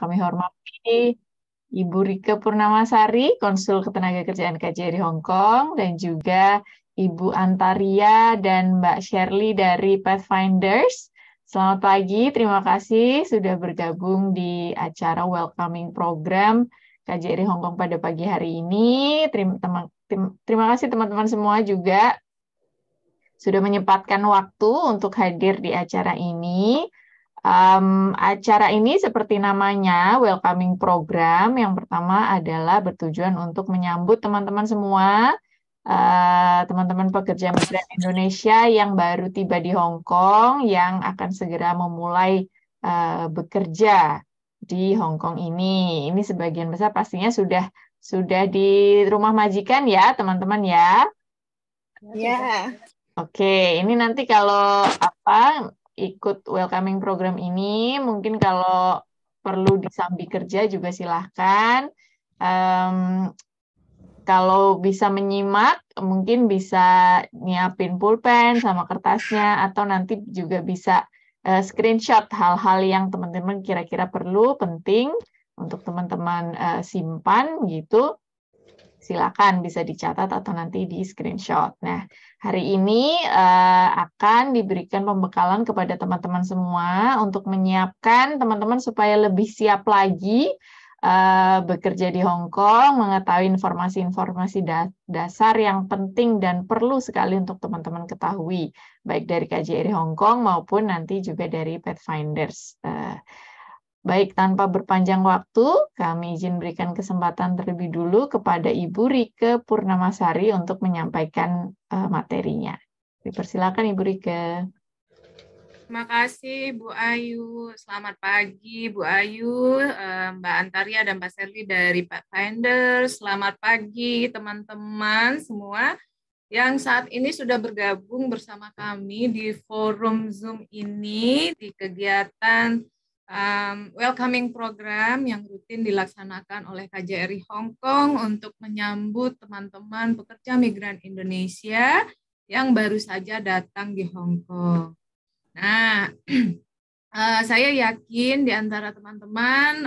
kami hormati Ibu Rike Purnamasari, Konsul Ketenagakerjaan KJRI Hong Kong, dan juga Ibu Antaria dan Mbak Shirley dari Pathfinders. Selamat pagi, terima kasih sudah bergabung di acara Welcoming Program KJRI Hong Kong pada pagi hari ini. Terima kasih teman-teman semua juga sudah menyempatkan waktu untuk hadir di acara ini. Acara ini seperti namanya, welcoming program. Yang pertama adalah bertujuan untuk menyambut teman-teman semua, teman-teman pekerja migran Indonesia yang baru tiba di Hong Kong, yang akan segera memulai bekerja di Hong Kong ini. Ini sebagian besar pastinya sudah di rumah majikan ya, teman-teman ya. Ya. Oke, ini nanti kalau ikut welcoming program ini, mungkin kalau perlu disambi kerja juga silahkan. Kalau bisa menyimak, mungkin bisa nyiapin pulpen sama kertasnya, atau nanti juga bisa screenshot hal-hal yang teman-teman kira-kira perlu, penting untuk teman-teman simpan gitu. Silakan bisa dicatat atau nanti di screenshot. Nah, hari ini akan diberikan pembekalan kepada teman-teman semua untuk menyiapkan teman-teman supaya lebih siap lagi bekerja di Hong Kong, mengetahui informasi-informasi dasar yang penting dan perlu sekali untuk teman-teman ketahui, baik dari KJRI Hong Kong maupun nanti juga dari Pathfinders. Baik, tanpa berpanjang waktu, kami izin berikan kesempatan terlebih dulu kepada Ibu Rike Purnamasari untuk menyampaikan materinya. Dipersilakan Ibu Rike. Terima kasih Bu Ayu. Selamat pagi Bu Ayu, Mbak Antaria dan Mbak Shirley dari Pathfinders. Selamat pagi teman-teman semua yang saat ini sudah bergabung bersama kami di forum Zoom ini di kegiatan welcoming program yang rutin dilaksanakan oleh KJRI Hong Kong untuk menyambut teman-teman pekerja migran Indonesia yang baru saja datang di Hong Kong. Nah, saya yakin di antara teman-teman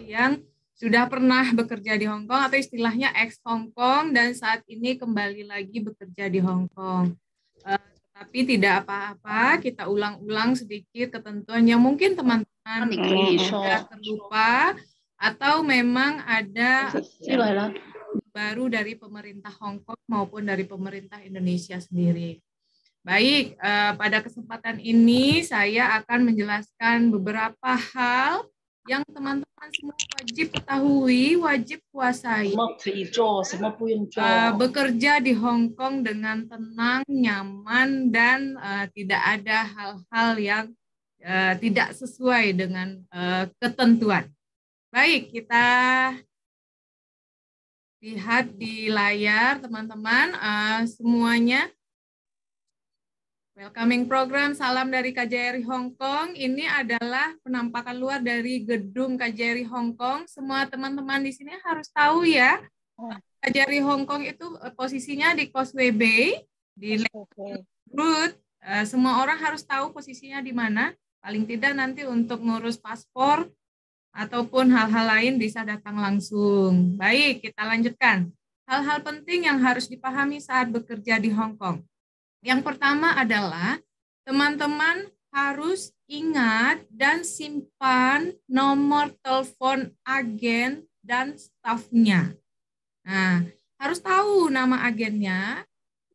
yang sudah pernah bekerja di Hong Kong atau istilahnya ex Hong Kong dan saat ini kembali lagi bekerja di Hong Kong. Tapi tidak apa-apa, kita ulang-ulang sedikit ketentuan yang mungkin teman-teman sudah terlupa atau memang ada baru dari pemerintah Hong Kong maupun dari pemerintah Indonesia sendiri. Baik, pada kesempatan ini saya akan menjelaskan beberapa hal yang teman-teman semua wajib ketahui, wajib kuasai. Bekerja di Hong Kong dengan tenang, nyaman, dan tidak ada hal-hal yang tidak sesuai dengan ketentuan. Baik, kita lihat di layar teman-teman semuanya. Welcoming program, salam dari KJRI Hong Kong. Ini adalah penampakan luar dari gedung KJRI Hong Kong. Semua teman-teman di sini harus tahu ya, KJRI Hong Kong itu posisinya di Causeway Bay, di Lake Road. Semua orang harus tahu posisinya di mana. Paling tidak nanti untuk ngurus paspor ataupun hal-hal lain bisa datang langsung. Baik, kita lanjutkan. Hal-hal penting yang harus dipahami saat bekerja di Hong Kong. Yang pertama adalah teman-teman harus ingat dan simpan nomor telepon agen dan stafnya. Nah, harus tahu nama agennya,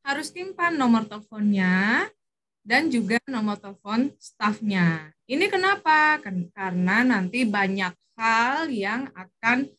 harus simpan nomor teleponnya, dan juga nomor telepon stafnya. Ini kenapa? Karena nanti banyak hal yang akan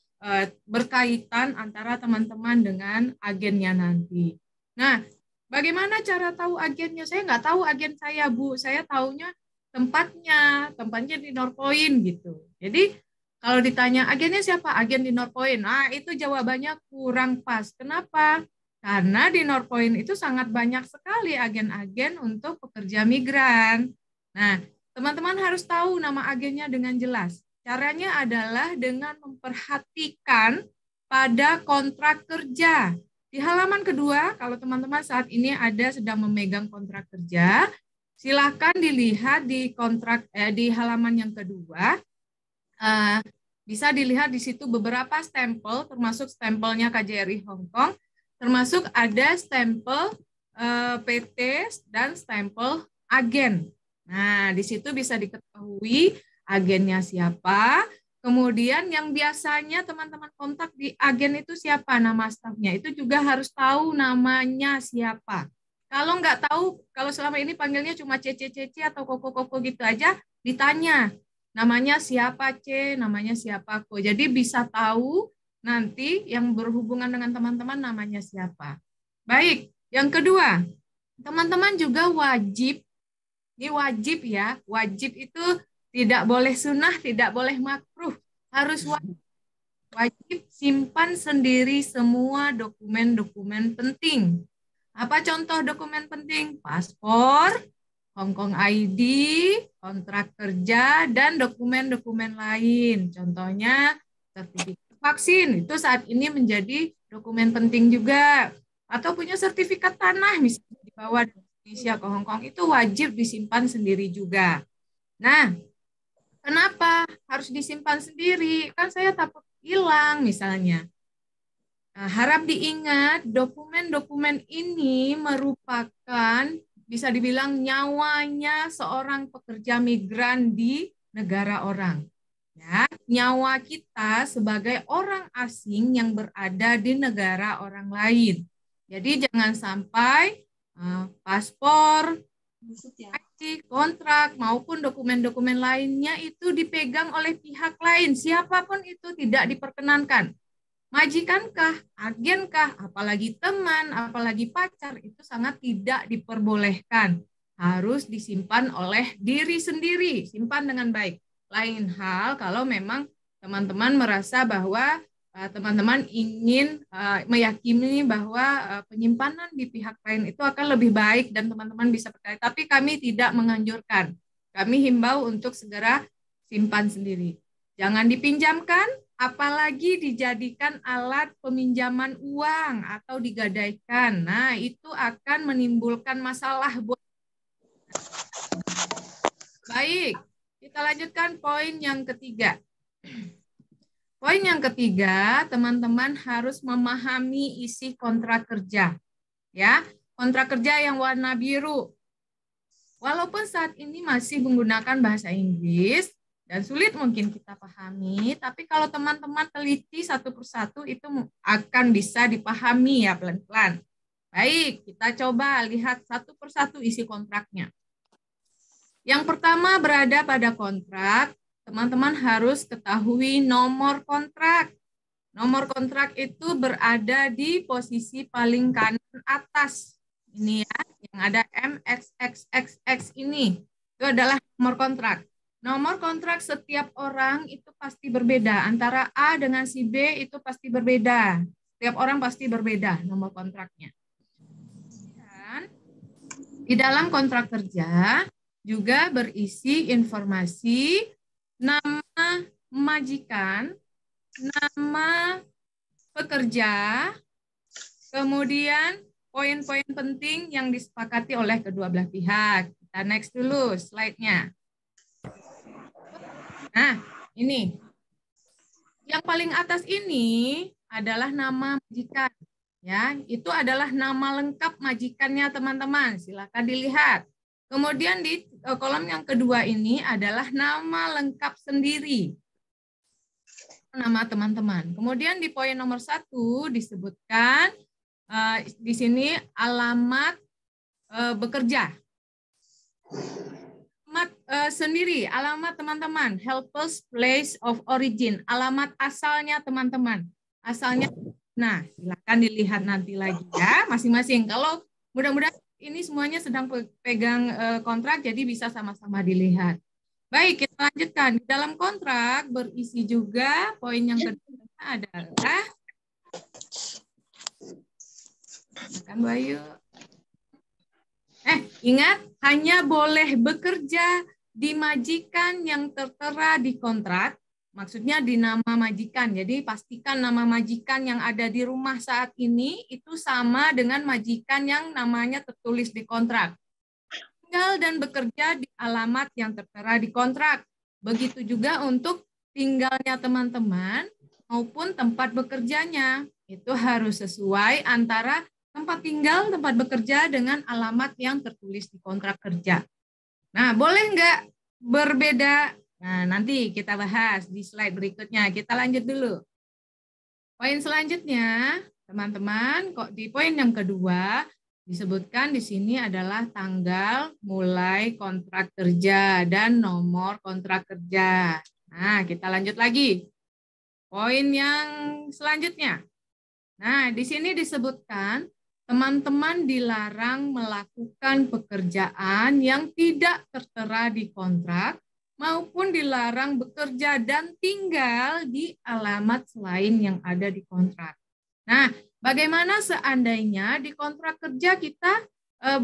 berkaitan antara teman-teman dengan agennya nanti. Nah, bagaimana cara tahu agennya? Saya nggak tahu agen saya, Bu. Saya taunya tempatnya di North Point gitu. Jadi kalau ditanya agennya siapa? Agen di North Point. Nah, itu jawabannya kurang pas. Kenapa? Karena di North Point itu sangat banyak sekali agen-agen untuk pekerja migran. Nah, teman-teman harus tahu nama agennya dengan jelas. Caranya adalah dengan memperhatikan pada kontrak kerja. Di halaman kedua, kalau teman-teman saat ini sedang memegang kontrak kerja, silakan dilihat di di halaman yang kedua. bisa dilihat di situ beberapa stempel, termasuk stempelnya KJRI Hong Kong, termasuk ada stempel PT dan stempel agen. Nah, di situ bisa diketahui agennya siapa, kemudian yang biasanya teman-teman kontak di agen itu siapa, nama stafnya, itu juga harus tahu namanya siapa. Kalau nggak tahu, kalau selama ini panggilnya cuma CC atau Koko gitu aja, ditanya namanya siapa C, namanya siapa Ko. Jadi bisa tahu nanti yang berhubungan dengan teman-teman namanya siapa. Baik, yang kedua, teman-teman juga wajib, ini wajib ya, wajib itu tidak boleh sunnah, tidak boleh makruh, harus wajib simpan sendiri semua dokumen-dokumen penting. Apa contoh dokumen penting? Paspor, Hong Kong ID, kontrak kerja, dan dokumen-dokumen lain. Contohnya sertifikat vaksin, itu saat ini menjadi dokumen penting juga. Atau punya sertifikat tanah, misalnya dibawa dari Indonesia ke Hong Kong, itu wajib disimpan sendiri juga. Nah, kenapa harus disimpan sendiri? Kan saya takut hilang misalnya. Nah, harap diingat, dokumen-dokumen ini merupakan bisa dibilang nyawanya seorang pekerja migran di negara orang. Ya, nyawa kita sebagai orang asing yang berada di negara orang lain. Jadi jangan sampai paspor, kontrak maupun dokumen-dokumen lainnya itu dipegang oleh pihak lain. Siapapun itu tidak diperkenankan. Majikankah, agenkah, apalagi teman, apalagi pacar, itu sangat tidak diperbolehkan. Harus disimpan oleh diri sendiri, simpan dengan baik. Lain hal kalau memang teman-teman merasa bahwa teman-teman ingin meyakini bahwa penyimpanan di pihak lain itu akan lebih baik dan teman-teman bisa percaya. Tapi kami tidak menganjurkan. Kami himbau untuk segera simpan sendiri. Jangan dipinjamkan, apalagi dijadikan alat peminjaman uang atau digadaikan. Nah, itu akan menimbulkan masalah. Baik, kita lanjutkan poin yang ketiga. Poin yang ketiga, teman-teman harus memahami isi kontrak kerja. Ya, kontrak kerja yang warna biru. Walaupun saat ini masih menggunakan bahasa Inggris dan sulit mungkin kita pahami, tapi kalau teman-teman teliti satu persatu itu akan bisa dipahami ya pelan-pelan. Baik, kita coba lihat satu persatu isi kontraknya. Yang pertama berada pada kontrak. Teman-teman harus ketahui nomor kontrak. Nomor kontrak itu berada di posisi paling kanan atas. Ini ya, yang ada MXXXX ini. Itu adalah nomor kontrak. Nomor kontrak setiap orang itu pasti berbeda. Antara A dengan si B itu pasti berbeda. Setiap orang pasti berbeda nomor kontraknya. Dan di dalam kontrak kerja juga berisi informasi nama majikan, nama pekerja, kemudian poin-poin penting yang disepakati oleh kedua belah pihak. Kita next dulu slide-nya. Nah, ini. Yang paling atas ini adalah nama majikan. Ya, itu adalah nama lengkap majikannya teman-teman. Silakan dilihat. Kemudian di kolom yang kedua ini adalah nama lengkap sendiri. Nama teman-teman. Kemudian di poin nomor 1 disebutkan di sini alamat bekerja. Alamat sendiri, alamat teman-teman, helper's place of origin, alamat asalnya teman-teman. Asalnya, nah silakan dilihat nanti lagi ya, masing-masing. Kalau mudah-mudahan ini semuanya sedang pegang kontrak, jadi bisa sama-sama dilihat. Baik, kita lanjutkan. Di dalam kontrak berisi juga poin yang kedua adalah, silakan Bayu. Ingat, hanya boleh bekerja di majikan yang tertera di kontrak, maksudnya di nama majikan. Jadi pastikan nama majikan yang ada di rumah saat ini itu sama dengan majikan yang namanya tertulis di kontrak. Tinggal dan bekerja di alamat yang tertera di kontrak. Begitu juga untuk tinggalnya teman-teman maupun tempat bekerjanya. Itu harus sesuai antara tempat tinggal, tempat bekerja dengan alamat yang tertulis di kontrak kerja. Nah, boleh nggak berbeda? Nah, nanti kita bahas di slide berikutnya. Kita lanjut dulu. Poin selanjutnya, teman-teman, kok di poin yang kedua, disebutkan di sini adalah tanggal mulai kontrak kerja dan nomor kontrak kerja. Nah, kita lanjut lagi. Poin yang selanjutnya. Nah, di sini disebutkan teman-teman dilarang melakukan pekerjaan yang tidak tertera di kontrak maupun dilarang bekerja dan tinggal di alamat selain yang ada di kontrak. Nah, bagaimana seandainya di kontrak kerja kita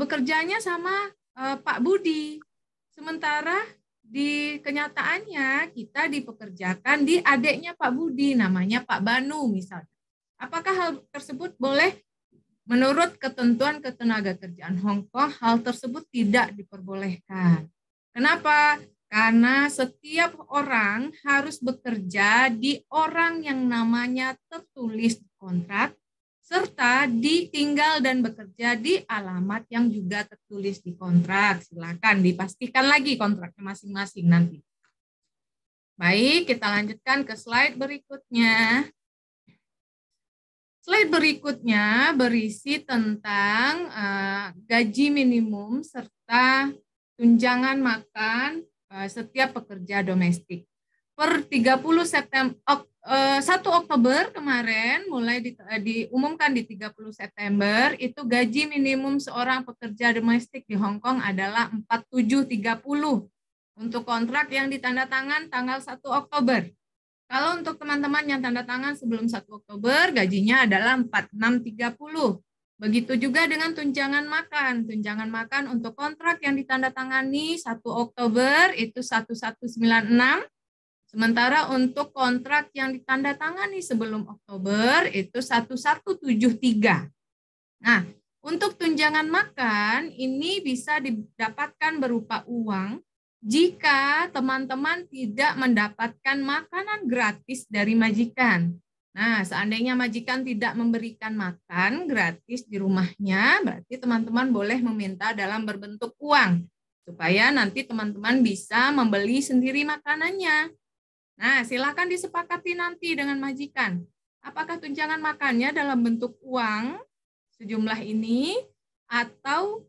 bekerjanya sama Pak Budi, sementara di kenyataannya kita dipekerjakan di adiknya Pak Budi, namanya Pak Banu misalnya. Apakah hal tersebut boleh? Menurut ketentuan Ketenagakerjaan Hong Kong, hal tersebut tidak diperbolehkan. Kenapa? Karena setiap orang harus bekerja di orang yang namanya tertulis di kontrak, serta ditinggal dan bekerja di alamat yang juga tertulis di kontrak. Silakan dipastikan lagi kontraknya masing-masing nanti. Baik, kita lanjutkan ke slide berikutnya. Slide berikutnya berisi tentang gaji minimum serta tunjangan makan setiap pekerja domestik. Per 30 September 1 Oktober kemarin mulai diumumkan di 30 September itu gaji minimum seorang pekerja domestik di Hong Kong adalah 4730 untuk kontrak yang ditandatangan tanggal 1 Oktober. Kalau untuk teman-teman yang tanda tangan sebelum 1 Oktober, gajinya adalah 4630. Begitu juga dengan tunjangan makan. Tunjangan makan untuk kontrak yang ditandatangani 1 Oktober itu 1196. Sementara untuk kontrak yang ditandatangani sebelum Oktober itu 1173. Nah, untuk tunjangan makan ini bisa didapatkan berupa uang jika teman-teman tidak mendapatkan makanan gratis dari majikan. Nah, seandainya majikan tidak memberikan makan gratis di rumahnya, berarti teman-teman boleh meminta dalam berbentuk uang, supaya nanti teman-teman bisa membeli sendiri makanannya. Nah, silakan disepakati nanti dengan majikan. Apakah tunjangan makannya dalam bentuk uang sejumlah ini, atau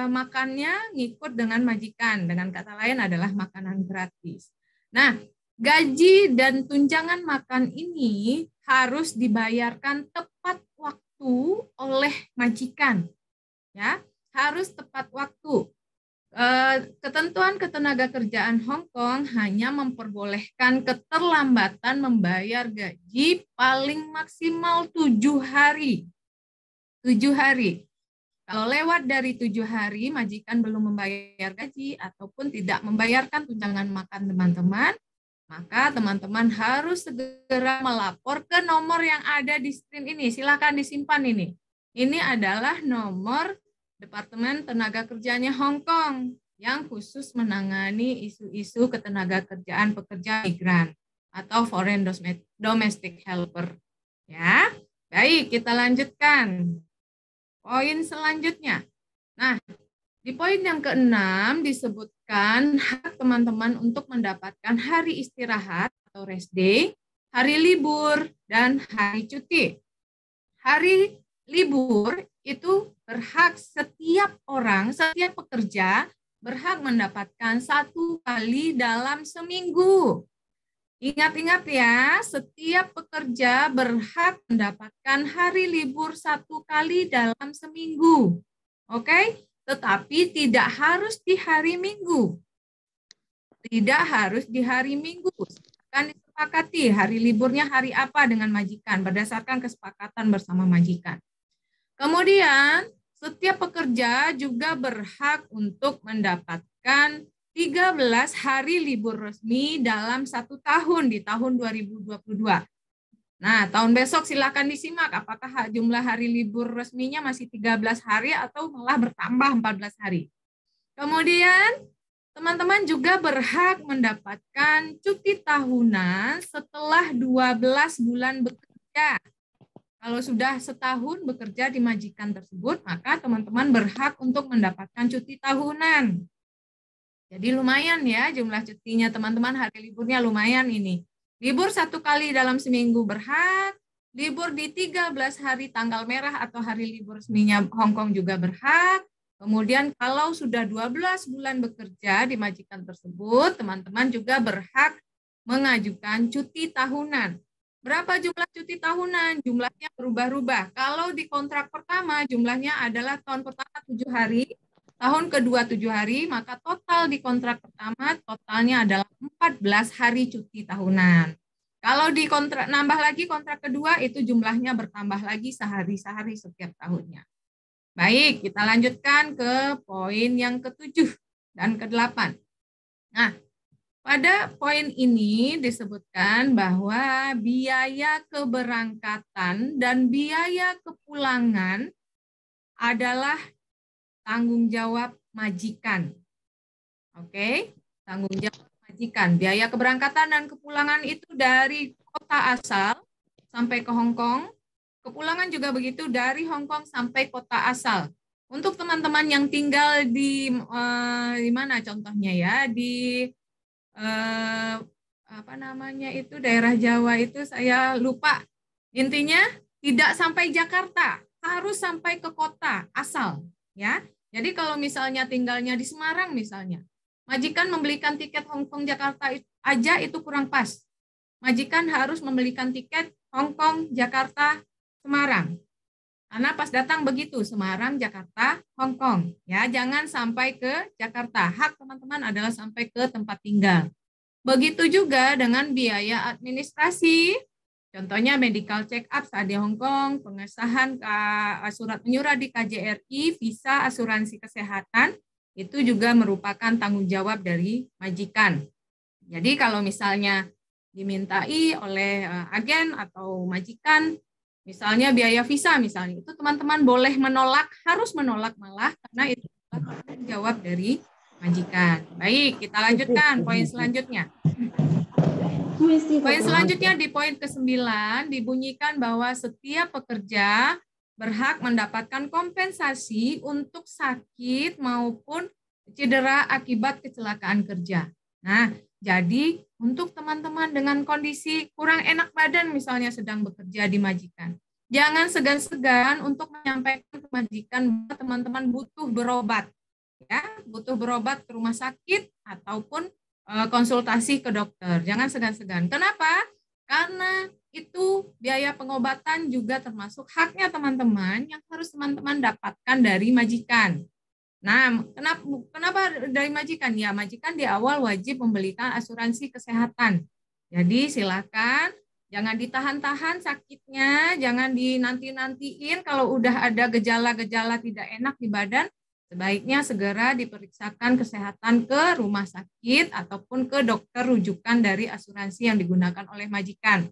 makannya ngikut dengan majikan, dengan kata lain adalah makanan gratis. Nah, gaji dan tunjangan makan ini harus dibayarkan tepat waktu oleh majikan, ya, harus tepat waktu. Ketentuan Ketenagakerjaan Hong Kong hanya memperbolehkan keterlambatan membayar gaji paling maksimal 7 hari. 7 hari. Kalau lewat dari 7 hari, majikan belum membayar gaji ataupun tidak membayarkan tunjangan makan teman-teman, maka teman-teman harus segera melapor ke nomor yang ada di screen ini. Silakan disimpan ini. Ini adalah nomor Departemen Tenaga Kerjanya Hong Kong yang khusus menangani isu-isu ketenagakerjaan pekerja migran atau foreign domestic helper. Ya, baik, kita lanjutkan. Poin selanjutnya. Nah, di poin yang ke-6 disebutkan hak teman-teman untuk mendapatkan hari istirahat atau rest day, hari libur, dan hari cuti. Hari libur itu berhak setiap orang, setiap pekerja berhak mendapatkan 1 kali dalam seminggu. Ingat-ingat ya, setiap pekerja berhak mendapatkan hari libur 1 kali dalam seminggu. Oke? Tetapi tidak harus di hari Minggu. Tidak harus di hari Minggu. Akan disepakati hari liburnya hari apa dengan majikan berdasarkan kesepakatan bersama majikan. Kemudian, setiap pekerja juga berhak untuk mendapatkan 13 hari libur resmi dalam 1 tahun di tahun 2022. Nah, tahun besok silakan disimak apakah jumlah hari libur resminya masih 13 hari atau malah bertambah 14 hari. Kemudian, teman-teman juga berhak mendapatkan cuti tahunan setelah 12 bulan bekerja. Kalau sudah setahun bekerja di majikan tersebut, maka teman-teman berhak untuk mendapatkan cuti tahunan. Jadi lumayan ya jumlah cutinya teman-teman, hari liburnya lumayan ini. Libur 1 kali dalam seminggu berhak, libur di 13 hari tanggal merah atau hari libur resminya Hong Kong juga berhak. Kemudian kalau sudah 12 bulan bekerja di majikan tersebut, teman-teman juga berhak mengajukan cuti tahunan. Berapa jumlah cuti tahunan? Jumlahnya berubah-ubah. Kalau di kontrak pertama jumlahnya adalah tahun pertama 7 hari, tahun kedua 7 hari, maka total di kontrak pertama totalnya adalah 14 hari cuti tahunan. Kalau di kontrak nambah lagi kontrak kedua itu jumlahnya bertambah lagi sehari-sehari setiap tahunnya. Baik, kita lanjutkan ke poin yang ke-7 dan ke-8. Nah, pada poin ini disebutkan bahwa biaya keberangkatan dan biaya kepulangan adalah tanggung jawab majikan. Oke, tanggung jawab majikan. Biaya keberangkatan dan kepulangan itu dari kota asal sampai ke Hong Kong. Kepulangan juga begitu dari Hong Kong sampai kota asal. Untuk teman-teman yang tinggal di mana contohnya ya, di apa namanya itu daerah Jawa itu saya lupa. Intinya tidak sampai Jakarta, harus sampai ke kota asal, ya. Jadi kalau misalnya tinggalnya di Semarang misalnya, majikan membelikan tiket Hong Kong Jakarta aja itu kurang pas. Majikan harus membelikan tiket Hong Kong Jakarta Semarang. Karena pas datang begitu, Semarang, Jakarta, Hong Kong. Ya, jangan sampai ke Jakarta. Hak teman-teman adalah sampai ke tempat tinggal. Begitu juga dengan biaya administrasi. Contohnya medical check up saat di Hong Kong, pengesahan surat menyurat di KJRI, visa asuransi kesehatan, itu juga merupakan tanggung jawab dari majikan. Jadi kalau misalnya dimintai oleh agen atau majikan, misalnya biaya visa misalnya, itu teman-teman boleh menolak, harus menolak malah, karena itu adalah tanggung jawab dari majikan. Baik, kita lanjutkan poin selanjutnya. Poin selanjutnya di poin ke-9 dibunyikan bahwa setiap pekerja berhak mendapatkan kompensasi untuk sakit maupun cedera akibat kecelakaan kerja. Nah, jadi untuk teman-teman dengan kondisi kurang enak badan misalnya sedang bekerja di majikan, jangan segan-segan untuk menyampaikan ke majikan bahwa teman-teman butuh berobat. Ya, butuh berobat ke rumah sakit ataupun konsultasi ke dokter. Jangan segan-segan. Kenapa? Karena itu biaya pengobatan juga termasuk haknya teman-teman yang harus teman-teman dapatkan dari majikan. Nah, kenapa dari majikan? Ya, majikan di awal wajib membelikan asuransi kesehatan. Jadi silakan jangan ditahan-tahan sakitnya, jangan dinanti-nantiin kalau udah ada gejala-gejala tidak enak di badan, sebaiknya segera diperiksakan kesehatan ke rumah sakit ataupun ke dokter rujukan dari asuransi yang digunakan oleh majikan.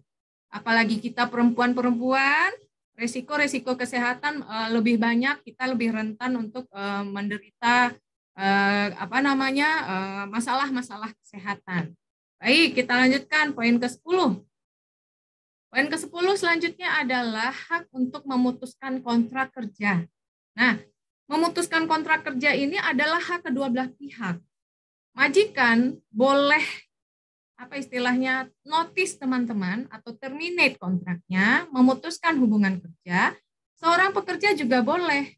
Apalagi kita perempuan-perempuan, resiko-resiko kesehatan lebih banyak, kita lebih rentan untuk menderita masalah-masalah kesehatan. Baik, kita lanjutkan poin ke-10. Poin ke-10 selanjutnya adalah hak untuk memutuskan kontrak kerja. Nah, memutuskan kontrak kerja ini adalah hak kedua belah pihak. Majikan boleh notis teman-teman atau terminate kontraknya, memutuskan hubungan kerja. Seorang pekerja juga boleh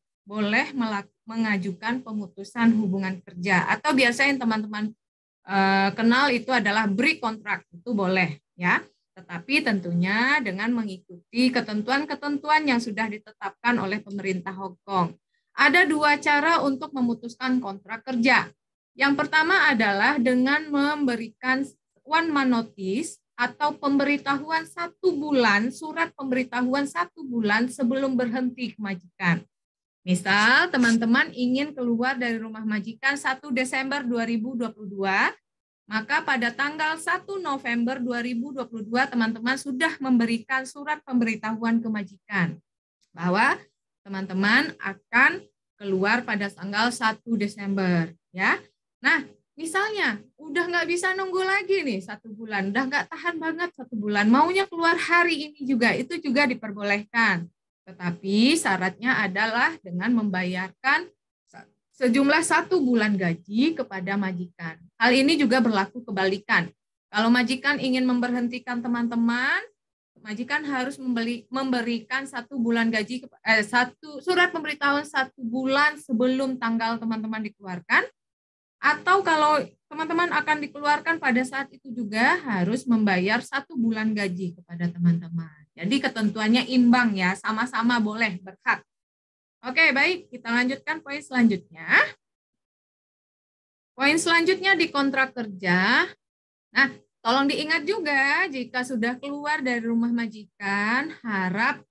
mengajukan pemutusan hubungan kerja atau biasanya teman-teman kenal itu adalah break kontrak, itu boleh ya. Tetapi tentunya dengan mengikuti ketentuan-ketentuan yang sudah ditetapkan oleh pemerintah Hong Kong. Ada 2 cara untuk memutuskan kontrak kerja. Yang pertama adalah dengan memberikan one man notice atau pemberitahuan 1 bulan, surat pemberitahuan 1 bulan sebelum berhenti ke majikan. Misal teman-teman ingin keluar dari rumah majikan 1 Desember 2022, maka pada tanggal 1 November 2022 teman-teman sudah memberikan surat pemberitahuan ke majikan bahwa teman-teman akan keluar pada tanggal 1 Desember. Ya. Nah, misalnya udah nggak bisa nunggu lagi nih 1 bulan, udah nggak tahan banget 1 bulan, maunya keluar hari ini juga, itu juga diperbolehkan. Tetapi syaratnya adalah dengan membayarkan sejumlah 1 bulan gaji kepada majikan. Hal ini juga berlaku kebalikan. Kalau majikan ingin memberhentikan teman-teman, majikan harus memberikan 1 bulan gaji, surat pemberitahuan 1 bulan sebelum tanggal teman-teman dikeluarkan. Atau kalau teman-teman akan dikeluarkan pada saat itu juga harus membayar 1 bulan gaji kepada teman-teman. Jadi ketentuannya imbang ya, sama-sama boleh berhak. Oke, baik, kita lanjutkan poin selanjutnya. Poin selanjutnya di kontrak kerja. Nah, tolong diingat juga jika sudah keluar dari rumah majikan, harap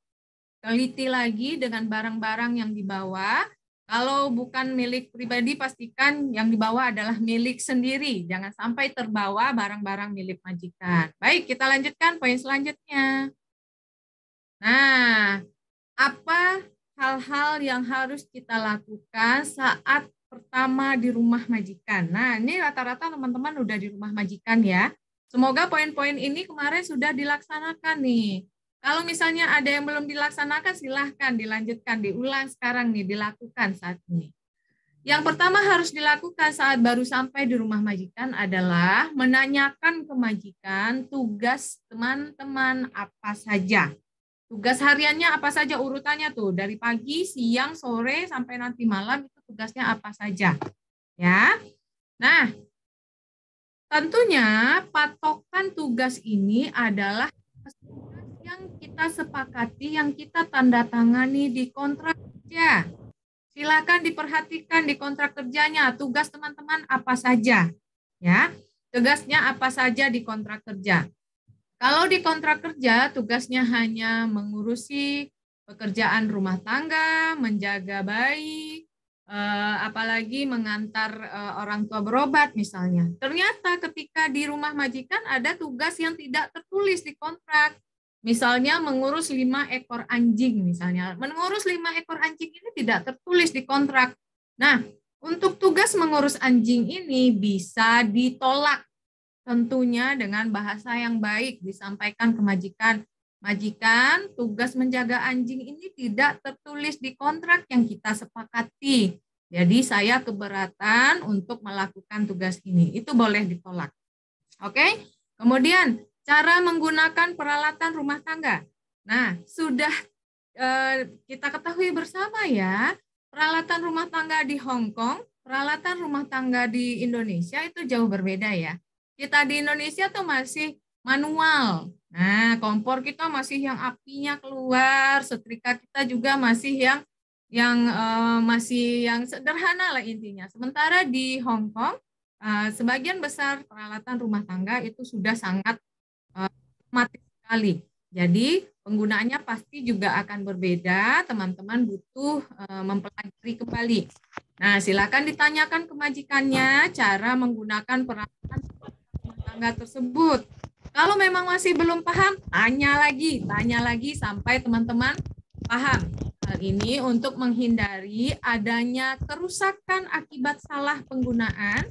teliti lagi dengan barang-barang yang dibawa. Kalau bukan milik pribadi, pastikan yang dibawa adalah milik sendiri. Jangan sampai terbawa barang-barang milik majikan. Baik, kita lanjutkan poin selanjutnya. Nah, apa hal-hal yang harus kita lakukan saat pertama di rumah majikan? Nah, ini rata-rata teman-teman udah di rumah majikan ya. Semoga poin-poin ini kemarin sudah dilaksanakan nih. Kalau misalnya ada yang belum dilaksanakan, silahkan dilanjutkan, diulang sekarang nih, dilakukan saat ini. Yang pertama harus dilakukan saat baru sampai di rumah majikan adalah menanyakan ke majikan tugas teman-teman apa saja. Tugas hariannya apa saja, urutannya tuh dari pagi, siang, sore sampai nanti malam itu tugasnya apa saja. Ya. Nah, tentunya patokan tugas ini adalah tugas yang kita sepakati, yang kita tanda tangani di kontrak kerja. Silakan diperhatikan di kontrak kerjanya tugas teman-teman apa saja. Ya. Tugasnya apa saja di kontrak kerja. Kalau di kontrak kerja, tugasnya hanya mengurusi pekerjaan rumah tangga, menjaga bayi, apalagi mengantar orang tua berobat misalnya. Ternyata ketika di rumah majikan ada tugas yang tidak tertulis di kontrak. Misalnya mengurus 5 ekor anjing misalnya. Mengurus 5 ekor anjing ini tidak tertulis di kontrak. Nah, untuk tugas mengurus anjing ini bisa ditolak. Tentunya dengan bahasa yang baik disampaikan ke majikan. Majikan, tugas menjaga anjing ini tidak tertulis di kontrak yang kita sepakati. Jadi saya keberatan untuk melakukan tugas ini. Itu boleh ditolak. Oke? Kemudian cara menggunakan peralatan rumah tangga. Nah, sudah kita ketahui bersama ya, peralatan rumah tangga di Hong Kong, peralatan rumah tangga di Indonesia itu jauh berbeda ya. Kita di Indonesia tuh masih manual. Nah, kompor kita masih yang apinya keluar, setrika kita juga masih masih yang sederhana lah intinya. Sementara di Hong Kong, sebagian besar peralatan rumah tangga itu sudah sangat otomatis sekali. Jadi penggunaannya pasti juga akan berbeda. Teman-teman butuh mempelajari kembali. Nah, silakan ditanyakan ke majikannya cara menggunakan peralatan tangga tersebut. Kalau memang masih belum paham, tanya lagi sampai teman-teman paham. Hal ini untuk menghindari adanya kerusakan akibat salah penggunaan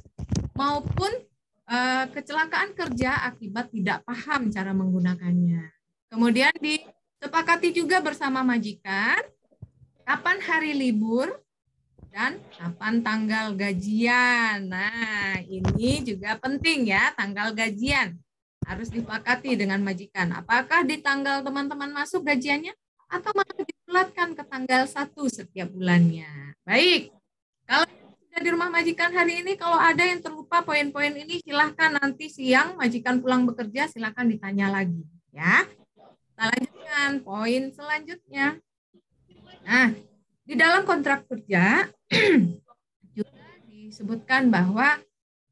maupun kecelakaan kerja akibat tidak paham cara menggunakannya. Kemudian disepakati juga bersama majikan kapan hari libur dan kapan tanggal gajian. Nah, ini juga penting ya, tanggal gajian. Harus disepakati dengan majikan. Apakah di tanggal teman-teman masuk gajiannya atau malah dibulatkan ke tanggal 1 setiap bulannya. Baik, kalau sudah di rumah majikan hari ini, kalau ada yang terlupa poin-poin ini, silahkan nanti siang majikan pulang bekerja, silahkan ditanya lagi. Ya, kita lanjutkan poin selanjutnya. Nah, di dalam kontrak kerja juga disebutkan bahwa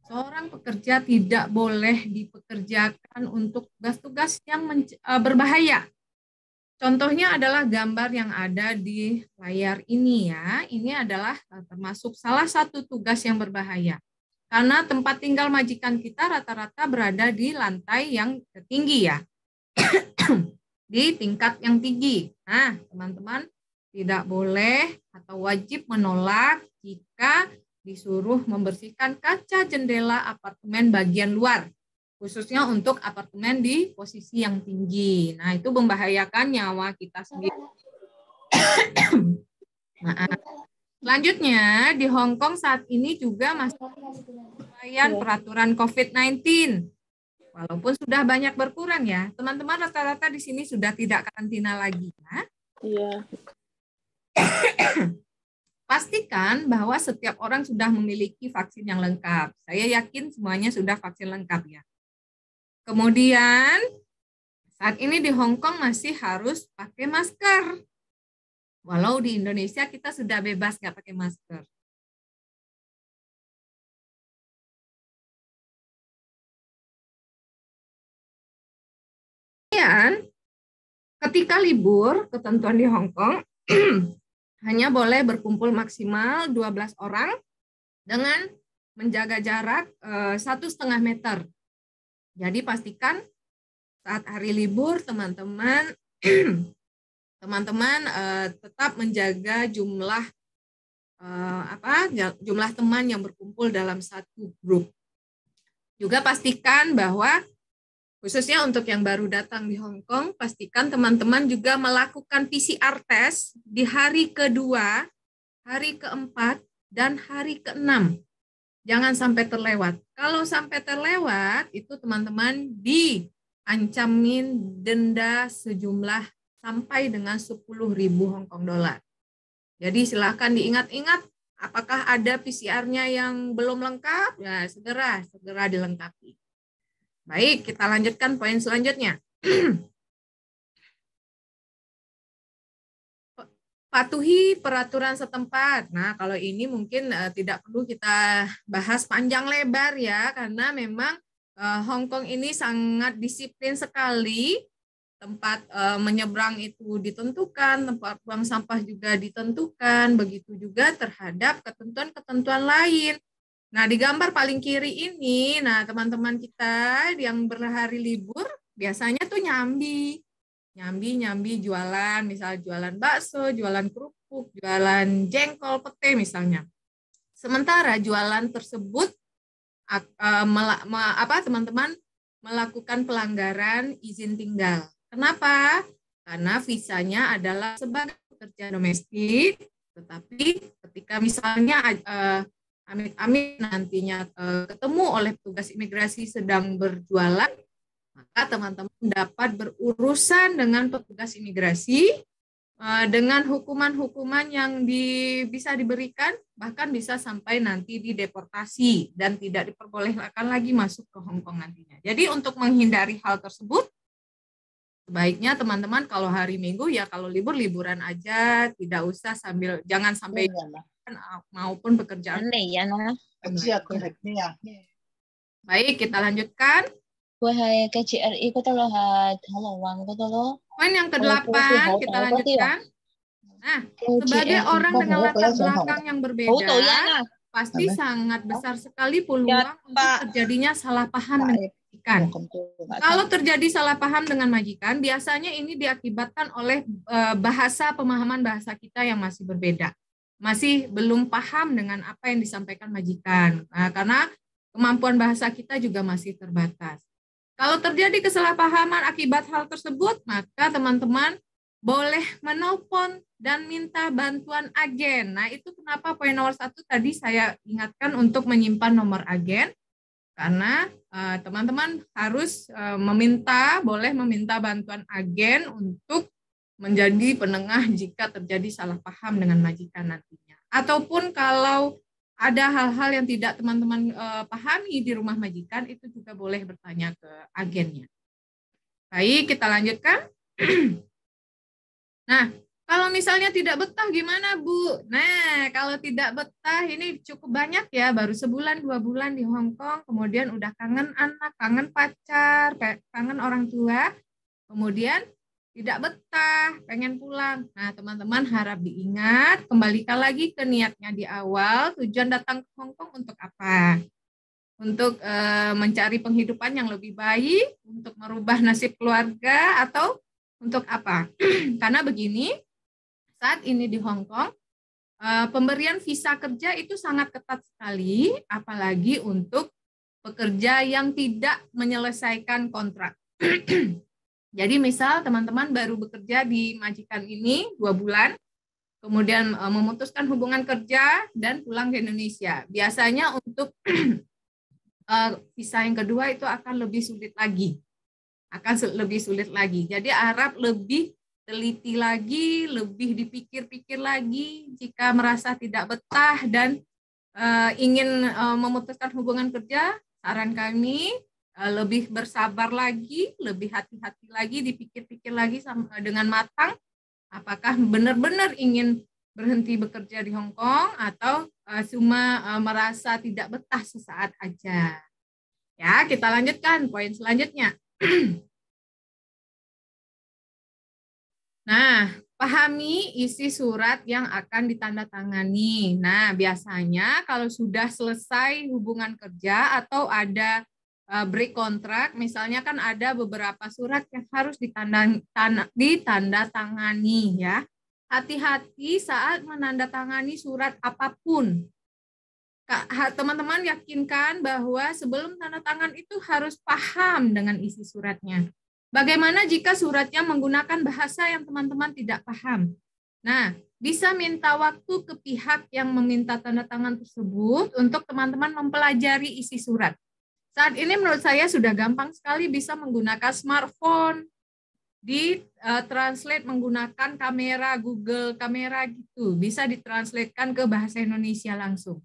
seorang pekerja tidak boleh dipekerjakan untuk tugas-tugas yang berbahaya. Contohnya adalah gambar yang ada di layar ini ya. Ini adalah termasuk salah satu tugas yang berbahaya. Karena tempat tinggal majikan kita rata-rata berada di lantai yang tinggi ya. Di tingkat yang tinggi. Nah, teman-teman tidak boleh atau wajib menolak jika disuruh membersihkan kaca jendela apartemen bagian luar, khususnya untuk apartemen di posisi yang tinggi. Nah, itu membahayakan nyawa kita sendiri. Maaf. Selanjutnya, di Hong Kong saat ini juga masih penyesuaian peraturan COVID-19. Walaupun sudah banyak berkurang ya, teman-teman rata-rata di sini sudah tidak karantina lagi ya. Iya. Pastikan bahwa setiap orang sudah memiliki vaksin yang lengkap. Saya yakin semuanya sudah vaksin lengkap ya. Kemudian, saat ini di Hong Kong masih harus pakai masker. Walau di Indonesia kita sudah bebas nggak pakai masker. Kemudian, ketika libur, ketentuan di Hong Kong hanya boleh berkumpul maksimal 12 orang dengan menjaga jarak 1,5 meter. Jadi pastikan saat hari libur teman-teman tetap menjaga jumlah jumlah teman yang berkumpul dalam satu grup. Juga pastikan bahwa khususnya untuk yang baru datang di Hong Kong, pastikan teman-teman juga melakukan PCR test di hari kedua, hari keempat, dan hari keenam. Jangan sampai terlewat. Kalau sampai terlewat, itu teman-teman diancamin denda sejumlah sampai dengan 10.000 Hong Kong dolar. Jadi silakan diingat-ingat, apakah ada PCR-nya yang belum lengkap? Ya, segera dilengkapi. Baik, kita lanjutkan poin selanjutnya. Patuhi peraturan setempat. Nah, kalau ini mungkin tidak perlu kita bahas panjang lebar ya, karena memang Hong Kong ini sangat disiplin sekali. Tempat menyeberang itu ditentukan, tempat buang sampah juga ditentukan, begitu juga terhadap ketentuan-ketentuan lain. Nah, di gambar paling kiri ini, nah teman-teman kita yang berhari libur biasanya tuh nyambi jualan, misal jualan bakso, jualan kerupuk, jualan jengkol, pete misalnya. Sementara jualan tersebut teman-teman melakukan pelanggaran izin tinggal. Kenapa? Karena visanya adalah sebagai pekerja domestik, tetapi ketika misalnya amit-amit nantinya ketemu oleh petugas imigrasi sedang berjualan, maka teman-teman dapat berurusan dengan petugas imigrasi dengan hukuman-hukuman yang bisa diberikan, bahkan bisa sampai nanti dideportasi dan tidak diperbolehkan lagi masuk ke Hong Kong nantinya. Jadi untuk menghindari hal tersebut, sebaiknya teman-teman kalau hari Minggu ya kalau liburan aja, tidak usah jangan sampai maupun pekerjaan. Baik, kita lanjutkan. Poin yang ke-8 kita lanjutkan. Nah, sebagai orang dengan latar belakang yang berbeda, pasti sangat besar sekali peluang untuk terjadinya salah paham dengan majikan. Kalau terjadi salah paham dengan majikan, biasanya ini diakibatkan oleh pemahaman bahasa kita yang masih berbeda. Masih belum paham dengan apa yang disampaikan majikan. Nah, karena kemampuan bahasa kita juga masih terbatas. Kalau terjadi kesalahpahaman akibat hal tersebut, maka teman-teman boleh menelpon dan minta bantuan agen. Nah, itu kenapa poin nomor 1 tadi saya ingatkan untuk menyimpan nomor agen, karena teman-teman harus boleh meminta bantuan agen untuk menjadi penengah jika terjadi salah paham dengan majikan nantinya. Ataupun kalau ada hal-hal yang tidak teman-teman pahami di rumah majikan, itu juga boleh bertanya ke agennya. Baik, kita lanjutkan. Nah, kalau misalnya tidak betah gimana, Bu? Nah, kalau tidak betah ini cukup banyak ya, baru sebulan, 2 bulan di Hong Kong, kemudian udah kangen anak, kangen pacar, kangen orang tua, kemudian tidak betah, pengen pulang. Nah, teman-teman harap diingat, kembalikan lagi ke niatnya di awal, tujuan datang ke Hong Kong untuk apa? Untuk mencari penghidupan yang lebih baik, untuk merubah nasib keluarga, atau untuk apa? Karena begini, saat ini di Hong Kong, pemberian visa kerja itu sangat ketat sekali, apalagi untuk pekerja yang tidak menyelesaikan kontrak. Jadi misal teman-teman baru bekerja di majikan ini 2 bulan, kemudian memutuskan hubungan kerja dan pulang ke Indonesia. Biasanya untuk visa yang kedua itu akan lebih sulit lagi. Jadi Arab lebih teliti lagi, lebih dipikir-pikir lagi jika merasa tidak betah dan ingin memutuskan hubungan kerja. Saran kami lebih bersabar lagi, lebih hati-hati lagi, dipikir-pikir lagi dengan matang apakah benar-benar ingin berhenti bekerja di Hong Kong atau cuma merasa tidak betah sesaat aja. Ya, kita lanjutkan poin selanjutnya. Nah, pahami isi surat yang akan ditandatangani. Nah, biasanya kalau sudah selesai hubungan kerja atau ada break kontrak, misalnya kan ada beberapa surat yang harus ditandatangani ya. Hati-hati saat menandatangani surat apapun. Teman-teman yakinkan bahwa sebelum tanda tangan itu harus paham dengan isi suratnya. Bagaimana jika suratnya menggunakan bahasa yang teman-teman tidak paham? Nah, bisa minta waktu ke pihak yang meminta tanda tangan tersebut untuk teman-teman mempelajari isi surat. Saat ini menurut saya sudah gampang sekali bisa menggunakan smartphone, ditranslate menggunakan kamera, Google kamera gitu, bisa ditranslatekan ke bahasa Indonesia langsung.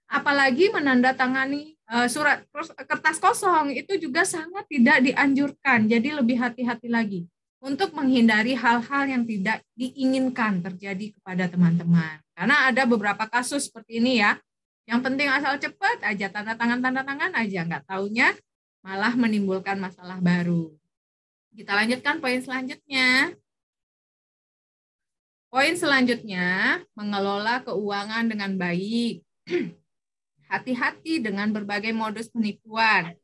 Apalagi menandatangani surat kertas kosong itu juga sangat tidak dianjurkan. Jadi lebih hati-hati lagi untuk menghindari hal-hal yang tidak diinginkan terjadi kepada teman-teman. Karena ada beberapa kasus seperti ini ya. Yang penting asal cepat aja tanda tangan aja, nggak taunya malah menimbulkan masalah baru. Kita lanjutkan poin selanjutnya. Poin selanjutnya, mengelola keuangan dengan baik. Hati-hati dengan berbagai modus penipuan.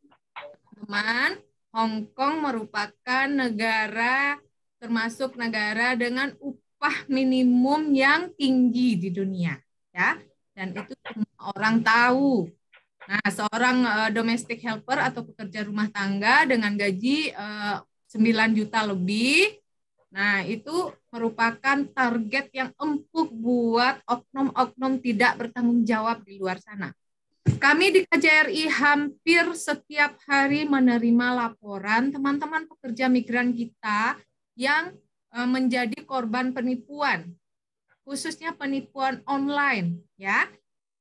Teman, Hong Kong merupakan negara, termasuk negara dengan upah minimum yang tinggi di dunia, ya. Dan itu semua orang tahu. Nah, seorang domestic helper atau pekerja rumah tangga dengan gaji 9 juta lebih, nah itu merupakan target yang empuk buat oknum-oknum tidak bertanggung jawab di luar sana. Kami di KJRI hampir setiap hari menerima laporan teman-teman pekerja migran kita yang menjadi korban penipuan, khususnya penipuan online, ya.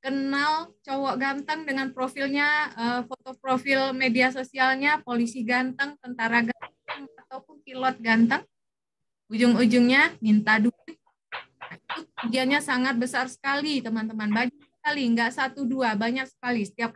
Kenal cowok ganteng dengan profilnya, foto profil media sosialnya, polisi ganteng, tentara ganteng, ataupun pilot ganteng, ujung-ujungnya minta duit. Nah, itu kerugiannya sangat besar sekali, teman-teman. Banyak sekali, nggak 1, 2, banyak sekali. Setiap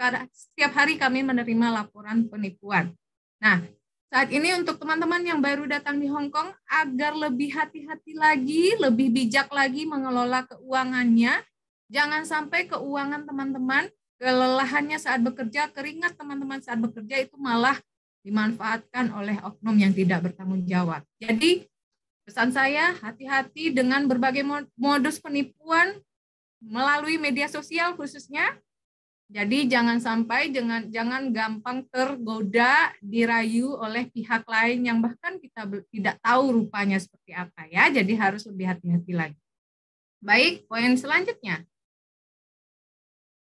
hari kami menerima laporan penipuan. Nah, saat ini untuk teman-teman yang baru datang di Hong Kong, agar lebih hati-hati lagi, lebih bijak lagi mengelola keuangannya. Jangan sampai keuangan teman-teman, kelelahannya saat bekerja, keringat teman-teman saat bekerja itu malah dimanfaatkan oleh oknum yang tidak bertanggung jawab. Jadi, pesan saya, hati-hati dengan berbagai modus penipuan melalui media sosial khususnya. Jadi jangan sampai jangan gampang tergoda, dirayu oleh pihak lain yang bahkan kita tidak tahu rupanya seperti apa ya. Jadi harus lebih hati-hati lagi. Baik, poin selanjutnya.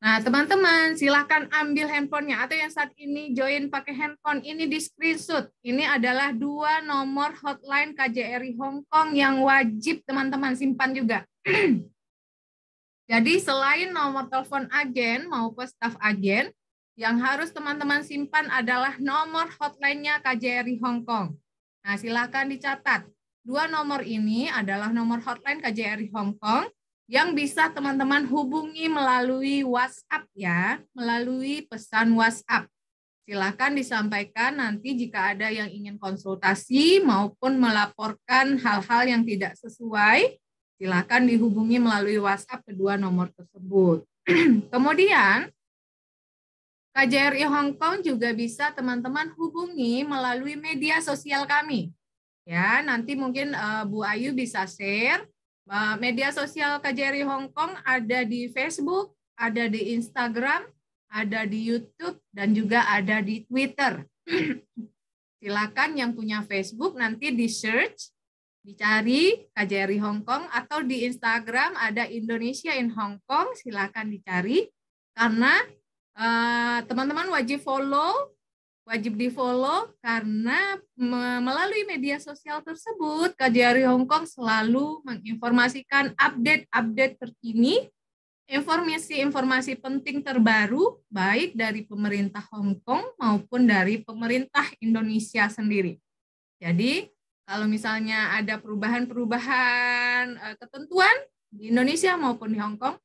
Nah, teman-teman, silakan ambil handphonenya atau yang saat ini join pakai handphone ini di screenshot. Ini adalah 2 nomor hotline KJRI Hong Kong yang wajib teman-teman simpan juga. Jadi selain nomor telepon agen maupun staf agen, yang harus teman-teman simpan adalah nomor hotline-nya KJRI Hong Kong. Nah, silakan dicatat. 2 nomor ini adalah nomor hotline KJRI Hong Kong yang bisa teman-teman hubungi melalui WhatsApp ya, melalui pesan WhatsApp. Silakan disampaikan nanti jika ada yang ingin konsultasi maupun melaporkan hal-hal yang tidak sesuai, silakan dihubungi melalui WhatsApp kedua nomor tersebut. Kemudian, KJRI Hong Kong juga bisa teman-teman hubungi melalui media sosial kami. Ya, nanti mungkin Bu Ayu bisa share Media sosial KJRI Hong Kong ada di Facebook, ada di Instagram, ada di YouTube, dan juga ada di Twitter. Silakan yang punya Facebook nanti di-search, dicari KJRI Hong Kong, atau di Instagram ada Indonesia in Hong Kong, silakan dicari. Karena teman-teman wajib di-follow karena melalui media sosial tersebut KJRI Hong Kong selalu menginformasikan update-update terkini, informasi-informasi penting terbaru baik dari pemerintah Hong Kong maupun dari pemerintah Indonesia sendiri. Jadi kalau misalnya ada perubahan-perubahan ketentuan di Indonesia maupun di Hong Kong,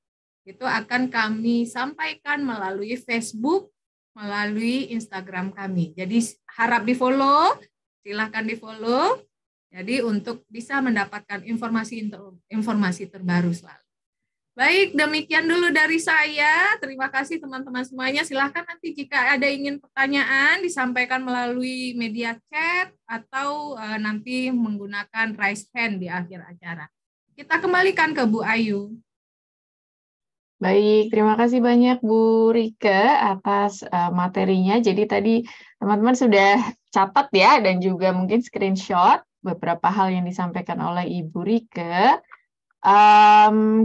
itu akan kami sampaikan melalui Facebook, melalui Instagram kami. Jadi harap di-follow, silakan di-follow. Jadi untuk bisa mendapatkan informasi terbaru selalu. Baik, demikian dulu dari saya. Terima kasih teman-teman semuanya. Silakan nanti jika ada ingin pertanyaan disampaikan melalui media chat atau nanti menggunakan raise hand di akhir acara. Kita kembalikan ke Bu Ayu. Baik, terima kasih banyak Bu Rika atas materinya. Jadi tadi teman-teman sudah catat ya dan juga mungkin screenshot beberapa hal yang disampaikan oleh Ibu Rika.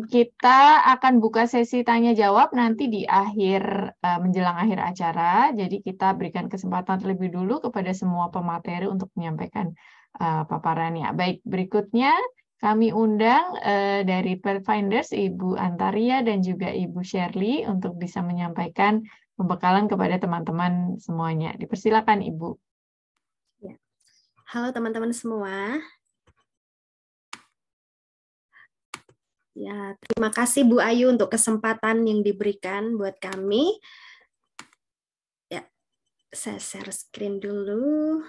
Kita akan buka sesi tanya jawab nanti di akhir menjelang akhir acara. Jadi kita berikan kesempatan terlebih dulu kepada semua pemateri untuk menyampaikan paparannya. Baik, berikutnya kami undang dari Pathfinders Ibu Antaria dan juga Ibu Shirley untuk bisa menyampaikan pembekalan kepada teman-teman semuanya. Dipersilakan Ibu. Halo teman-teman semua. Ya, terima kasih Bu Ayu untuk kesempatan yang diberikan buat kami. Ya, saya share screen dulu.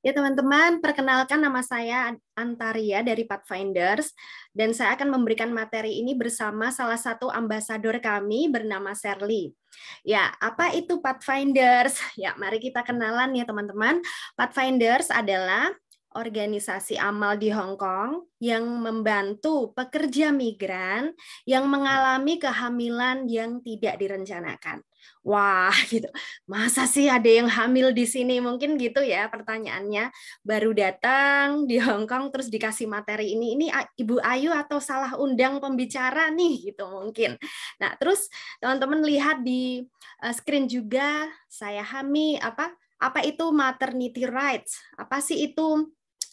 Ya teman-teman, perkenalkan nama saya Antaria dari Pathfinders dan saya akan memberikan materi ini bersama salah satu ambasador kami bernama Shirley. Ya, apa itu Pathfinders? Ya, mari kita kenalan ya teman-teman. Pathfinders adalah organisasi amal di Hong Kong yang membantu pekerja migran yang mengalami kehamilan yang tidak direncanakan. Wah, gitu. Masa sih ada yang hamil di sini? Mungkin gitu ya pertanyaannya. Baru datang di Hong Kong terus dikasih materi ini. Ini Ibu Ayu atau salah undang pembicara nih gitu mungkin. Nah, terus teman-teman lihat di screen juga saya apa itu maternity rights? Apa sih itu?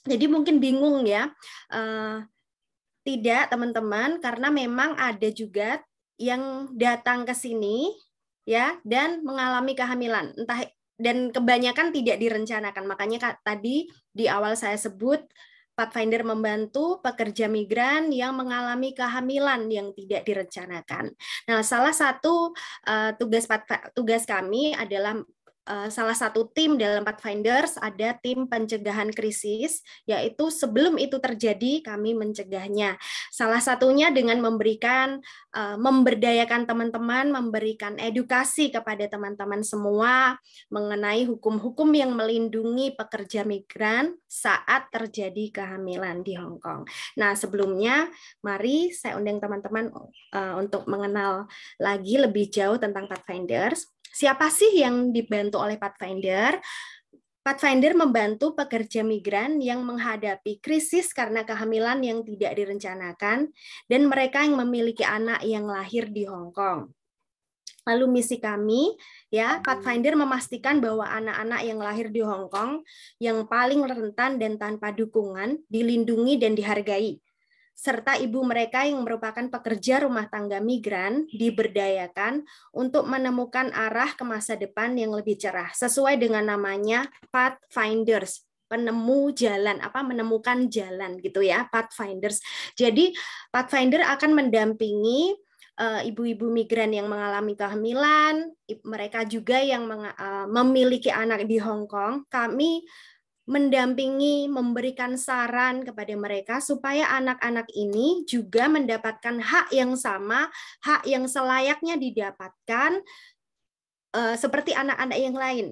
Jadi mungkin bingung ya. Tidak teman-teman, karena memang ada juga yang datang ke sini ya dan mengalami kehamilan, entah dan kebanyakan tidak direncanakan. Makanya tadi di awal saya sebut Pathfinder membantu pekerja migran yang mengalami kehamilan yang tidak direncanakan. Nah, salah satu tugas kami adalah salah satu tim dalam Pathfinders ada tim pencegahan krisis, yaitu sebelum itu terjadi kami mencegahnya. Salah satunya dengan memberdayakan teman-teman, memberikan edukasi kepada teman-teman semua mengenai hukum-hukum yang melindungi pekerja migran saat terjadi kehamilan di Hong Kong. Nah, sebelumnya mari saya undang teman-teman untuk mengenal lagi lebih jauh tentang Pathfinders. Siapa sih yang dibantu oleh Pathfinder? Pathfinder membantu pekerja migran yang menghadapi krisis karena kehamilan yang tidak direncanakan dan mereka yang memiliki anak yang lahir di Hong Kong. Lalu misi kami, ya, Pathfinder memastikan bahwa anak-anak yang lahir di Hong Kong yang paling rentan dan tanpa dukungan dilindungi dan dihargai, serta ibu mereka yang merupakan pekerja rumah tangga migran diberdayakan untuk menemukan arah ke masa depan yang lebih cerah, sesuai dengan namanya Pathfinders, penemu jalan, menemukan jalan gitu ya, Pathfinders. Jadi Pathfinder akan mendampingi ibu-ibu migran yang mengalami kehamilan, mereka juga yang memiliki anak di Hong Kong. Kami mendampingi, memberikan saran kepada mereka supaya anak-anak ini juga mendapatkan hak yang sama, hak yang selayaknya didapatkan seperti anak-anak yang lain.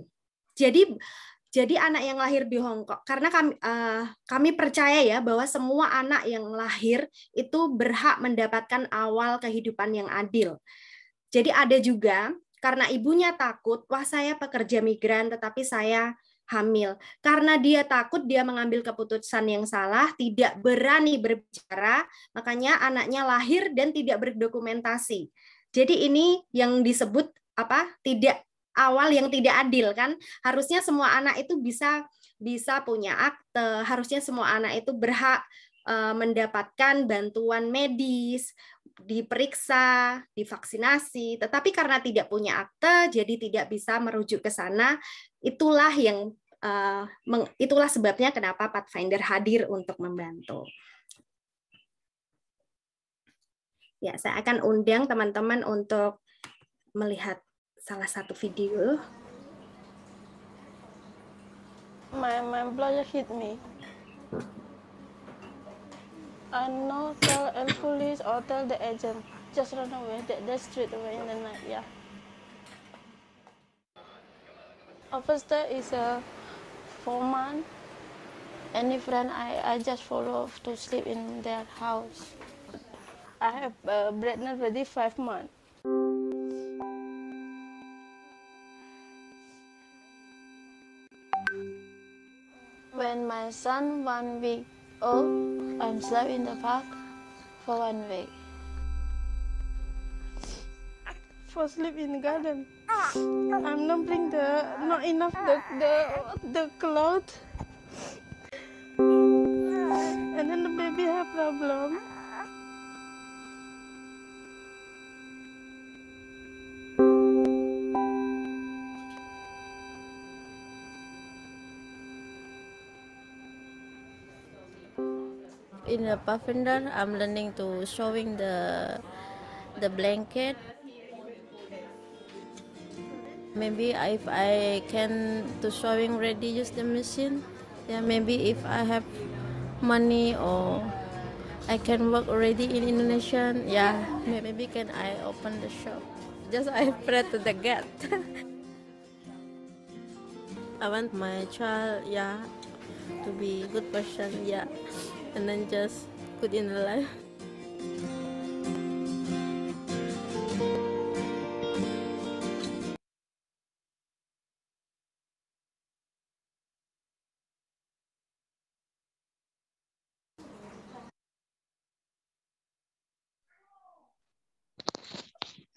Jadi anak yang lahir di Hong Kong, karena kami percaya ya bahwa semua anak yang lahir itu berhak mendapatkan awal kehidupan yang adil. Jadi ada juga karena ibunya takut, wah saya pekerja migran tetapi saya hamil. Karena dia takut, dia mengambil keputusan yang salah, tidak berani berbicara, makanya anaknya lahir dan tidak berdokumentasi. Jadi ini yang disebut awal yang tidak adil kan? Harusnya semua anak itu bisa punya akte, harusnya semua anak itu berhak mendapatkan bantuan medis, diperiksa, divaksinasi, tetapi karena tidak punya akte, jadi tidak bisa merujuk ke sana. Itulah sebabnya kenapa Pathfinder hadir untuk membantu. Ya, saya akan undang teman-teman untuk melihat salah satu video. My employer hit me. I no tell the police or tell the agent. Just run away. They straight away in the night. Yeah. First is a 4 months. Any friend I just follow to sleep in their house. I have pregnant already 5 months. When my son 1 week old, I'm slept in the park for 1 week. For sleep in the garden. I'm not bring not enough the clothes. And then the baby have problem. In the Pathfinder, I'm learning to sewing the blanket. Maybe if I can to sewing ready use the machine. Yeah, maybe if I have money or I can work already in Indonesia. Yeah, maybe can I open the shop. Just I pray to the God. I want my child, yeah, to be a good person, yeah. And then just good in the life.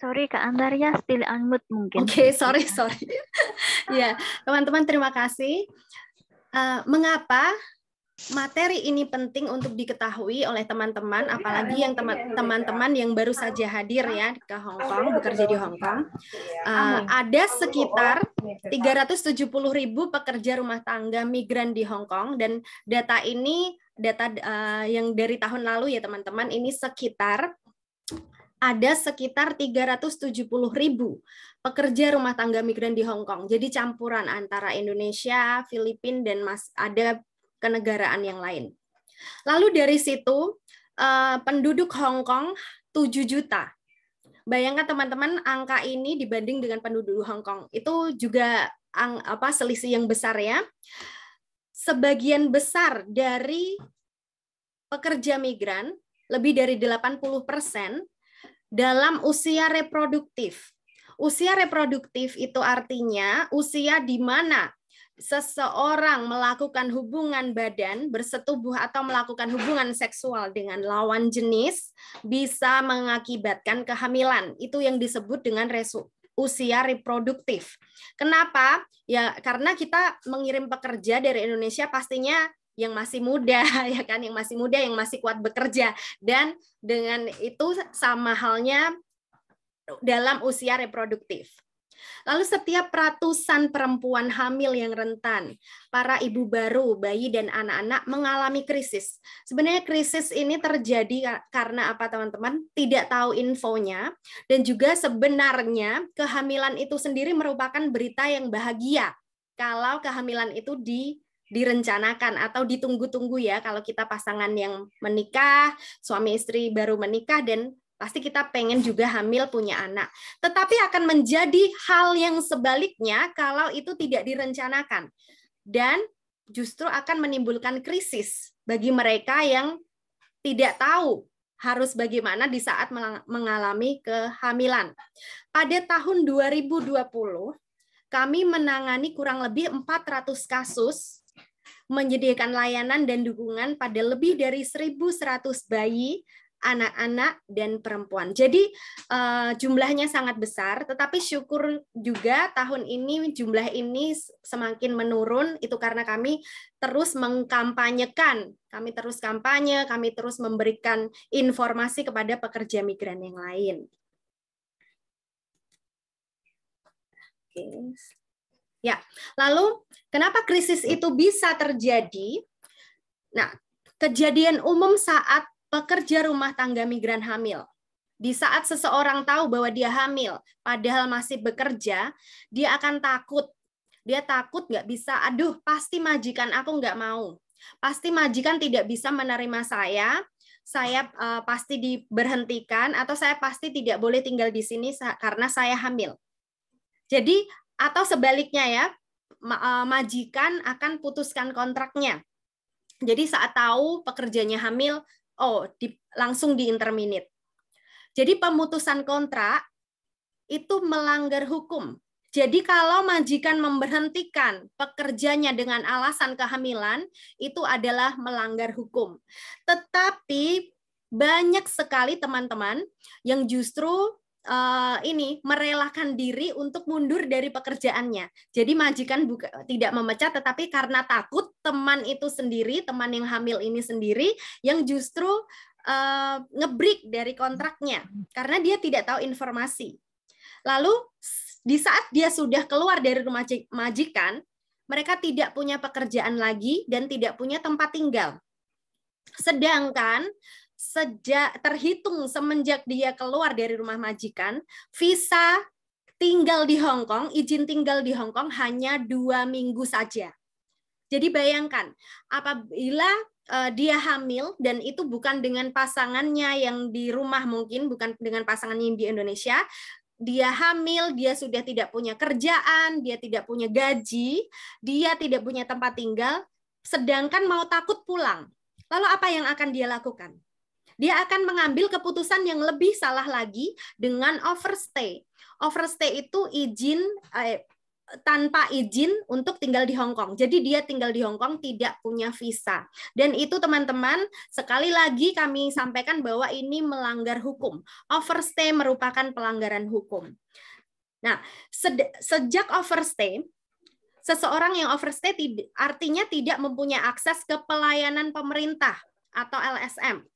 Sorry Kak Antaria, still unmute mungkin. Oke, sorry. Ya, teman-teman terima kasih. Mengapa materi ini penting untuk diketahui oleh teman-teman, apalagi yang teman-teman yang baru saja hadir ya ke Hong Kong, bekerja di Hong Kong. Ada sekitar 370.000 pekerja rumah tangga migran di Hong Kong, dan data ini yang dari tahun lalu ya teman-teman, ini ada sekitar 370.000 pekerja rumah tangga migran di Hong Kong. Jadi campuran antara Indonesia, Filipina, dan ada kenegaraan yang lain. Lalu dari situ penduduk Hong Kong 7 juta. Bayangkan teman-teman, angka ini dibanding dengan penduduk Hong Kong itu juga selisih yang besar ya. Sebagian besar dari pekerja migran, lebih dari 80% dalam usia reproduktif. Usia reproduktif itu artinya usia di mana seseorang melakukan hubungan badan, bersetubuh atau melakukan hubungan seksual dengan lawan jenis bisa mengakibatkan kehamilan. Itu yang disebut dengan usia reproduktif. Kenapa? Ya karena kita mengirim pekerja dari Indonesia pastinya yang masih muda, ya kan, yang masih muda, yang masih kuat bekerja, dan dengan itu sama halnya dalam usia reproduktif. Lalu setiap ratusan perempuan hamil yang rentan, para ibu baru, bayi, dan anak-anak mengalami krisis. Sebenarnya krisis ini terjadi karena apa teman-teman? Tidak tahu infonya, dan juga sebenarnya kehamilan itu sendiri merupakan berita yang bahagia kalau kehamilan itu direncanakan atau ditunggu-tunggu ya, kalau kita pasangan yang menikah, suami istri baru menikah, dan pasti kita pengen juga hamil punya anak. Tetapi akan menjadi hal yang sebaliknya kalau itu tidak direncanakan. dan justru akan menimbulkan krisis bagi mereka yang tidak tahu harus bagaimana di saat mengalami kehamilan. Pada tahun 2020, kami menangani kurang lebih 400 kasus, menyediakan layanan dan dukungan pada lebih dari 1.100 bayi, anak-anak, dan perempuan. Jadi jumlahnya sangat besar, tetapi syukur juga tahun ini jumlah ini semakin menurun, itu karena kami terus mengkampanyekan, kami terus kampanye, kami terus memberikan informasi kepada pekerja migran yang lain. Oke. Ya, lalu kenapa krisis itu bisa terjadi? Nah, kejadian umum saat pekerja rumah tangga migran hamil. Di saat seseorang tahu bahwa dia hamil, padahal masih bekerja, dia akan takut. Dia takut nggak bisa, aduh pasti majikan aku nggak mau. Pasti majikan tidak bisa menerima saya pasti diberhentikan, atau saya pasti tidak boleh tinggal di sini karena saya hamil. Jadi, atau sebaliknya ya, majikan akan putuskan kontraknya. Jadi saat tahu pekerjanya hamil, langsung di-interminate. Jadi pemutusan kontrak itu melanggar hukum. Jadi kalau majikan memberhentikan pekerjanya dengan alasan kehamilan, itu adalah melanggar hukum. Tetapi banyak sekali teman-teman yang justru merelakan diri untuk mundur dari pekerjaannya. Jadi majikan tidak memecat, tetapi karena takut teman itu sendiri, teman yang hamil ini sendiri, yang justru nge-break dari kontraknya karena dia tidak tahu informasi. Lalu di saat dia sudah keluar dari rumah majikan, mereka tidak punya pekerjaan lagi dan tidak punya tempat tinggal. Sedangkan terhitung semenjak dia keluar dari rumah majikan, visa tinggal di Hong Kong, izin tinggal di Hong Kong hanya 2 minggu saja. Jadi bayangkan, apabila dia hamil dan itu bukan dengan pasangannya yang di rumah, mungkin bukan dengan pasangannya yang di Indonesia, dia hamil, dia sudah tidak punya kerjaan, dia tidak punya gaji, dia tidak punya tempat tinggal, sedangkan mau takut pulang. Lalu apa yang akan dia lakukan? Dia akan mengambil keputusan yang lebih salah lagi dengan overstay. Overstay itu tanpa izin untuk tinggal di Hong Kong. Jadi dia tinggal di Hong Kong tidak punya visa. Dan itu teman-teman, sekali lagi kami sampaikan bahwa ini melanggar hukum. Overstay merupakan pelanggaran hukum. Nah, sejak overstay, seseorang yang overstay artinya tidak mempunyai akses ke pelayanan pemerintah atau LSM.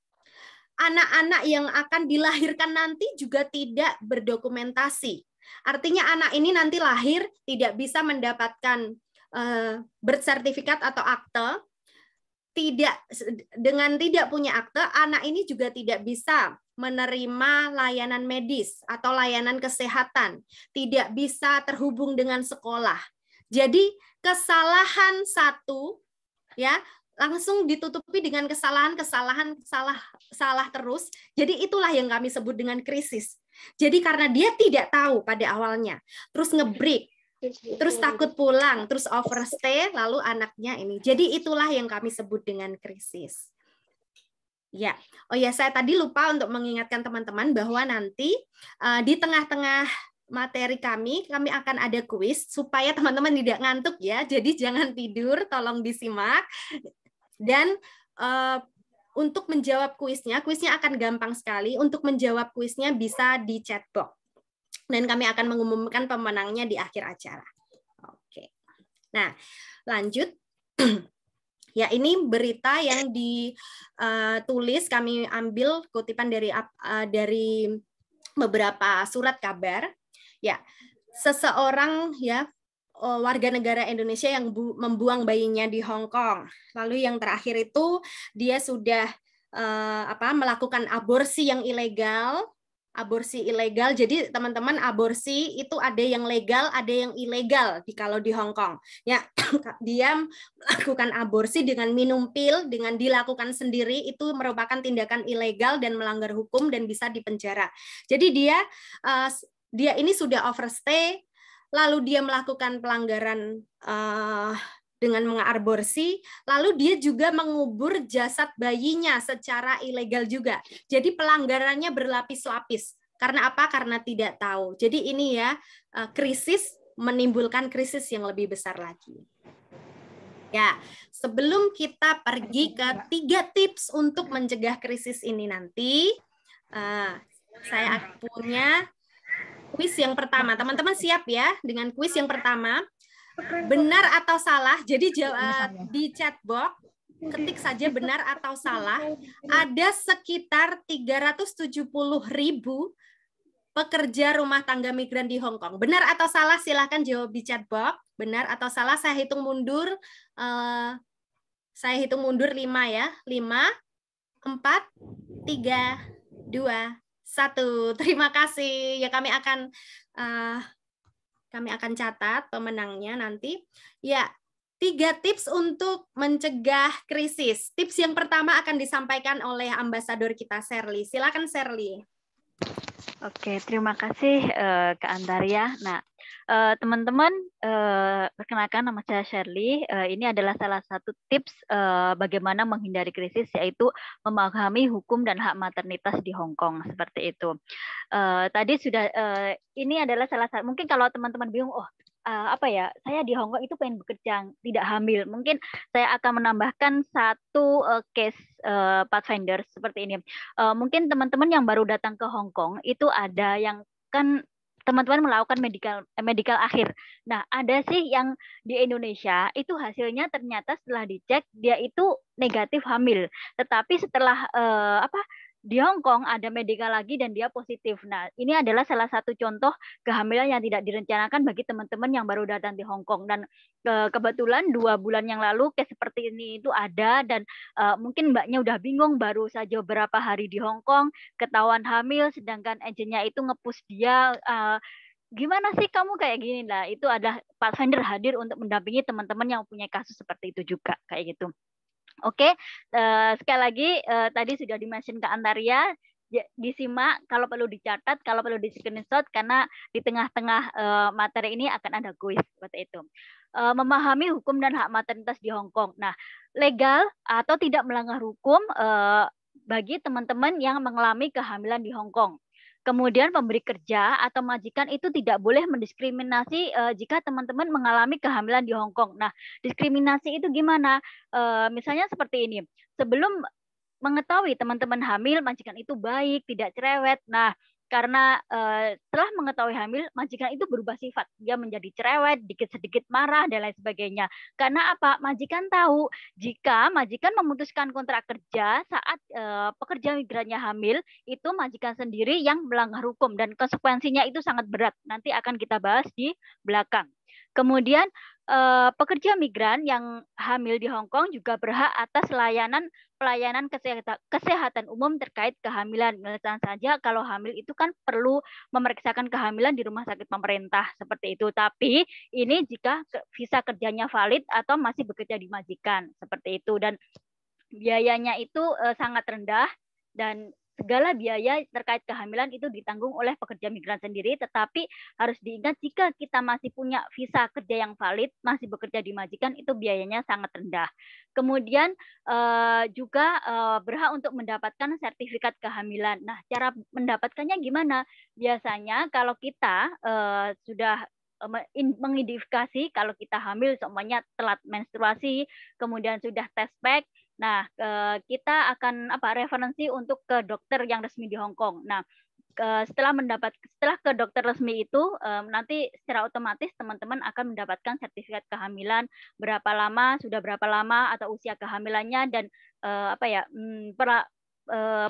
Anak-anak yang akan dilahirkan nanti juga tidak berdokumentasi. Artinya anak ini nanti lahir tidak bisa mendapatkan birth certificate atau akte. Dengan tidak punya akte, anak ini juga tidak bisa menerima layanan medis atau layanan kesehatan, tidak bisa terhubung dengan sekolah. Jadi kesalahan satu ya langsung ditutupi dengan kesalahan salah terus. Jadi itulah yang kami sebut dengan krisis. Jadi karena dia tidak tahu pada awalnya, terus nge-break, terus takut pulang, terus overstay, lalu anaknya ini. Jadi itulah yang kami sebut dengan krisis. Ya, oh ya, saya tadi lupa untuk mengingatkan teman-teman bahwa nanti di tengah-tengah materi kami akan ada kuis supaya teman-teman tidak ngantuk ya. Jadi jangan tidur, tolong disimak. Dan untuk menjawab kuisnya akan gampang sekali. Untuk menjawab kuisnya bisa di chat box. Dan kami akan mengumumkan pemenangnya di akhir acara. Oke. Nah, lanjut. Ya, ini berita yang ditulis, kami ambil kutipan dari beberapa surat kabar. Ya, seseorang ya warga negara Indonesia yang membuang bayinya di Hong Kong. Lalu yang terakhir itu dia sudah melakukan aborsi yang ilegal. Aborsi ilegal. Jadi teman-teman, aborsi itu ada yang legal, ada yang ilegal kalau di Hong Kong. Ya, dia melakukan aborsi dengan minum pil, dengan dilakukan sendiri, itu merupakan tindakan ilegal dan melanggar hukum dan bisa dipenjara. Jadi dia ini sudah overstay, lalu dia melakukan pelanggaran dengan mengaborsi, lalu dia juga mengubur jasad bayinya secara ilegal juga. Jadi pelanggarannya berlapis-lapis. Karena apa? Karena tidak tahu. Jadi ini ya, krisis menimbulkan krisis yang lebih besar lagi. Ya, sebelum kita pergi ke 3 tips untuk mencegah krisis ini nanti, saya punya kuis yang pertama. Teman-teman siap ya dengan kuis yang pertama? Benar atau salah? Jadi di chat box ketik saja benar atau salah. Ada sekitar 370.000 pekerja rumah tangga migran di Hong Kong. Benar atau salah? Silahkan jawab di chat box. Benar atau salah? Saya hitung mundur. Saya hitung mundur 5 ya. 5, 4, 3, 2, 1. Terima kasih. Ya kami akan catat pemenangnya nanti. Ya, 3 tips untuk mencegah krisis. Tips yang pertama akan disampaikan oleh ambasador kita, Shirley. Silakan, Shirley. Oke, terima kasih Kak Antaria. Nah, teman-teman, perkenalkan nama saya Shirley. Ini adalah salah satu tips bagaimana menghindari krisis, yaitu memahami hukum dan hak maternitas di Hong Kong, seperti itu. Tadi sudah, ini adalah salah satu, mungkin kalau teman-teman bingung, apa ya, saya di Hong Kong itu pengen bekerja, tidak hamil. Mungkin saya akan menambahkan satu case Pathfinder seperti ini. Mungkin teman-teman yang baru datang ke Hong Kong itu ada yang kan teman-teman melakukan medical akhir. Nah, ada sih yang di Indonesia itu hasilnya ternyata setelah dicek dia itu negatif hamil. Tetapi setelah di Hong Kong ada medical lagi dan dia positif. Nah, ini adalah salah satu contoh kehamilan yang tidak direncanakan bagi teman-teman yang baru datang di Hong Kong. Dan kebetulan 2 bulan yang lalu kayak seperti ini itu ada, dan mungkin mbaknya udah bingung, baru saja beberapa hari di Hong Kong ketahuan hamil, sedangkan agennya itu nge-push dia, gimana sih kamu kayak gini lah. Itu adalah Pathfinder hadir untuk mendampingi teman-teman yang punya kasus seperti itu juga kayak gitu. Oke, sekali lagi tadi sudah di-mention Kak Antaria, disimak, kalau perlu dicatat, kalau perlu di screenshot, karena di tengah-tengah materi ini akan ada kuis seperti itu. Memahami hukum dan hak maternitas di Hong Kong. Nah, legal atau tidak melanggar hukum bagi teman-teman yang mengalami kehamilan di Hong Kong. Kemudian pemberi kerja atau majikan itu tidak boleh mendiskriminasi jika teman-teman mengalami kehamilan di Hong Kong. Nah, diskriminasi itu gimana? Misalnya seperti ini. Sebelum mengetahui teman-teman hamil, majikan itu baik, tidak cerewet. Nah, karena setelah mengetahui hamil, majikan itu berubah sifat. Dia menjadi cerewet, sedikit-sedikit marah, dan lain sebagainya. Karena apa? Majikan tahu jika majikan memutuskan kontrak kerja saat pekerja migrannya hamil, itu majikan sendiri yang melanggar hukum. Dan konsekuensinya itu sangat berat. Nanti akan kita bahas di belakang. Kemudian pekerja migran yang hamil di Hong Kong juga berhak atas pelayanan kesehatan umum terkait kehamilan. Misalnya saja kalau hamil itu kan perlu memeriksakan kehamilan di rumah sakit pemerintah seperti itu. Tapi ini jika visa kerjanya valid atau masih bekerja di majikan seperti itu, dan biayanya itu sangat rendah, dan segala biaya terkait kehamilan itu ditanggung oleh pekerja migran sendiri. Tetapi harus diingat, jika kita masih punya visa kerja yang valid, masih bekerja di majikan, itu biayanya sangat rendah. Kemudian juga berhak untuk mendapatkan sertifikat kehamilan. Nah, cara mendapatkannya gimana? Biasanya kalau kita sudah mengidentifikasi kalau kita hamil, semuanya telat menstruasi, kemudian sudah tes pack. Nah, kita akan referensi untuk ke dokter yang resmi di Hong Kong. Nah, setelah ke dokter resmi itu, nanti secara otomatis teman-teman akan mendapatkan sertifikat kehamilan, sudah berapa lama atau usia kehamilannya, dan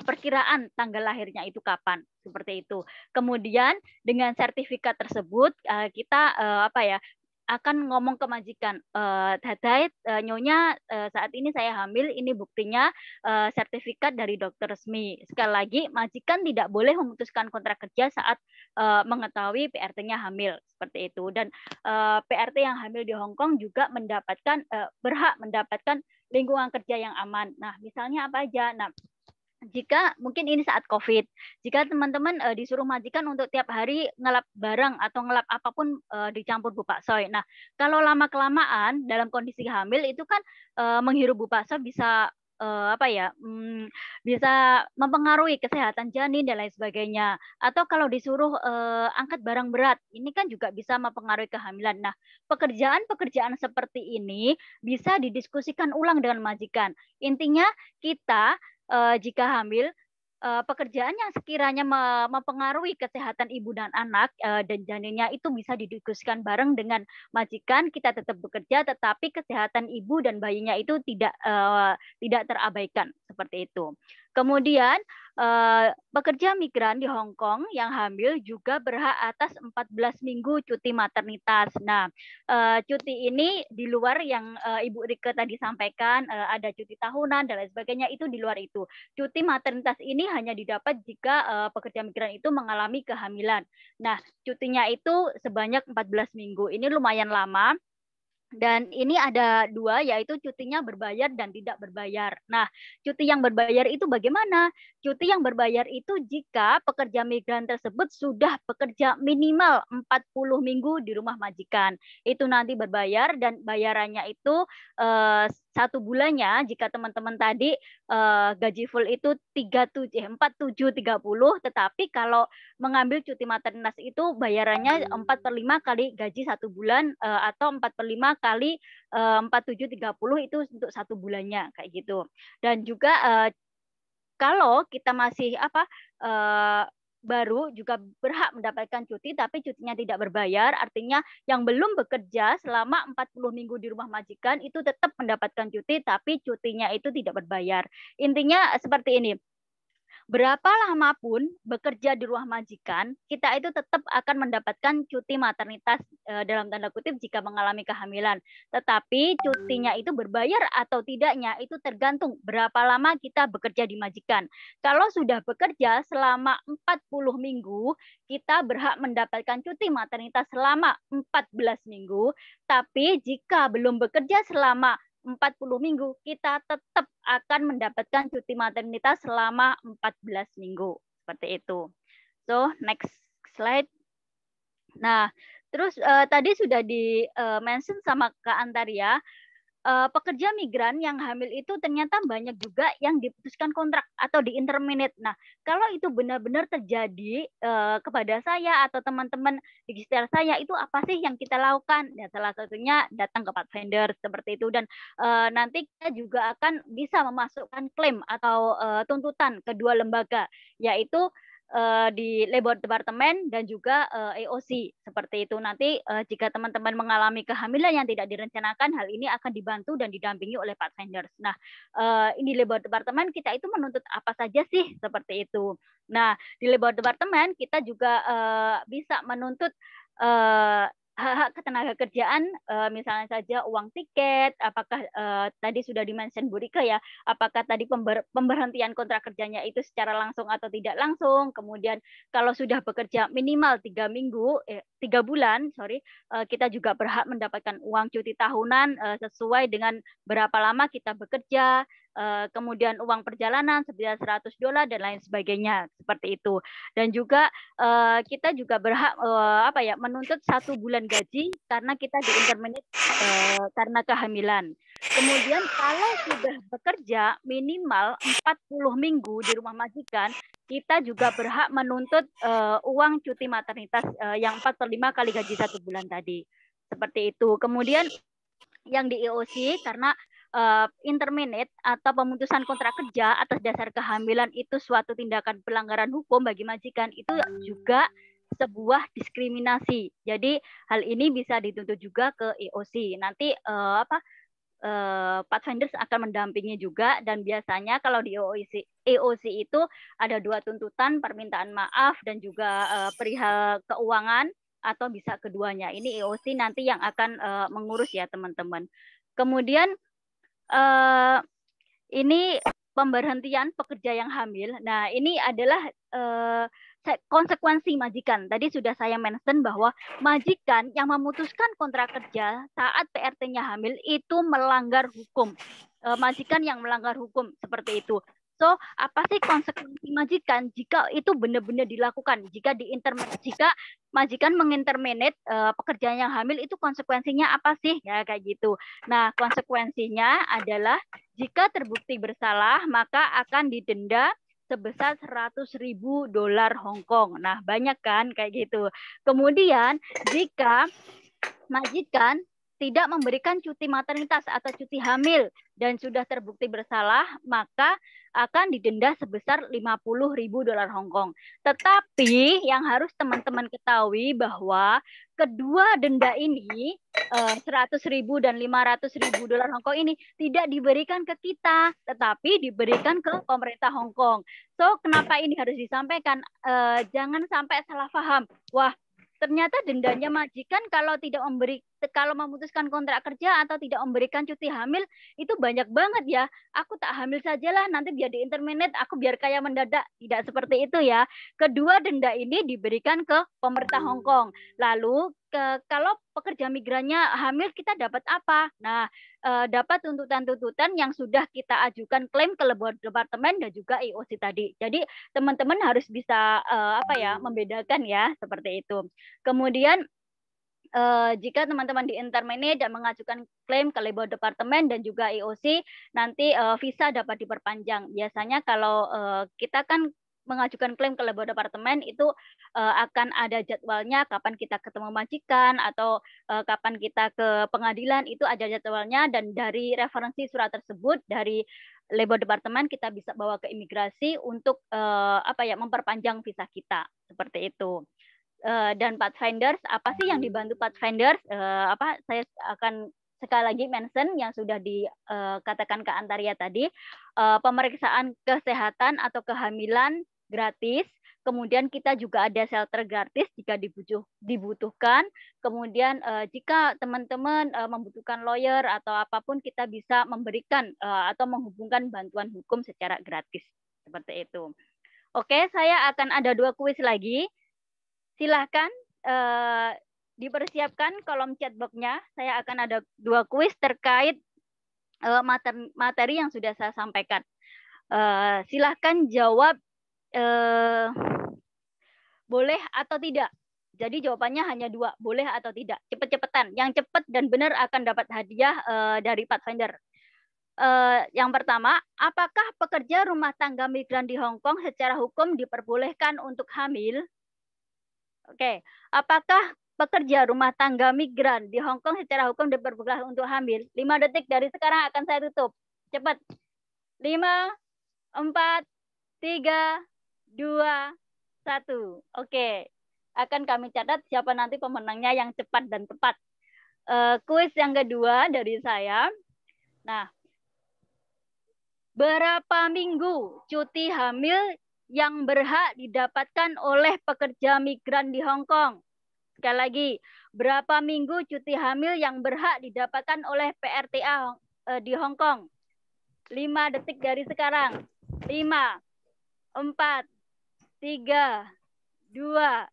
perkiraan tanggal lahirnya itu kapan, seperti itu. Kemudian dengan sertifikat tersebut kita akan ngomong ke majikan, nyonya saat ini saya hamil, ini buktinya sertifikat dari dokter resmi. Sekali lagi, majikan tidak boleh memutuskan kontrak kerja saat mengetahui PRT-nya hamil, seperti itu. Dan PRT yang hamil di Hong Kong juga berhak mendapatkan lingkungan kerja yang aman. Nah, misalnya apa aja? Nah, jika mungkin ini saat COVID, jika teman-teman disuruh majikan untuk tiap hari ngelap barang atau ngelap apapun dicampur bubak soy. Nah, kalau lama-kelamaan dalam kondisi hamil itu kan menghirup bubak soy bisa bisa mempengaruhi kesehatan janin dan lain sebagainya. Atau kalau disuruh angkat barang berat, ini kan juga bisa mempengaruhi kehamilan. Nah, pekerjaan-pekerjaan seperti ini bisa didiskusikan ulang dengan majikan. Intinya kita jika hamil, pekerjaan yang sekiranya mempengaruhi kesehatan ibu dan anak dan janinnya itu bisa didiskusikan bareng dengan majikan. Kita tetap bekerja, tetapi kesehatan ibu dan bayinya itu tidak terabaikan seperti itu. Kemudian pekerja migran di Hong Kong yang hamil juga berhak atas 14 minggu cuti maternitas. Nah, cuti ini di luar yang Ibu Rike tadi sampaikan, ada cuti tahunan dan lain sebagainya, itu di luar itu. Cuti maternitas ini hanya didapat jika pekerja migran itu mengalami kehamilan. Nah, cutinya itu sebanyak 14 minggu. Ini lumayan lama. Dan ini ada dua, yaitu cutinya berbayar dan tidak berbayar. Nah, cuti yang berbayar itu bagaimana? Cuti yang berbayar itu jika pekerja migran tersebut sudah bekerja minimal 40 minggu di rumah majikan. Itu nanti berbayar dan bayarannya itu 1 bulannya, jika teman-teman tadi gaji full itu 4730, tetapi kalau mengambil cuti maternitas itu bayarannya 4/5 kali gaji 1 bulan atau 4/5 kali 4730 itu untuk 1 bulannya kayak gitu. Dan juga kalau kita masih baru juga berhak mendapatkan cuti, tapi cutinya tidak berbayar, artinya yang belum bekerja selama 40 minggu di rumah majikan itu tetap mendapatkan cuti, tapi cutinya itu tidak berbayar. Intinya seperti ini. Berapa lama pun bekerja di rumah majikan, kita itu tetap akan mendapatkan cuti maternitas dalam tanda kutip jika mengalami kehamilan. Tetapi cutinya itu berbayar atau tidaknya itu tergantung berapa lama kita bekerja di majikan. Kalau sudah bekerja selama 40 minggu, kita berhak mendapatkan cuti maternitas selama 14 minggu. Tapi jika belum bekerja selama 40 minggu, kita tetap akan mendapatkan cuti maternitas selama 14 minggu. Seperti itu. So, next slide. Nah, terus tadi sudah di-mention sama Kak Antaria, pekerja migran yang hamil itu ternyata banyak juga yang diputuskan kontrak atau di-interminate. Nah, kalau itu benar-benar terjadi kepada saya atau teman-teman di sekitar saya, itu apa sih yang kita lakukan? Ya, salah satunya datang ke Pathfinder seperti itu. Dan nanti kita juga akan bisa memasukkan klaim atau tuntutan kedua lembaga, yaitu di Labor Department dan juga AOC seperti itu. Nanti jika teman-teman mengalami kehamilan yang tidak direncanakan, hal ini akan dibantu dan didampingi oleh Pathfinders. Nah, di Labor Department kita itu menuntut apa saja sih seperti itu. Nah, di Labor Department kita juga bisa menuntut hak-hak ketenaga kerjaan, misalnya saja uang tiket, apakah tadi sudah di-mention Bu Rike ya, apakah tadi pemberhentian kontrak kerjanya itu secara langsung atau tidak langsung, kemudian kalau sudah bekerja minimal 3 bulan, kita juga berhak mendapatkan uang cuti tahunan sesuai dengan berapa lama kita bekerja, kemudian uang perjalanan sebesar $100 dan lain sebagainya seperti itu. Dan juga kita juga berhak menuntut 1 bulan gaji karena kita di-interminate karena kehamilan. Kemudian kalau sudah bekerja minimal 40 minggu di rumah majikan, kita juga berhak menuntut uang cuti maternitas yang 4/5 kali gaji 1 bulan tadi. Seperti itu. Kemudian yang di EOC karena interminate atau pemutusan kontrak kerja atas dasar kehamilan itu suatu tindakan pelanggaran hukum bagi majikan, itu juga sebuah diskriminasi. Jadi hal ini bisa dituntut juga ke EOC. Nanti Pathfinders akan mendampingi juga, dan biasanya kalau di EOC itu ada 2 tuntutan, permintaan maaf dan juga perihal keuangan, atau bisa keduanya. Ini EOC nanti yang akan mengurus ya teman-teman. Kemudian ini pemberhentian pekerja yang hamil. Nah, ini adalah konsekuensi majikan. Tadi sudah saya mention bahwa majikan yang memutuskan kontrak kerja saat PRT-nya hamil itu melanggar hukum. Majikan yang melanggar hukum seperti itu. So, apa sih konsekuensi majikan jika itu benar-benar dilakukan? Jika majikan menginterminate pekerjaan yang hamil, itu konsekuensinya apa sih? Ya, kayak gitu. Nah, konsekuensinya adalah jika terbukti bersalah, maka akan didenda sebesar $100.000 Hong Kong. Nah, banyak kan kayak gitu. Kemudian, jika majikan tidak memberikan cuti maternitas atau cuti hamil dan sudah terbukti bersalah, maka akan didenda sebesar $50.000 Hong Kong. Tetapi yang harus teman-teman ketahui bahwa kedua denda ini, $100.000 dan $500.000 Hong Kong ini tidak diberikan ke kita, tetapi diberikan ke pemerintah Hong Kong. So, kenapa ini harus disampaikan? Jangan sampai salah paham. Wah, ternyata dendanya majikan kalau memutuskan kontrak kerja atau tidak memberikan cuti hamil itu banyak banget ya. Aku tak hamil sajalah, nanti biar di-interminate, aku biar kaya mendadak. Tidak seperti itu ya. Kedua denda ini diberikan ke pemerintah Hong Kong. Lalu kalau pekerja migrannya hamil, kita dapat apa? Nah, dapat tuntutan-tuntutan yang sudah kita ajukan klaim ke Labor Departemen dan juga IOC tadi. Jadi teman-teman harus bisa membedakan ya, seperti itu. Kemudian jika teman-teman di-interminate dan mengajukan klaim ke Labor Departemen dan juga IOC, nanti visa dapat diperpanjang. Biasanya kalau kita kan mengajukan klaim ke Labor Departemen itu akan ada jadwalnya, kapan kita ketemu majikan atau kapan kita ke pengadilan, itu ada jadwalnya, dan dari referensi surat tersebut dari Labor Departemen kita bisa bawa ke imigrasi untuk memperpanjang visa kita, seperti itu. Dan Pathfinders, apa sih yang dibantu Pathfinders? Saya akan sekali lagi mention yang sudah dikatakan Kak Antaria tadi, pemeriksaan kesehatan atau kehamilan gratis, kemudian kita juga ada shelter gratis jika dibutuhkan, kemudian jika teman-teman membutuhkan lawyer atau apapun, kita bisa memberikan atau menghubungkan bantuan hukum secara gratis, seperti itu. Oke, saya akan ada 2 kuis lagi. Silahkan dipersiapkan kolom chat box-nya. Saya akan ada 2 kuis terkait materi yang sudah saya sampaikan. Silahkan jawab boleh atau tidak. Jadi jawabannya hanya 2, boleh atau tidak. Cepet-cepetan. Yang cepat dan benar akan dapat hadiah dari Pathfinder. Yang pertama, apakah pekerja rumah tangga migran di Hong Kong secara hukum diperbolehkan untuk hamil? Oke, apakah pekerja rumah tangga migran di Hong Kong secara hukum diperbolehkan untuk hamil? 5 detik dari sekarang akan saya tutup. Cepat. 5, 4, 3, 2, 1. Oke. Akan kami catat siapa nanti pemenangnya yang cepat dan tepat. Kuis yang kedua dari saya. Nah, berapa minggu cuti hamil yang berhak didapatkan oleh pekerja migran di Hong Kong? Sekali lagi, berapa minggu cuti hamil yang berhak didapatkan oleh PRTA di Hong Kong? 5 detik dari sekarang. 5, 4, 3, 2,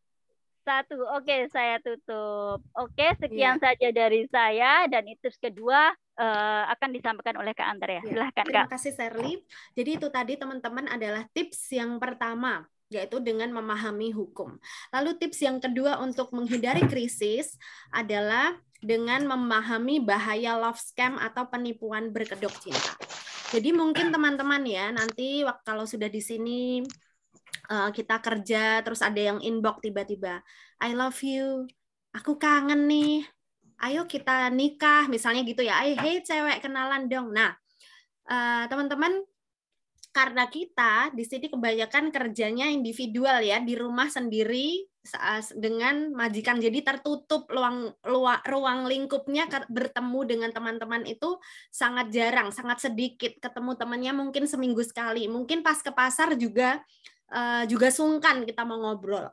1. Oke, saya tutup. Oke, sekian saja dari saya, dan tips kedua akan disampaikan oleh Kak Antaria. Silahkan, Kak. Terima kasih, Sherly. Jadi itu tadi teman-teman adalah tips yang pertama, yaitu dengan memahami hukum. Lalu tips yang kedua untuk menghindari krisis adalah dengan memahami bahaya love scam atau penipuan berkedok cinta. Jadi mungkin teman-teman ya, nanti kalau sudah di sini kita kerja, terus ada yang inbox tiba-tiba, I love you, aku kangen nih, ayo kita nikah, misalnya gitu ya, hey cewek kenalan dong. Nah, teman-teman, karena kita di sini kebanyakan kerjanya individual ya, di rumah sendiri dengan majikan, jadi tertutup ruang lingkupnya, bertemu dengan teman-teman itu sangat jarang, sangat sedikit, ketemu temannya mungkin seminggu sekali, mungkin pas ke pasar juga sungkan kita mau ngobrol.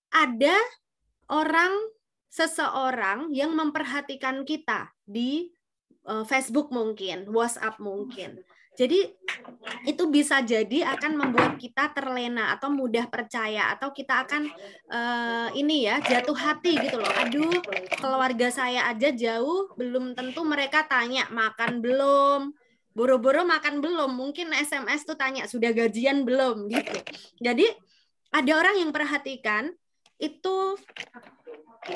Ada seseorang yang memperhatikan kita di Facebook mungkin, WhatsApp mungkin. Jadi itu bisa jadi akan membuat kita terlena atau mudah percaya, atau kita akan jatuh hati gitu loh. Aduh, keluarga saya aja jauh, belum tentu mereka tanya makan belum, Buru-buru makan belum? Mungkin SMS tuh tanya sudah gajian belum gitu. Jadi ada orang yang perhatikan itu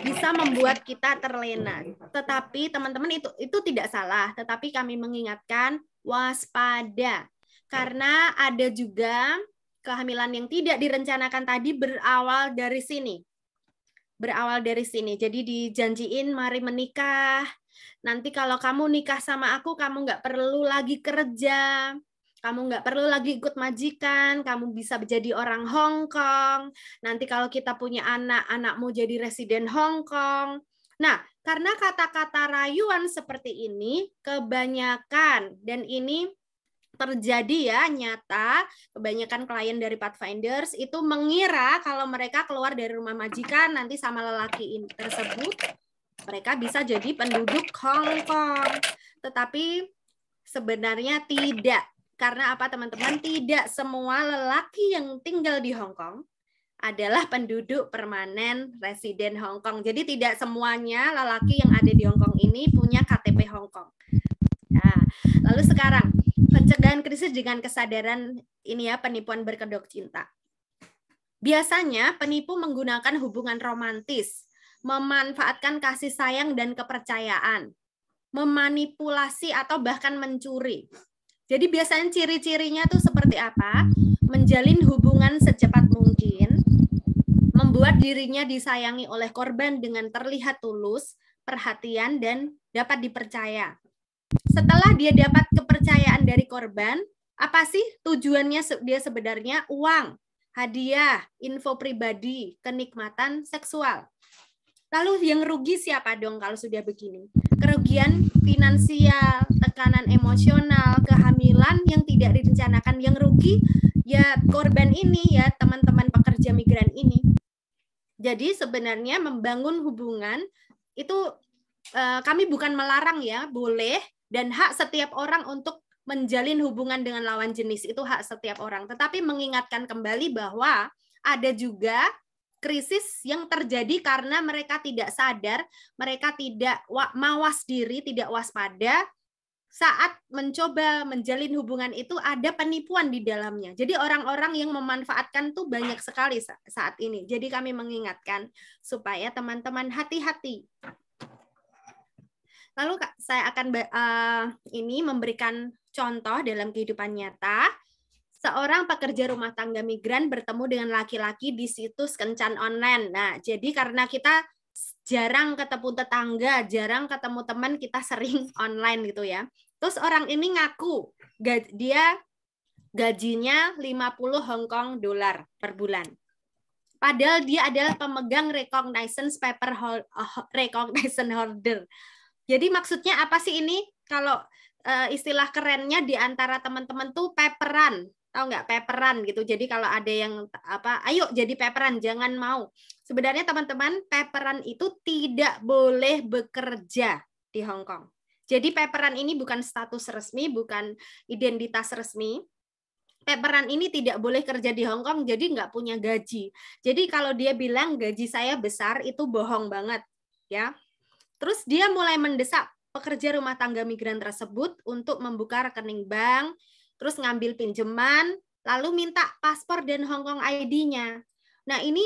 bisa membuat kita terlena. Tetapi teman-teman itu tidak salah, tetapi kami mengingatkan waspada. Karena ada juga kehamilan yang tidak direncanakan tadi berawal dari sini. Berawal dari sini. Jadi dijanjiin mari menikah. Nanti kalau kamu nikah sama aku, kamu nggak perlu lagi kerja. Kamu nggak perlu lagi ikut majikan. Kamu bisa menjadi orang Hong Kong. Nanti kalau kita punya anak, anakmu jadi residen Hong Kong. Nah, karena kata-kata rayuan seperti ini, kebanyakan, dan ini terjadi ya nyata, kebanyakan klien dari Pathfinders itu mengira kalau mereka keluar dari rumah majikan nanti sama lelaki tersebut mereka bisa jadi penduduk Hong Kong. Tetapi sebenarnya tidak. Karena apa teman-teman? Tidak semua lelaki yang tinggal di Hong Kong adalah penduduk permanen residen Hong Kong. Jadi tidak semuanya lelaki yang ada di Hong Kong ini punya KTP Hong Kong. Nah, lalu sekarang pencegahan krisis dengan kesadaran ini ya, penipuan berkedok cinta. Biasanya penipu menggunakan hubungan romantis, memanfaatkan kasih sayang dan kepercayaan, memanipulasi atau bahkan mencuri. Jadi biasanya ciri-cirinya tuh seperti apa? Menjalin hubungan secepat mungkin, membuat dirinya disayangi oleh korban dengan terlihat tulus, perhatian, dan dapat dipercaya. Setelah dia dapat kepercayaan dari korban, apa sih tujuannya dia sebenarnya? Uang, hadiah, info pribadi, kenikmatan seksual. Lalu yang rugi siapa dong kalau sudah begini? Kerugian finansial, tekanan emosional, kehamilan yang tidak direncanakan. Yang rugi ya korban ini ya, teman-teman pekerja migran ini. Jadi sebenarnya membangun hubungan itu kami bukan melarang ya, boleh. Dan hak setiap orang untuk menjalin hubungan dengan lawan jenis itu hak setiap orang. Tetapi mengingatkan kembali bahwa ada juga krisis yang terjadi karena mereka tidak sadar, mereka tidak mawas diri, tidak waspada. Saat mencoba menjalin hubungan itu ada penipuan di dalamnya. Jadi orang-orang yang memanfaatkan tuh banyak sekali saat ini. Jadi kami mengingatkan supaya teman-teman hati-hati. Lalu saya akan ini memberikan contoh dalam kehidupan nyata. Seorang pekerja rumah tangga migran bertemu dengan laki-laki di situs kencan online. Nah, jadi karena kita jarang ketemu tetangga, jarang ketemu teman, kita sering online gitu ya. Terus orang ini ngaku dia gajinya 50 Hong Kong dollar per bulan. Padahal dia adalah pemegang recognition paper recognition holder. Jadi maksudnya apa sih ini? Kalau istilah kerennya di antara teman-teman tuh paperan, tahu nggak paperan gitu. Jadi kalau ada yang apa, ayo jadi paperan, jangan mau. Sebenarnya teman-teman, paperan itu tidak boleh bekerja di Hong Kong. Jadi paperan ini bukan status resmi, bukan identitas resmi. Paperan ini tidak boleh kerja di Hong Kong, jadi nggak punya gaji. Jadi kalau dia bilang gaji saya besar, itu bohong banget, ya. Terus dia mulai mendesak pekerja rumah tangga migran tersebut untuk membuka rekening bank, terus ngambil pinjaman, lalu minta paspor dan Hong Kong ID-nya. Nah ini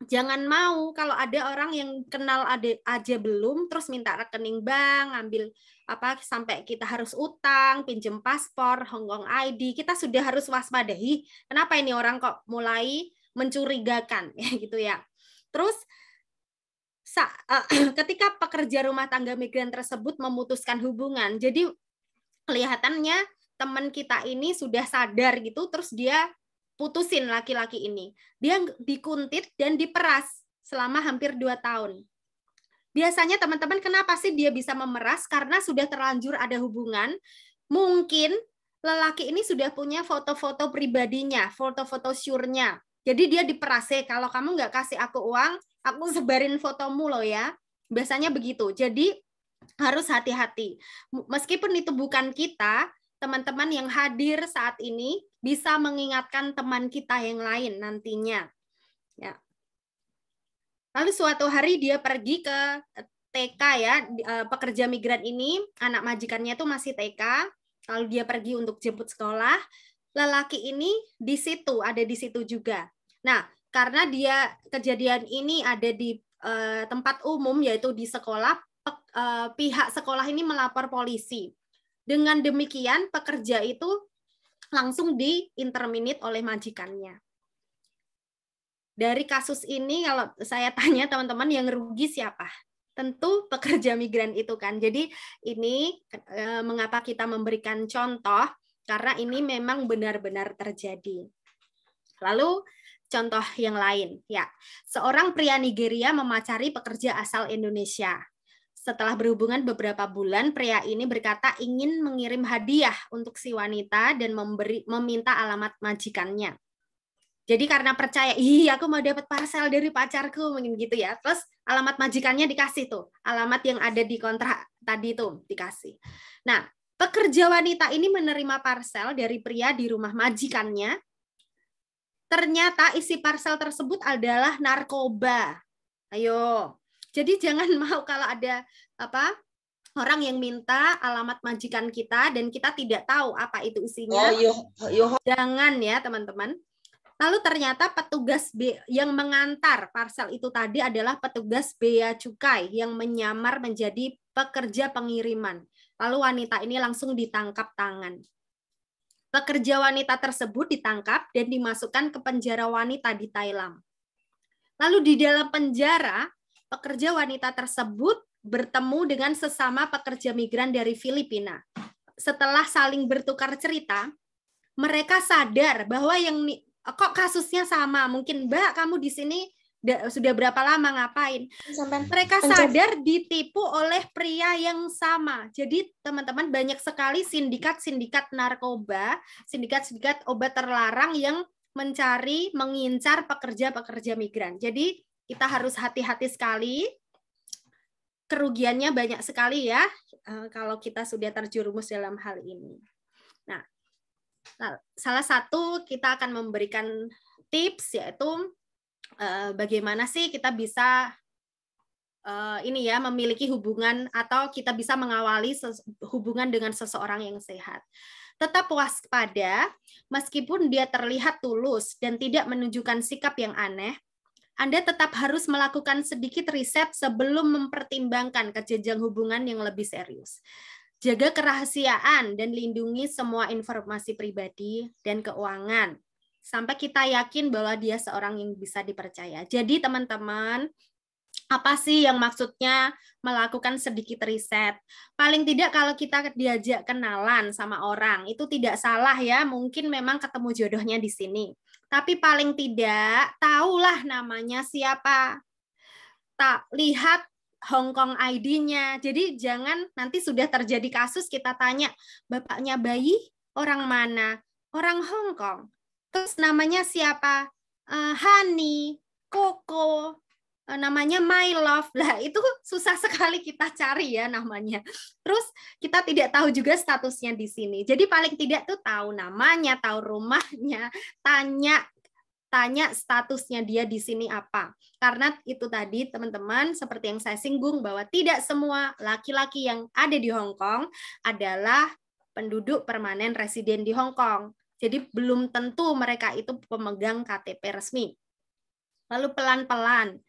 jangan mau kalau ada orang yang kenal aja belum, terus minta rekening bank, ngambil apa sampai kita harus utang, pinjam paspor, Hong Kong ID, kita sudah harus waspadai. Kenapa ini orang kok mulai mencurigakan, ya gitu ya. Terus ketika pekerja rumah tangga migran tersebut memutuskan hubungan, jadi kelihatannya teman kita ini sudah sadar gitu, terus dia putusin laki-laki ini. Dia dikuntit dan diperas selama hampir 2 tahun. Biasanya teman-teman kenapa sih dia bisa memeras? Karena sudah terlanjur ada hubungan. Mungkin lelaki ini sudah punya foto-foto pribadinya, foto-foto syurnya. Jadi dia diperas, kalau kamu nggak kasih aku uang, aku sebarin fotomu loh ya. Biasanya begitu. Jadi harus hati-hati. Meskipun itu bukan kita, teman-teman yang hadir saat ini bisa mengingatkan teman kita yang lain nantinya. Ya. Lalu suatu hari dia pergi ke TK ya, pekerja migran ini, anak majikannya itu masih TK. Kalau dia pergi untuk jemput sekolah, lelaki ini ada di situ juga. Nah, karena dia kejadian ini ada di tempat umum, yaitu di sekolah, pihak sekolah ini melapor polisi. Dengan demikian, pekerja itu langsung di-interminate oleh majikannya. Dari kasus ini, kalau saya tanya teman-teman, yang rugi siapa? Tentu pekerja migran itu kan. Jadi ini mengapa kita memberikan contoh, karena ini memang benar-benar terjadi. Lalu contoh yang lain, ya, seorang pria Nigeria memacari pekerja asal Indonesia. Setelah berhubungan beberapa bulan, pria ini berkata ingin mengirim hadiah untuk si wanita dan meminta alamat majikannya. Jadi karena percaya, aku mau dapat parcel dari pacarku, mungkin gitu ya. Terus alamat majikannya dikasih tuh, alamat yang ada di kontrak tadi tuh dikasih. Nah, pekerja wanita ini menerima parcel dari pria di rumah majikannya. Ternyata isi parcel tersebut adalah narkoba. Ayo, jadi jangan mau kalau ada orang yang minta alamat majikan kita dan kita tidak tahu apa itu isinya. Jangan ya teman-teman. Lalu ternyata petugas yang mengantar parcel itu tadi adalah petugas bea cukai yang menyamar menjadi pekerja pengiriman. Lalu wanita ini langsung ditangkap tangan. Pekerja wanita tersebut ditangkap dan dimasukkan ke penjara wanita di Thailand. Lalu di dalam penjara, pekerja wanita tersebut bertemu dengan sesama pekerja migran dari Filipina. Setelah saling bertukar cerita, mereka sadar bahwa kok kasusnya sama, mungkin Mbak kamu di sini sudah berapa lama ngapain? Mereka sadar ditipu oleh pria yang sama. Jadi teman-teman, banyak sekali sindikat-sindikat narkoba, sindikat-sindikat obat terlarang yang mengincar pekerja-pekerja migran. Jadi kita harus hati-hati sekali. Kerugiannya banyak sekali ya kalau kita sudah terjerumus dalam hal ini. Nah, salah satu kita akan memberikan tips, yaitu bagaimana sih kita bisa memiliki hubungan atau kita bisa mengawali hubungan dengan seseorang yang sehat. Tetap waspada, meskipun dia terlihat tulus dan tidak menunjukkan sikap yang aneh, Anda tetap harus melakukan sedikit riset sebelum mempertimbangkan ke jenjang hubungan yang lebih serius. Jaga kerahasiaan dan lindungi semua informasi pribadi dan keuangan sampai kita yakin bahwa dia seorang yang bisa dipercaya. Jadi teman-teman, apa sih yang maksudnya melakukan sedikit riset? Paling tidak kalau kita diajak kenalan sama orang, itu tidak salah ya, mungkin memang ketemu jodohnya di sini. Tapi paling tidak tahulah namanya siapa. Lihat Hong Kong ID-nya. Jadi jangan nanti sudah terjadi kasus kita tanya, bapaknya bayi orang mana? Orang Hong Kong. Terus namanya siapa? Honey, Coco, namanya My Love. Lah itu susah sekali kita cari ya namanya. Terus kita tidak tahu juga statusnya di sini. Jadi paling tidak tuh tahu namanya, tahu rumahnya, tanya statusnya dia di sini apa. Karena itu tadi teman-teman, seperti yang saya singgung bahwa tidak semua laki-laki yang ada di Hong Kong adalah penduduk permanen residen di Hong Kong. Jadi belum tentu mereka itu pemegang KTP resmi. Lalu pelan-pelan.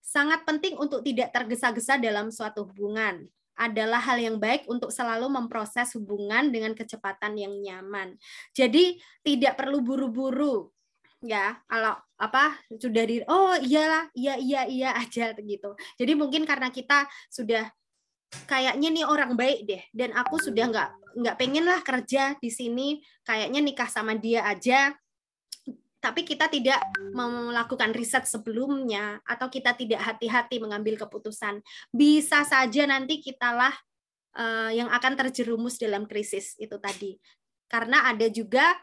Sangat penting untuk tidak tergesa-gesa dalam suatu hubungan. Adalah hal yang baik untuk selalu memproses hubungan dengan kecepatan yang nyaman. Jadi tidak perlu buru-buru. Ya, kalau sudah iyalah, iya aja gitu. Jadi mungkin karena kita sudah kayaknya nih orang baik deh, dan aku sudah nggak pengen lah kerja di sini, kayaknya nikah sama dia aja. Tapi kita tidak melakukan riset sebelumnya, atau kita tidak hati-hati mengambil keputusan. Bisa saja nanti kitalah yang akan terjerumus dalam krisis itu tadi. Karena ada juga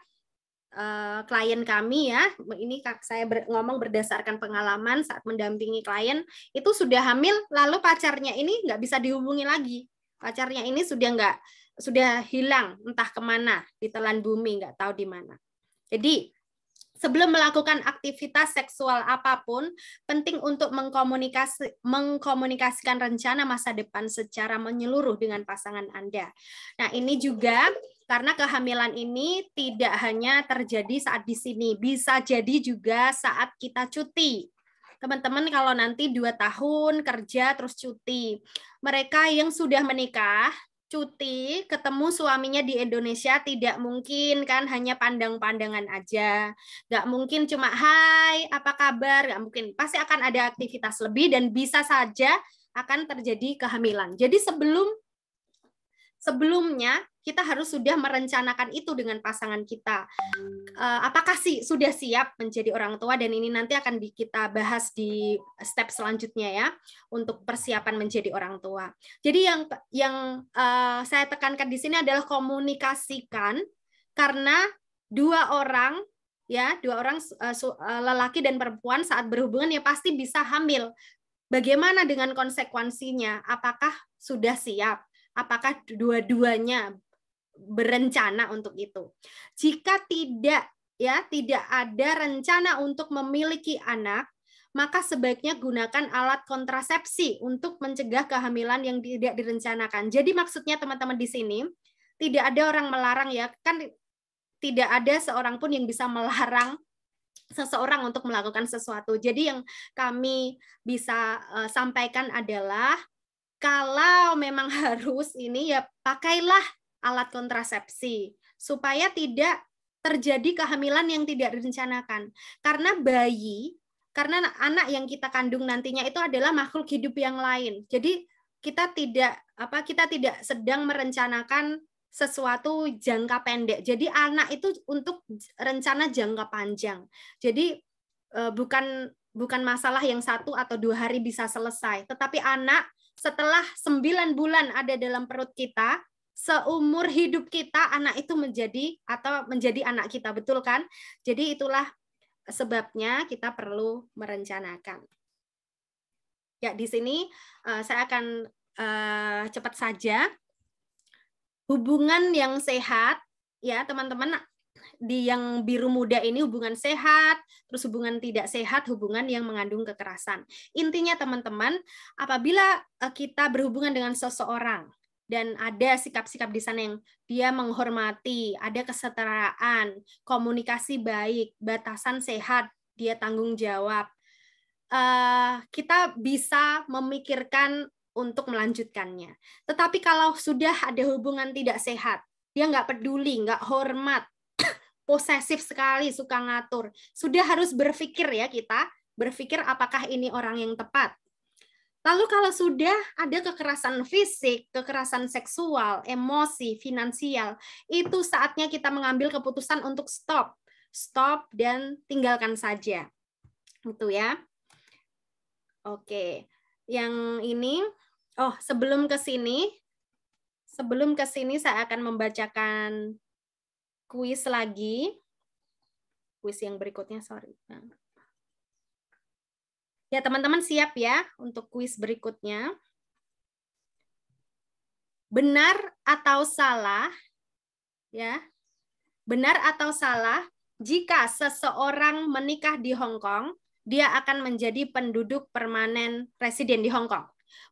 klien kami ya, ini saya ngomong berdasarkan pengalaman saat mendampingi klien, itu sudah hamil, lalu pacarnya ini nggak bisa dihubungi lagi. Pacarnya ini sudah hilang, entah kemana, ditelan bumi, nggak tahu di mana. Jadi Sebelum melakukan aktivitas seksual apapun, penting untuk mengkomunikasikan rencana masa depan secara menyeluruh dengan pasangan Anda. Nah, ini juga karena kehamilan ini tidak hanya terjadi saat di sini, bisa jadi juga saat kita cuti. Teman-teman kalau nanti 2 tahun kerja terus cuti, mereka yang sudah menikah, cuti, ketemu suaminya di Indonesia tidak mungkin kan hanya pandang-pandangan aja. Nggak mungkin cuma hai, apa kabar, nggak mungkin. Pasti akan ada aktivitas lebih dan bisa saja akan terjadi kehamilan. Jadi sebelumnya kita harus sudah merencanakan itu dengan pasangan kita. Apakah sudah siap menjadi orang tua, dan ini nanti akan kita bahas di step selanjutnya ya untuk persiapan menjadi orang tua. Jadi yang saya tekankan di sini adalah komunikasikan, karena dua orang lelaki dan perempuan saat berhubungan ya pasti bisa hamil. Bagaimana dengan konsekuensinya? Apakah sudah siap? Apakah dua-duanya berencana untuk itu? Jika tidak ada rencana untuk memiliki anak, maka sebaiknya gunakan alat kontrasepsi untuk mencegah kehamilan yang tidak direncanakan. Jadi maksudnya teman-teman di sini tidak ada orang melarang ya, kan tidak ada seorang pun yang bisa melarang seseorang untuk melakukan sesuatu. Jadi yang kami bisa sampaikan adalah kalau memang harus ini ya pakailah alat kontrasepsi supaya tidak terjadi kehamilan yang tidak direncanakan. Karena anak yang kita kandung nantinya itu adalah makhluk hidup yang lain. Jadi kita tidak sedang merencanakan sesuatu jangka pendek. Jadi anak itu untuk rencana jangka panjang. Jadi bukan masalah yang 1 atau 2 hari bisa selesai, tetapi anak setelah 9 bulan ada dalam perut kita, seumur hidup kita anak itu menjadi anak kita, betul kan? Jadi itulah sebabnya kita perlu merencanakan. Ya, di sini saya akan cepat saja. Hubungan yang sehat, ya teman-teman, di yang biru muda ini hubungan sehat, terus hubungan tidak sehat, hubungan yang mengandung kekerasan. Intinya teman-teman, apabila kita berhubungan dengan seseorang dan ada sikap-sikap di sana yang dia menghormati, ada kesetaraan, komunikasi baik, batasan sehat, dia tanggung jawab, kita bisa memikirkan untuk melanjutkannya. Tetapi kalau sudah ada hubungan tidak sehat, dia nggak peduli, nggak hormat, posesif sekali, suka ngatur, sudah harus berpikir ya kita, berpikir apakah ini orang yang tepat. Lalu kalau sudah ada kekerasan fisik, kekerasan seksual, emosi, finansial, itu saatnya kita mengambil keputusan untuk stop dan tinggalkan saja. Gitu ya. Oke. Yang ini, sebelum ke sini saya akan membacakan kuis lagi. Kuis yang berikutnya, sorry. Ya, teman-teman siap ya untuk kuis berikutnya. Benar atau salah, ya? Benar atau salah, jika seseorang menikah di Hong Kong, dia akan menjadi penduduk permanen residen di Hong Kong.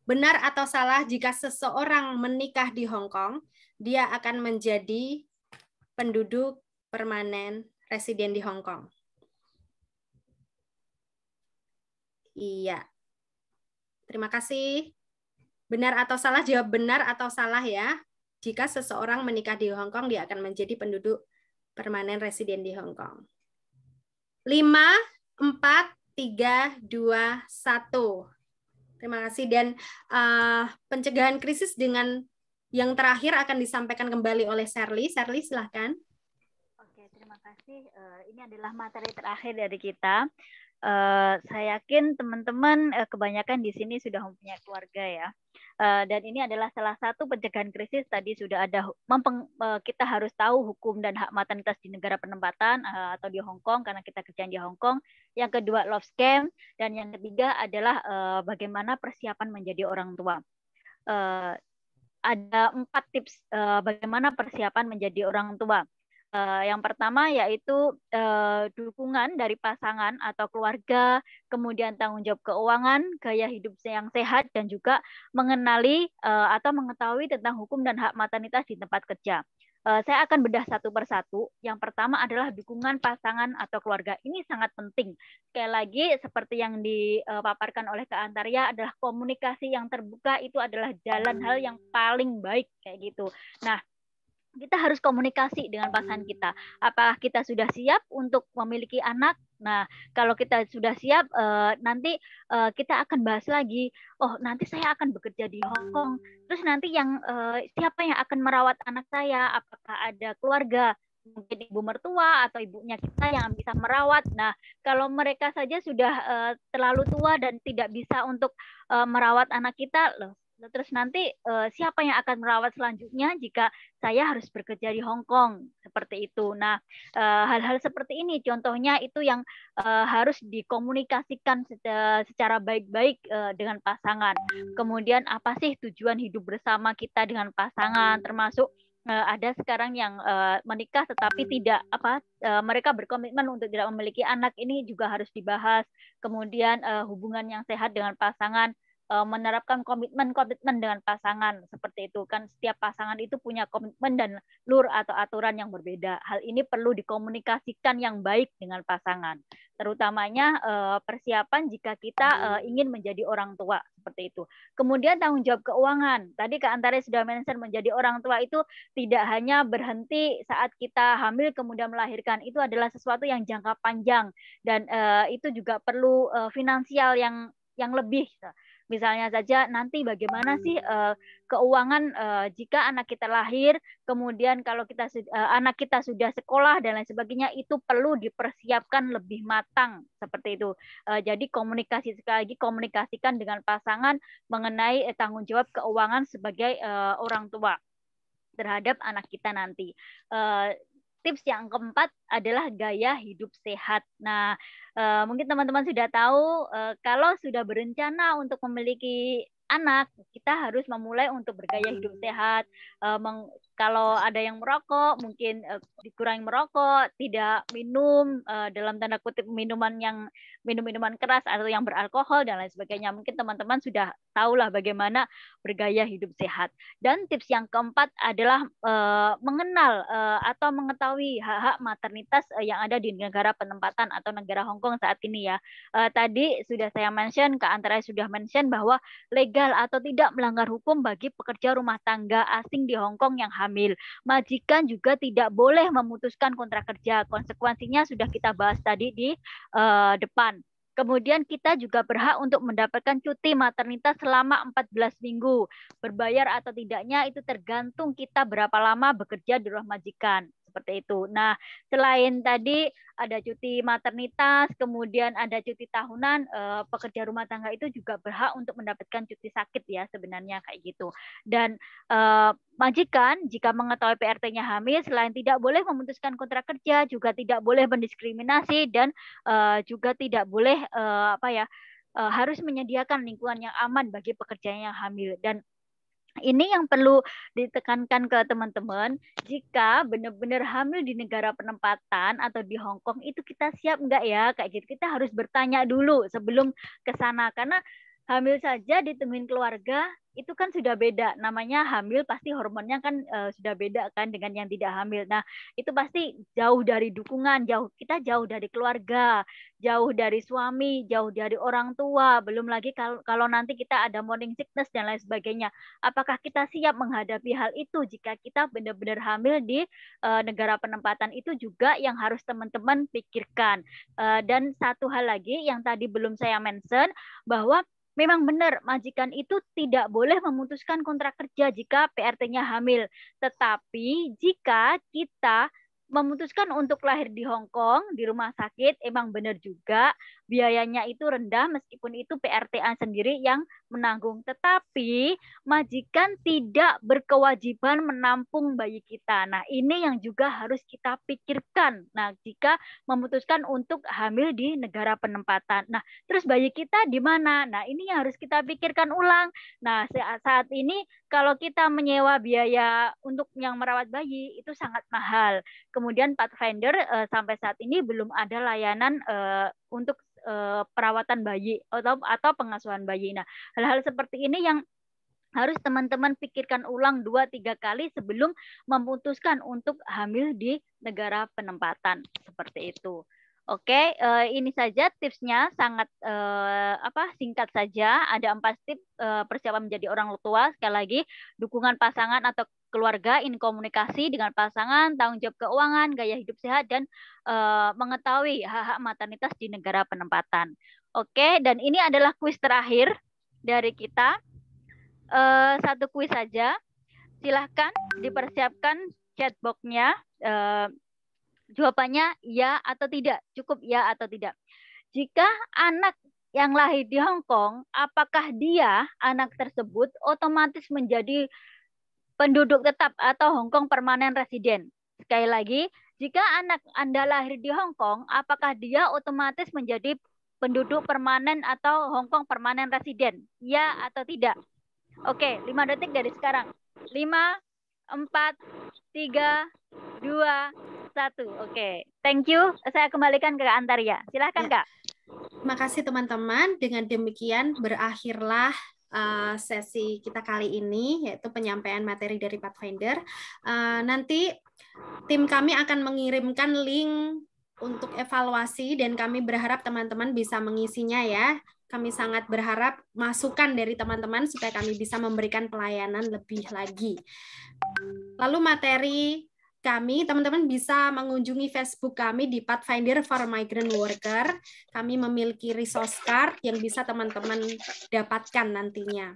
Benar atau salah, jika seseorang menikah di Hong Kong, dia akan menjadi penduduk permanen residen di Hong Kong. Iya. Terima kasih. Benar atau salah, jawab benar atau salah ya. Jika seseorang menikah di Hong Kong, dia akan menjadi penduduk permanen residen di Hong Kong. 5, 4, 3, 2, 1. Terima kasih. Dan pencegahan krisis dengan yang terakhir akan disampaikan kembali oleh Shirley. Shirley, silahkan. Oke, terima kasih. Ini adalah materi terakhir dari kita. Saya yakin teman-teman kebanyakan di sini sudah mempunyai keluarga ya. Dan ini adalah salah satu pencegahan krisis. Tadi sudah ada, kita harus tahu hukum dan hak maternitas di negara penempatan atau di Hong Kong karena kita kerjaan di Hong Kong. Yang kedua love scam, dan yang ketiga adalah bagaimana persiapan menjadi orang tua. Ada 4 tips bagaimana persiapan menjadi orang tua. Yang pertama yaitu dukungan dari pasangan atau keluarga, kemudian tanggung jawab keuangan, gaya hidup yang sehat, dan juga mengenali atau mengetahui tentang hukum dan hak maternitas di tempat kerja. Saya akan bedah satu persatu. Yang pertama adalah dukungan pasangan atau keluarga. Ini sangat penting. Sekali lagi, seperti yang dipaparkan oleh Kak Antaria, adalah komunikasi yang terbuka itu adalah jalan hal yang paling baik kayak gitu. Nah, kita harus komunikasi dengan pasangan kita. Apakah kita sudah siap untuk memiliki anak? Nah, kalau kita sudah siap, nanti kita akan bahas lagi. Oh, nanti saya akan bekerja di Hong Kong. Terus nanti siapa yang akan merawat anak saya? Apakah ada keluarga? Mungkin ibu mertua atau ibunya kita yang bisa merawat. Nah, kalau mereka saja sudah terlalu tua dan tidak bisa untuk merawat anak kita, loh, terus nanti siapa yang akan merawat selanjutnya jika saya harus bekerja di Hong Kong, seperti itu. Nah, hal-hal seperti ini contohnya itu yang harus dikomunikasikan secara baik-baik dengan pasangan. Kemudian apa sih tujuan hidup bersama kita dengan pasangan, termasuk ada sekarang yang menikah tetapi tidak mereka berkomitmen untuk tidak memiliki anak, ini juga harus dibahas. Kemudian hubungan yang sehat dengan pasangan, menerapkan komitmen dengan pasangan, seperti itu kan, setiap pasangan itu punya komitmen dan lur atau aturan yang berbeda. Hal ini perlu dikomunikasikan yang baik dengan pasangan, terutamanya persiapan jika kita ingin menjadi orang tua, seperti itu. Kemudian tanggung jawab keuangan. Tadi Kak Antaria sudah mention, menjadi orang tua itu tidak hanya berhenti saat kita hamil kemudian melahirkan, itu adalah sesuatu yang jangka panjang, dan itu juga perlu finansial yang lebih. Misalnya saja nanti bagaimana sih keuangan jika anak kita lahir, kemudian kalau anak kita sudah sekolah dan lain sebagainya, itu perlu dipersiapkan lebih matang, seperti itu. Jadi sekali lagi komunikasikan dengan pasangan mengenai tanggung jawab keuangan sebagai orang tua terhadap anak kita nanti. Tips yang keempat adalah gaya hidup sehat. Nah, mungkin teman-teman sudah tahu, kalau sudah berencana untuk memiliki anak, kita harus memulai untuk bergaya hidup sehat. Kalau ada yang merokok, mungkin dikurangi merokok, tidak minum dalam tanda kutip minuman keras atau yang beralkohol dan lain sebagainya. Mungkin teman-teman sudah tahulah bagaimana bergaya hidup sehat. Dan tips yang keempat adalah mengenal atau mengetahui hak-hak maternitas yang ada di negara penempatan atau negara Hong Kong saat ini ya. Tadi sudah saya mention, Kak Antaria sudah mention bahwa legal atau tidak melanggar hukum bagi pekerja rumah tangga asing di Hong Kong yang hamil. Majikan juga tidak boleh memutuskan kontrak kerja. Konsekuensinya sudah kita bahas tadi di depan. Kemudian kita juga berhak untuk mendapatkan cuti maternitas selama 14 minggu. Berbayar atau tidaknya itu tergantung kita berapa lama bekerja di rumah majikan. Seperti itu. Nah, selain tadi ada cuti maternitas, kemudian ada cuti tahunan, pekerja rumah tangga itu juga berhak untuk mendapatkan cuti sakit ya, sebenarnya kayak gitu. Dan majikan jika mengetahui PRT-nya hamil, selain tidak boleh memutuskan kontrak kerja, juga tidak boleh mendiskriminasi, dan juga tidak boleh harus menyediakan lingkungan yang aman bagi pekerja yang hamil. Dan ini yang perlu ditekankan ke teman-teman, jika benar-benar hamil di negara penempatan atau di Hong Kong, itu kita siap enggak ya, kayak gitu. Kita harus bertanya dulu sebelum ke sana, karena hamil saja ditemuin keluarga itu kan sudah beda. Namanya hamil pasti hormonnya kan sudah beda kan dengan yang tidak hamil. Nah, itu pasti jauh dari dukungan, kita jauh dari keluarga, jauh dari suami, jauh dari orang tua. Belum lagi kalau nanti kita ada morning sickness dan lain sebagainya. Apakah kita siap menghadapi hal itu jika kita benar-benar hamil di negara penempatan? Itu juga yang harus teman-teman pikirkan. Dan satu hal lagi yang tadi belum saya mention, bahwa memang benar, majikan itu tidak boleh memutuskan kontrak kerja jika PRT-nya hamil. Tetapi jika kita memutuskan untuk lahir di Hong Kong, di rumah sakit, emang benar juga biayanya itu rendah, meskipun itu PRT-an sendiri yang menanggung. Tetapi majikan tidak berkewajiban menampung bayi kita. Nah, ini yang juga harus kita pikirkan. Nah, jika memutuskan untuk hamil di negara penempatan. Nah, terus bayi kita di mana? Nah, ini yang harus kita pikirkan ulang. Nah, saat ini kalau kita menyewa biaya untuk yang merawat bayi itu sangat mahal. Kemudian Pathfinder sampai saat ini belum ada layanan untuk perawatan bayi atau pengasuhan bayi. Nah, hal-hal seperti ini yang harus teman-teman pikirkan ulang 2-3 kali sebelum memutuskan untuk hamil di negara penempatan seperti itu. Oke, ini saja tipsnya, sangat singkat saja. Ada 4 tips persiapan menjadi orang tua. Sekali lagi, dukungan pasangan atau keluarga, ini komunikasi dengan pasangan, tanggung jawab keuangan, gaya hidup sehat, dan mengetahui hak-hak maternitas di negara penempatan. Oke, dan ini adalah kuis terakhir dari kita. 1 kuis saja. Silahkan dipersiapkan chatbox-nya. Jawabannya ya atau tidak, cukup ya atau tidak. Jika anak yang lahir di Hong Kong, apakah dia, anak tersebut, otomatis menjadi penduduk tetap atau Hong Kong permanent resident? Sekali lagi, jika anak Anda lahir di Hong Kong, apakah dia otomatis menjadi penduduk permanen atau Hong Kong permanent resident? Ya atau tidak? Oke, 5 detik dari sekarang. 5, 4, 3, 2, 1. Oke, thank you. Saya kembalikan ke Kak Antaria. Silahkan, Kak. Terima kasih teman-teman. Dengan demikian berakhirlah sesi kita kali ini, yaitu penyampaian materi dari Pathfinder. Nanti tim kami akan mengirimkan link untuk evaluasi dan kami berharap teman-teman bisa mengisinya ya. Kami sangat berharap masukan dari teman-teman supaya kami bisa memberikan pelayanan lebih lagi. Lalu materi kami, teman-teman bisa mengunjungi Facebook kami di Pathfinder for Migrant Worker. Kami memiliki resource card yang bisa teman-teman dapatkan nantinya.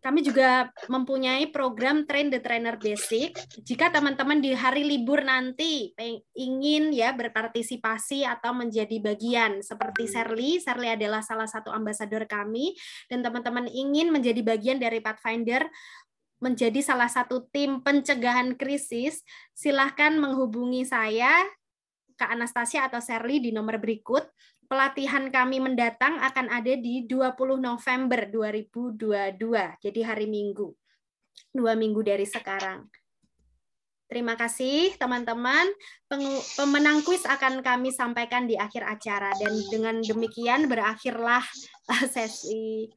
Kami juga mempunyai program Train the Trainer Basic. Jika teman-teman di hari libur nanti ingin ya berpartisipasi atau menjadi bagian seperti Shirley adalah salah satu ambasador kami, dan teman-teman ingin menjadi bagian dari Pathfinder, menjadi salah satu tim pencegahan krisis, silahkan menghubungi saya, Kak Anastasia atau Shirley di nomor berikut. Pelatihan kami mendatang akan ada di 20 November 2022, jadi hari Minggu, 2 minggu dari sekarang. Terima kasih teman-teman. Pemenang kuis akan kami sampaikan di akhir acara, dan dengan demikian berakhirlah sesi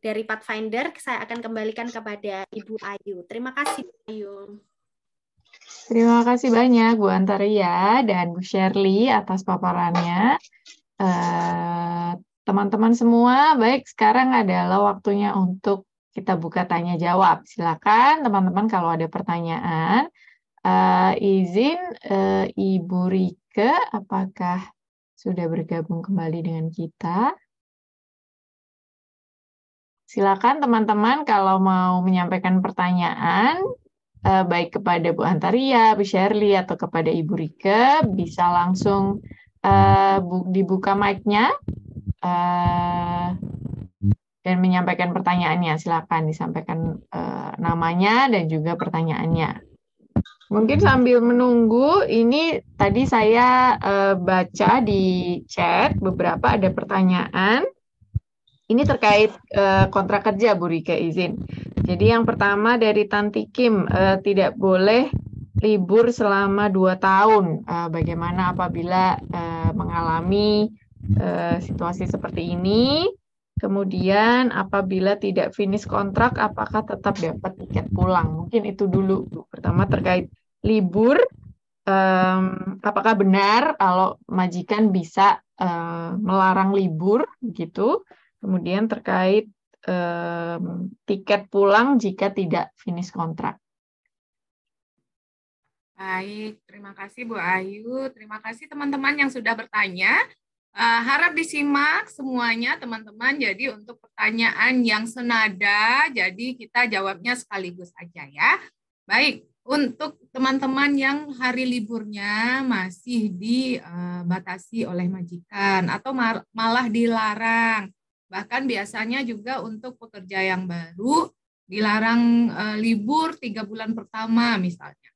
dari Pathfinder. Saya akan kembalikan kepada Ibu Ayu. Terima kasih, Bu Ayu. Terima kasih banyak Bu Antaria dan Bu Shirley atas paparannya. Teman-teman semua, baik, sekarang adalah waktunya untuk kita buka tanya jawab. Silakan teman-teman kalau ada pertanyaan. Izin Ibu Rike, apakah sudah bergabung kembali dengan kita? Silakan teman-teman kalau mau menyampaikan pertanyaan, baik kepada Bu Antaria, Bu Shirley, atau kepada Ibu Rike, bisa langsung dibuka mic-nya dan menyampaikan pertanyaannya. Silakan disampaikan namanya dan juga pertanyaannya. Mungkin sambil menunggu, ini tadi saya baca di chat beberapa ada pertanyaan. Ini terkait kontrak kerja, Bu Rike, izin. Jadi yang pertama dari Tanti Kim, tidak boleh libur selama 2 tahun. Bagaimana apabila mengalami situasi seperti ini? Kemudian apabila tidak finish kontrak, apakah tetap dapat tiket pulang? Mungkin itu dulu, Bu. Pertama terkait libur, apakah benar kalau majikan bisa melarang libur, gitu? Kemudian terkait tiket pulang jika tidak finish kontrak. Baik, terima kasih Bu Ayu. Terima kasih teman-teman yang sudah bertanya. Harap disimak semuanya teman-teman. Jadi untuk pertanyaan yang senada, jadi kita jawabnya sekaligus aja ya. Baik, untuk teman-teman yang hari liburnya masih dibatasi oleh majikan atau malah dilarang, Bahkan biasanya juga untuk pekerja yang baru dilarang libur 3 bulan pertama misalnya.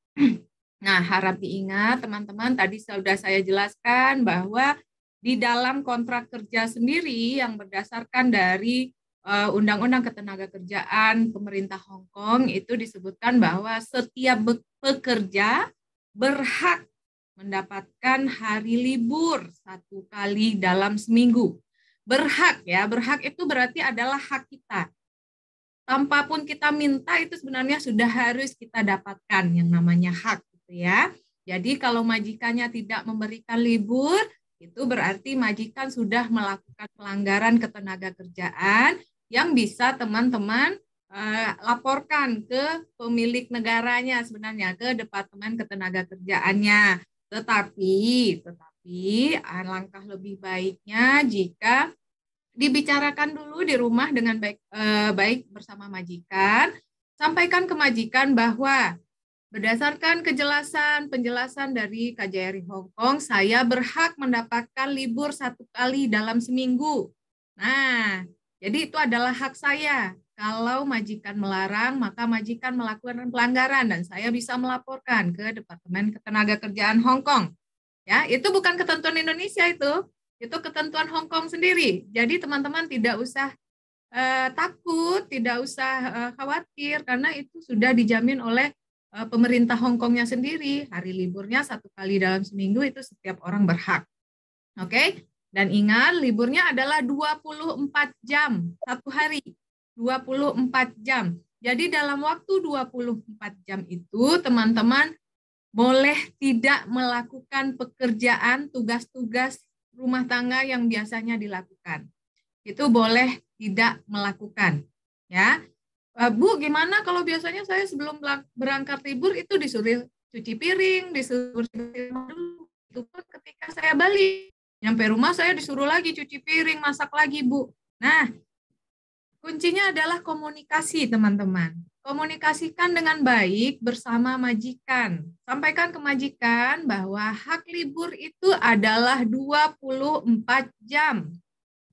Nah, harap diingat teman-teman, tadi sudah saya jelaskan bahwa di dalam kontrak kerja sendiri yang berdasarkan dari Undang-Undang Ketenagakerjaan Pemerintah Hong Kong itu disebutkan bahwa setiap pekerja berhak mendapatkan hari libur 1 kali dalam seminggu. Berhak ya, berhak itu berarti adalah hak kita. Tanpa pun kita minta itu sebenarnya sudah harus kita dapatkan yang namanya hak gitu ya. Jadi kalau majikannya tidak memberikan libur, itu berarti majikan sudah melakukan pelanggaran ketenagakerjaan yang bisa teman-teman laporkan ke pemilik negaranya sebenarnya, ke Departemen Ketenagakerjaannya. Tetapi alangkah lebih baiknya jika dibicarakan dulu di rumah dengan baik bersama majikan, sampaikan ke majikan bahwa berdasarkan penjelasan dari KJRI Hong Kong, saya berhak mendapatkan libur 1 kali dalam seminggu. Nah, jadi itu adalah hak saya. Kalau majikan melarang, maka majikan melakukan pelanggaran dan saya bisa melaporkan ke Departemen Ketenagakerjaan Hong Kong. Ya, itu bukan ketentuan Indonesia itu ketentuan Hong Kong sendiri. Jadi teman-teman tidak usah takut, tidak usah khawatir karena itu sudah dijamin oleh pemerintah Hong Kongnya sendiri. Hari liburnya 1 kali dalam seminggu itu setiap orang berhak. Oke? Dan ingat liburnya adalah 24 jam satu hari. 24 jam. Jadi dalam waktu 24 jam itu teman-teman boleh tidak melakukan pekerjaan tugas-tugas rumah tangga yang biasanya dilakukan. Itu boleh tidak melakukan. Ya, Bu, gimana kalau biasanya saya sebelum berangkat libur itu disuruh cuci piring, disuruh dulu. Itu pun ketika saya balik, nyampe rumah saya disuruh lagi cuci piring, masak lagi, Bu. Nah, kuncinya adalah komunikasi, teman-teman. Komunikasikan dengan baik bersama majikan. Sampaikan ke majikan bahwa hak libur itu adalah 24 jam.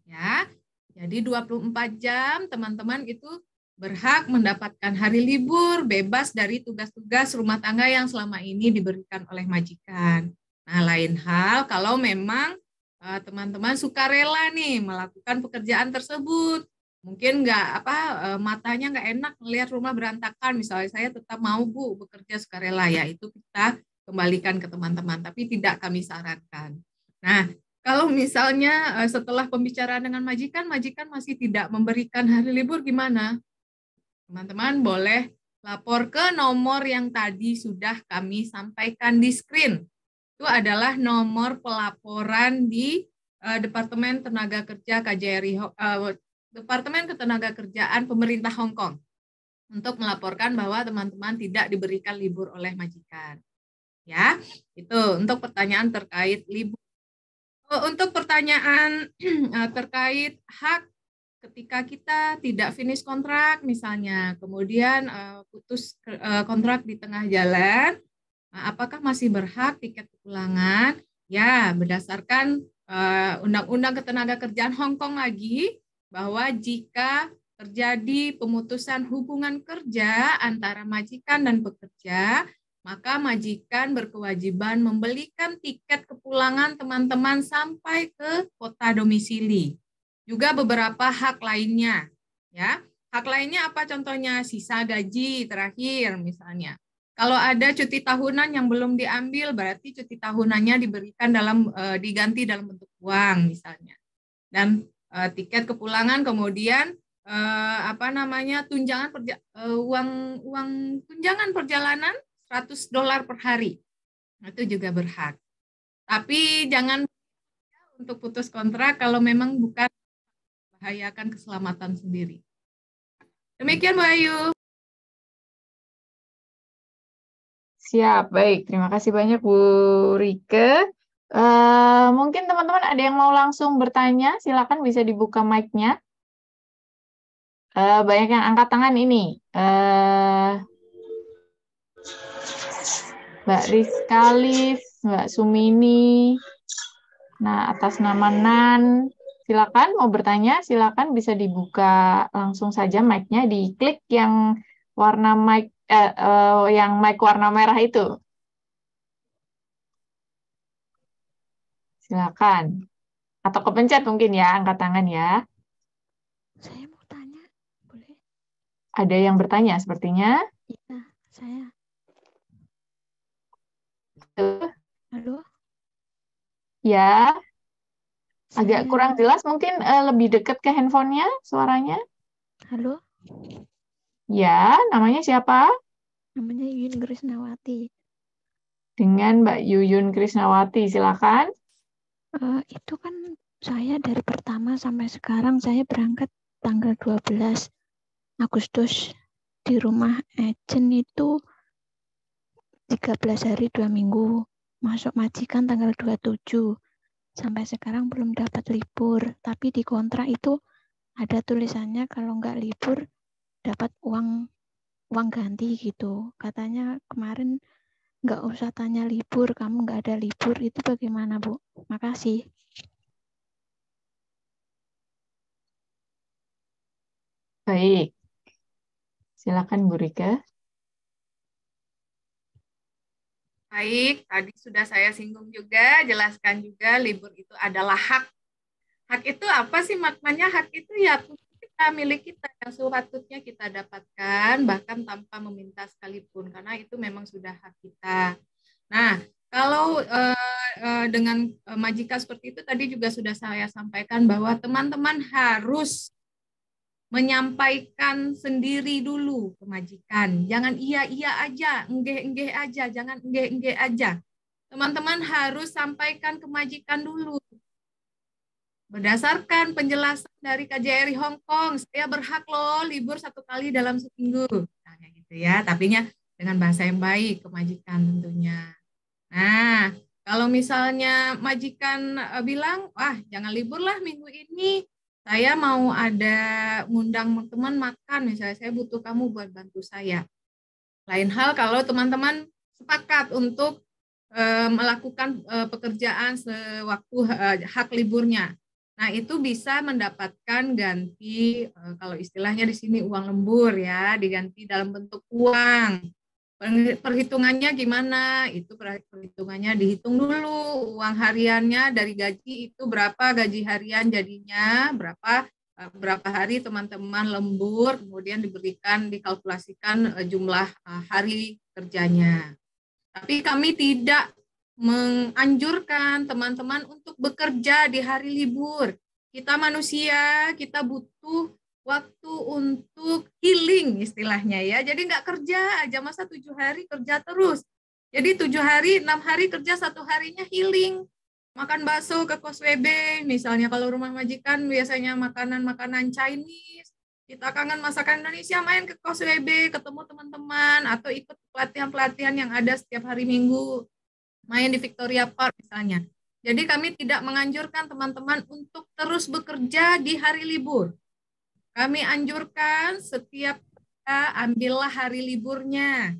Ya. Jadi 24 jam teman-teman itu berhak mendapatkan hari libur bebas dari tugas-tugas rumah tangga yang selama ini diberikan oleh majikan. Nah, lain hal kalau memang teman-teman sukarela nih melakukan pekerjaan tersebut. Mungkin matanya nggak enak melihat rumah berantakan, misalnya saya tetap mau Bu bekerja sukarela, ya itu kita kembalikan ke teman-teman, tapi tidak kami sarankan. Nah, kalau misalnya setelah pembicaraan dengan majikan masih tidak memberikan hari libur gimana? Teman-teman boleh lapor ke nomor yang tadi sudah kami sampaikan di screen. Itu adalah nomor pelaporan di Departemen Tenaga Kerja KJRI Departemen Ketenagakerjaan Pemerintah Hong Kong untuk melaporkan bahwa teman-teman tidak diberikan libur oleh majikan. Ya, itu untuk pertanyaan terkait libur. Untuk pertanyaan terkait hak ketika kita tidak finish kontrak misalnya, kemudian putus kontrak di tengah jalan, apakah masih berhak tiket kepulangan? Ya, berdasarkan Undang-Undang Ketenagakerjaan Hong Kong lagi, bahwa jika terjadi pemutusan hubungan kerja antara majikan dan pekerja, maka majikan berkewajiban membelikan tiket kepulangan teman-teman sampai ke kota domisili. Juga beberapa hak lainnya, ya. Hak lainnya apa contohnya? Sisa gaji terakhir misalnya. Kalau ada cuti tahunan yang belum diambil, berarti cuti tahunannya diberikan diganti dalam bentuk uang misalnya. Dan tiket kepulangan, kemudian tunjangan uang tunjangan perjalanan $100 per hari. Itu juga berhak. Tapi jangan untuk putus kontrak kalau memang bukan membahayakan keselamatan sendiri. Demikian Bu Ayu. Siap, baik. Terima kasih banyak Bu Rike. Mungkin teman-teman ada yang mau langsung bertanya, silakan bisa dibuka mic-nya. Banyak yang angkat tangan ini. Mbak Rizka Liv, Mbak Sumini, nah atas nama Nan, Silakan mau bertanya, silakan bisa dibuka langsung saja mic-nya, diklik yang warna mic yang mic warna merah itu. Silakan. Atau kepencet mungkin ya, angkat tangan ya. Saya mau tanya, boleh? Ada yang bertanya sepertinya. Iya, saya. Tuh. Halo? Ya, agak Saya. kurang jelas mungkin lebih dekat ke handphonenya suaranya. Halo? Ya, namanya siapa? Namanya Yuyun Krisnawati. Dengan Mbak Yuyun Krisnawati, silakan. Itu kan saya dari pertama sampai sekarang saya berangkat tanggal 12 Agustus di rumah agent itu 13 hari 2 minggu. Masuk majikan tanggal 27. Sampai sekarang belum dapat libur. Tapi di kontrak itu ada tulisannya kalau nggak libur dapat uang ganti gitu. Katanya kemarin nggak usah tanya libur, kamu nggak ada libur. Itu bagaimana, Bu? Makasih. Baik. Silakan Bu Rika. Baik, tadi sudah saya singgung juga, jelaskan juga libur itu adalah hak. Hak itu apa sih maknanya? Hak itu ya kita, milik kita yang sepatutnya kita dapatkan bahkan tanpa meminta sekalipun karena itu memang sudah hak kita. Nah, kalau dengan majikan seperti itu tadi juga sudah saya sampaikan bahwa teman-teman harus menyampaikan sendiri dulu ke majikan. Jangan iya-iya aja, enggeh-enggeh aja, jangan enggeh-enggeh aja. Teman-teman harus sampaikan ke majikan dulu. Berdasarkan penjelasan dari KJRI Hong Kong, saya berhak loh libur 1 kali dalam seminggu. Nah, gitu ya, tapinya dengan bahasa yang baik ke majikan tentunya. Nah, kalau misalnya majikan bilang, wah jangan libur lah minggu ini, saya mau ada ngundang teman makan, misalnya saya butuh kamu buat bantu saya. Lain hal kalau teman-teman sepakat untuk melakukan pekerjaan sewaktu hak liburnya. Nah, itu bisa mendapatkan ganti, kalau istilahnya di sini uang lembur ya, diganti dalam bentuk uang. Perhitungannya gimana? Itu perhitungannya dihitung dulu uang hariannya dari gaji itu berapa gaji harian jadinya, berapa hari teman-teman lembur, kemudian dikalkulasikan jumlah hari kerjanya. Tapi kami tidak menganjurkan teman-teman untuk bekerja di hari libur. Kita manusia, kita butuh waktu untuk healing istilahnya ya. Jadi nggak kerja aja, masa 7 hari kerja terus. Jadi 7 hari, 6 hari kerja, 1 harinya healing. Makan bakso ke kos WB, misalnya kalau rumah majikan biasanya makanan-makanan Chinese. Kita kangen masakan Indonesia, main ke kos WB, ketemu teman-teman, atau ikut pelatihan-pelatihan yang ada setiap hari Minggu. Main di Victoria Park misalnya. Jadi kami tidak menganjurkan teman-teman untuk terus bekerja di hari libur. Kami anjurkan setiap kita ambillah hari liburnya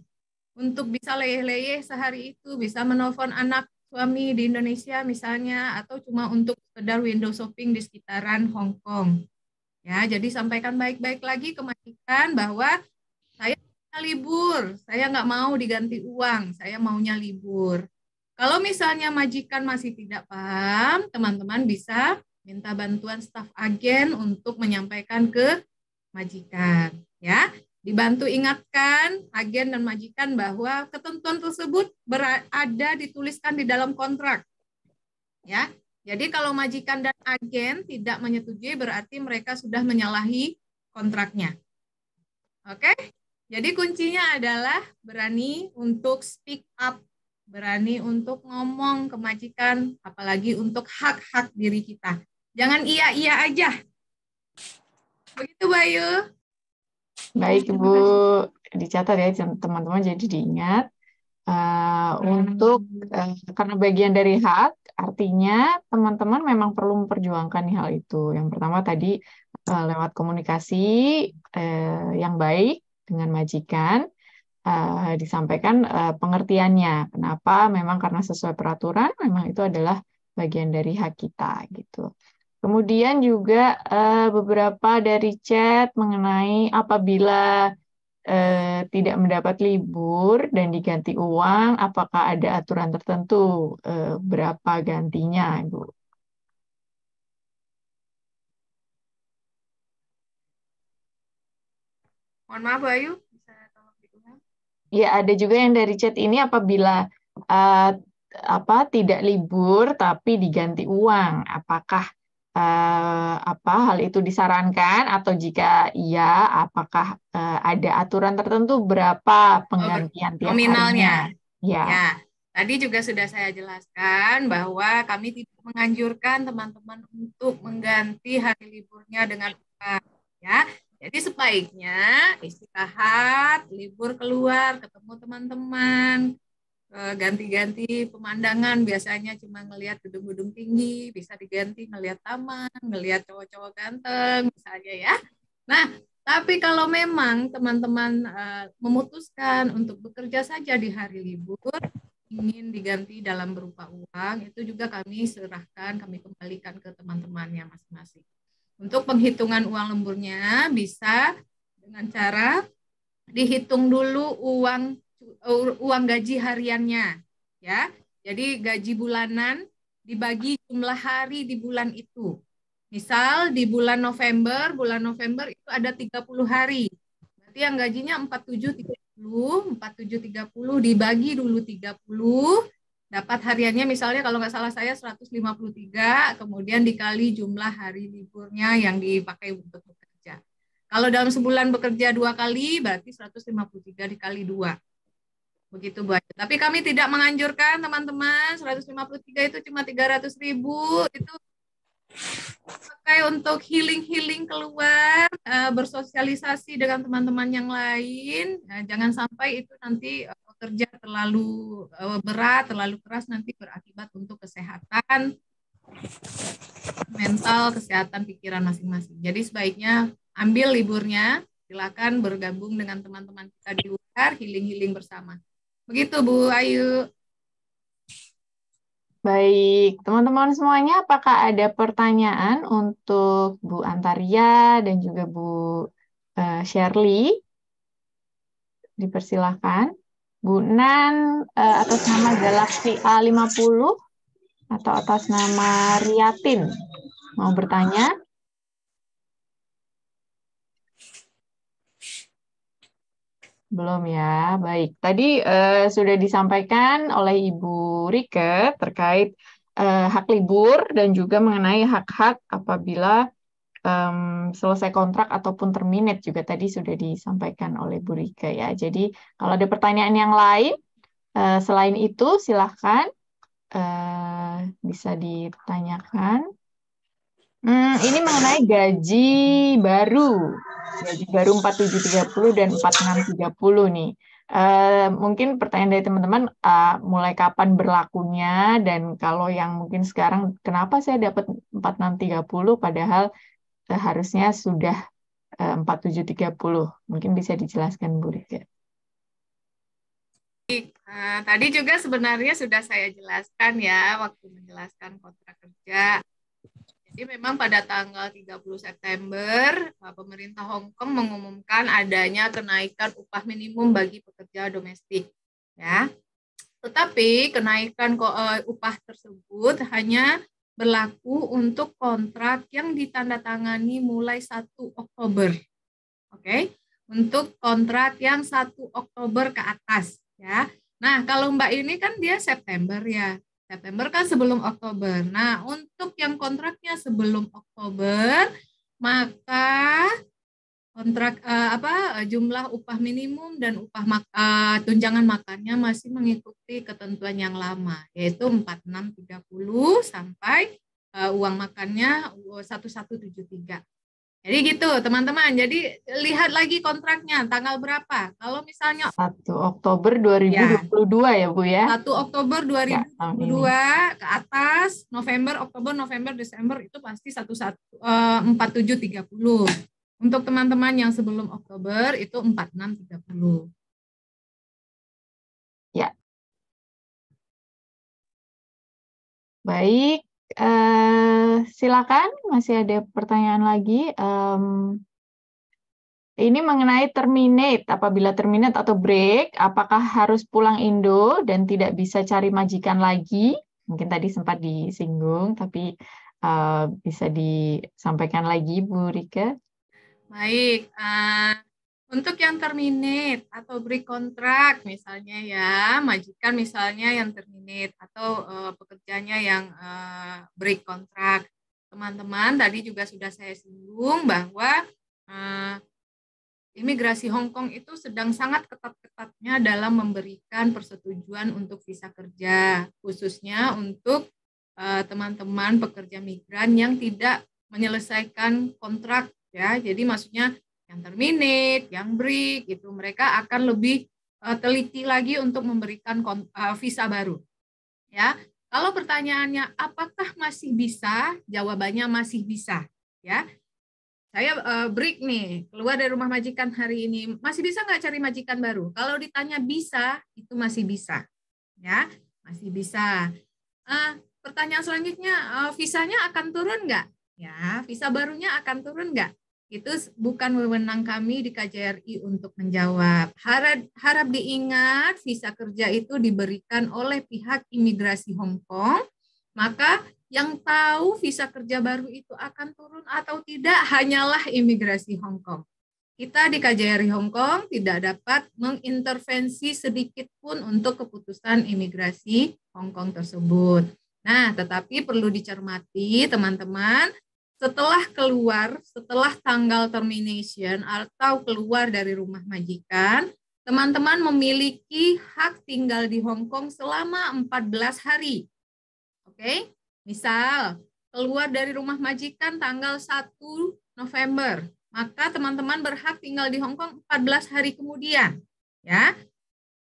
untuk bisa leyeh-leyeh sehari itu, bisa menelpon anak suami di Indonesia misalnya, atau cuma untuk sekedar window shopping di sekitaran Hong Kong. Ya, jadi sampaikan baik-baik lagi ke majikan bahwa saya libur, saya nggak mau diganti uang, saya maunya libur. Kalau misalnya majikan masih tidak paham, teman-teman bisa minta bantuan staf agen untuk menyampaikan ke majikan. Ya, dibantu ingatkan agen dan majikan bahwa ketentuan tersebut ada dituliskan di dalam kontrak. Ya, jadi kalau majikan dan agen tidak menyetujui berarti mereka sudah menyalahi kontraknya. Oke, jadi kuncinya adalah berani untuk speak up, berani untuk ngomong ke majikan, apalagi untuk hak-hak diri kita. Jangan iya-iya aja. Begitu, Bayu. Baik, Ibu. Dicatat ya, teman-teman, jadi diingat. Karena bagian dari hak, artinya teman-teman memang perlu memperjuangkan hal itu. Yang pertama tadi lewat komunikasi yang baik dengan majikan, disampaikan pengertiannya. Kenapa? Memang karena sesuai peraturan, memang itu adalah bagian dari hak kita gitu. Kemudian juga beberapa dari chat mengenai apabila tidak mendapat libur dan diganti uang, apakah ada aturan tertentu berapa gantinya, Ibu? Mohon maaf, Bu Ayu, bisa tolong diulang? Ya, ada juga yang dari chat ini apabila tidak libur tapi diganti uang, apakah hal itu disarankan atau jika iya, apakah ada aturan tertentu berapa penggantian tiap nominalnya? harinya? Ya. Ya, tadi juga sudah saya jelaskan bahwa kami tidak menganjurkan teman-teman untuk mengganti hari liburnya dengan upah, ya. Jadi sebaiknya istirahat, libur keluar, ketemu teman-teman, ganti-ganti pemandangan, biasanya cuma ngelihat gedung-gedung tinggi, bisa diganti ngelihat taman, ngelihat cowok-cowok ganteng, misalnya ya. Nah, tapi kalau memang teman-teman memutuskan untuk bekerja saja di hari libur, ingin diganti dalam berupa uang, itu juga kami serahkan, kami kembalikan ke teman-temannya masing-masing. Untuk penghitungan uang lemburnya bisa dengan cara dihitung dulu uang gaji hariannya, ya. Jadi gaji bulanan dibagi jumlah hari di bulan itu. Misal di bulan November itu ada 30 hari. Berarti yang gajinya 4730 dibagi dulu 30, dapat hariannya misalnya kalau nggak salah saya 153, kemudian dikali jumlah hari liburnya yang dipakai untuk bekerja. Kalau dalam sebulan bekerja 2 kali, berarti 153 dikali 2. Begitu, Bu Ayu. Tapi kami tidak menganjurkan teman-teman, 153 itu cuma 300.000, itu pakai untuk healing-healing keluar, bersosialisasi dengan teman-teman yang lain. Jangan sampai itu nanti kerja terlalu berat, terlalu keras, nanti berakibat untuk kesehatan mental, kesehatan pikiran masing-masing. Jadi sebaiknya ambil liburnya, silakan bergabung dengan teman-teman kita di luar, healing-healing bersama. Begitu, Bu Ayu. Baik, teman-teman semuanya, apakah ada pertanyaan untuk Bu Antaria dan juga Bu Shirley? Dipersilahkan. Bu Nan atas nama Galaxy A50 atau atas nama Riatin mau bertanya? Belum ya, baik. Tadi sudah disampaikan oleh Ibu Rike terkait hak libur dan juga mengenai hak-hak apabila selesai kontrak ataupun terminate juga tadi sudah disampaikan oleh Bu Rike ya. Jadi kalau ada pertanyaan yang lain selain itu silahkan bisa ditanyakan. Ini mengenai gaji baru 4730 dan 4630 nih. Mungkin pertanyaan dari teman-teman mulai kapan berlakunya dan kalau yang mungkin sekarang kenapa saya dapat 4630 padahal harusnya sudah 4730. Mungkin bisa dijelaskan Bu Rika. Tadi juga sebenarnya sudah saya jelaskan ya waktu menjelaskan kontrak kerja. Jadi memang pada tanggal 30 September, pemerintah Hong Kong mengumumkan adanya kenaikan upah minimum bagi pekerja domestik. Ya. Tetapi kenaikan upah tersebut hanya berlaku untuk kontrak yang ditandatangani mulai 1 Oktober. Oke. Untuk kontrak yang 1 Oktober ke atas. Ya. Nah, kalau Mbak ini kan dia September ya. September kan sebelum Oktober. Nah, untuk yang kontraknya sebelum Oktober, maka kontrak jumlah upah minimum dan upah tunjangan makannya masih mengikuti ketentuan yang lama, yaitu 4630 sampai uang makannya 1173. Jadi gitu, teman-teman. Jadi lihat lagi kontraknya, tanggal berapa. Kalau misalnya 1 Oktober 2022 ya, Bu ya? 1 Oktober 2022 ke atas, November, Oktober, November, Desember itu pasti 4730. Untuk teman-teman yang sebelum Oktober itu 4630. Ya. Baik, silakan, masih ada pertanyaan lagi. Ini mengenai terminate. Apabila terminate atau break, apakah harus pulang Indo dan tidak bisa cari majikan lagi? Mungkin tadi sempat disinggung, tapi bisa disampaikan lagi, Bu Rika. Baik, untuk yang terminate atau break kontrak misalnya ya, majikan misalnya yang terminate atau pekerjanya yang break kontrak. Teman-teman tadi juga sudah saya singgung bahwa imigrasi Hong Kong itu sedang sangat ketat-ketatnya dalam memberikan persetujuan untuk visa kerja, khususnya untuk teman-teman pekerja migran yang tidak menyelesaikan kontrak ya. Jadi maksudnya yang terminate, yang break itu mereka akan lebih teliti lagi untuk memberikan visa baru. Ya. Kalau pertanyaannya apakah masih bisa? Jawabannya masih bisa, ya. Saya break nih, keluar dari rumah majikan hari ini, masih bisa nggak cari majikan baru? Kalau ditanya bisa, itu masih bisa, ya, masih bisa. Pertanyaan selanjutnya, visanya akan turun nggak? Ya, visa barunya akan turun nggak? Itu bukan wewenang kami di KJRI untuk menjawab. Harap diingat, visa kerja itu diberikan oleh pihak imigrasi Hong Kong, maka yang tahu visa kerja baru itu akan turun atau tidak hanyalah imigrasi Hong Kong. Kita di KJRI Hong Kong tidak dapat mengintervensi sedikit pun untuk keputusan imigrasi Hong Kong tersebut. Nah, tetapi perlu dicermati teman-teman, setelah tanggal termination atau keluar dari rumah majikan, teman-teman memiliki hak tinggal di Hong Kong selama 14 hari. Oke? Misal, keluar dari rumah majikan tanggal 1 November, maka teman-teman berhak tinggal di Hong Kong 14 hari kemudian. Ya.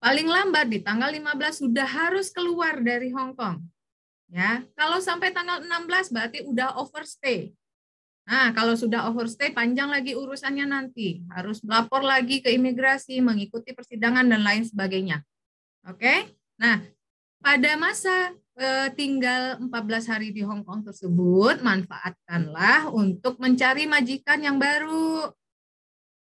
Paling lambat di tanggal 15 sudah harus keluar dari Hong Kong. Ya. Kalau sampai tanggal 16 berarti udah overstay. Nah, kalau sudah overstay panjang lagi urusannya nanti. Harus melapor lagi ke imigrasi, mengikuti persidangan dan lain sebagainya. Oke? Nah, pada masa tinggal 14 hari di Hong Kong tersebut, manfaatkanlah untuk mencari majikan yang baru.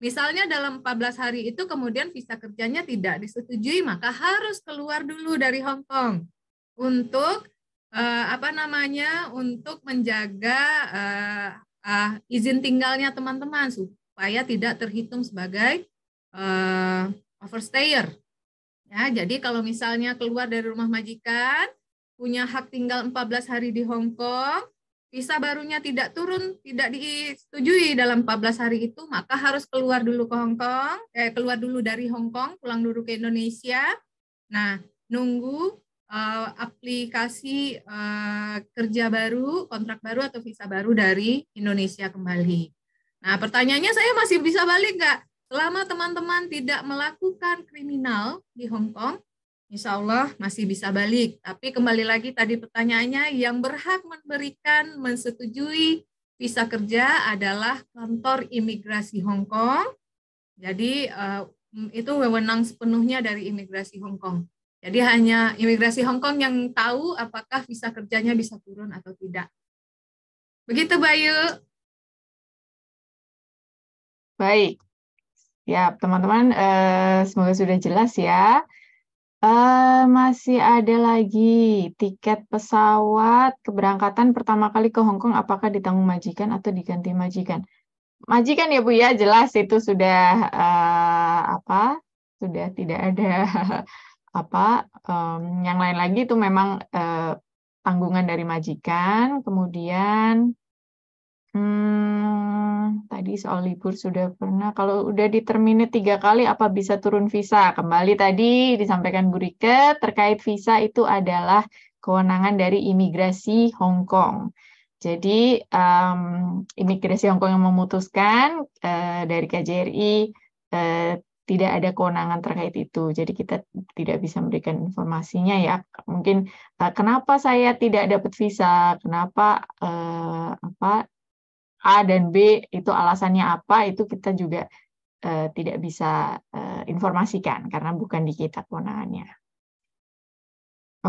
Misalnya dalam 14 hari itu kemudian visa kerjanya tidak disetujui, maka harus keluar dulu dari Hong Kong untuk untuk menjaga izin tinggalnya teman-teman supaya tidak terhitung sebagai overstayer. Ya, jadi kalau misalnya keluar dari rumah majikan, punya hak tinggal 14 hari di Hong Kong, visa barunya tidak turun, tidak disetujui dalam 14 hari itu, maka harus keluar dulu ke Hong Kong, keluar dulu dari Hong Kong, pulang dulu ke Indonesia. Nah, nunggu aplikasi kerja baru, kontrak baru atau visa baru dari Indonesia kembali. Nah, pertanyaannya saya masih bisa balik nggak? Selama teman-teman tidak melakukan kriminal di Hong Kong, insya Allah masih bisa balik. Tapi kembali lagi tadi pertanyaannya, yang berhak memberikan, mensetujui visa kerja adalah kantor imigrasi Hong Kong. Jadi itu wewenang sepenuhnya dari imigrasi Hong Kong. Jadi hanya imigrasi Hong Kong yang tahu apakah visa kerjanya bisa turun atau tidak. Begitu, Bayu. Baik. Ya, teman-teman, semoga sudah jelas ya. Masih ada lagi tiket pesawat keberangkatan pertama kali ke Hong Kong, apakah ditanggung majikan atau diganti majikan? Majikan ya Bu ya, jelas itu sudah sudah tidak ada yang lain lagi, itu memang tanggungan dari majikan. Kemudian tadi soal libur sudah pernah. Kalau udah diterminate 3 kali, apa bisa turun visa? Kembali tadi disampaikan Bu Rike, terkait visa itu adalah kewenangan dari imigrasi Hong Kong. Jadi imigrasi Hong Kong yang memutuskan, dari KJRI tidak ada kewenangan terkait itu. Jadi kita tidak bisa memberikan informasinya ya. Mungkin kenapa saya tidak dapat visa, kenapa A dan B itu alasannya apa, itu kita juga tidak bisa informasikan karena bukan di kita kewenangannya.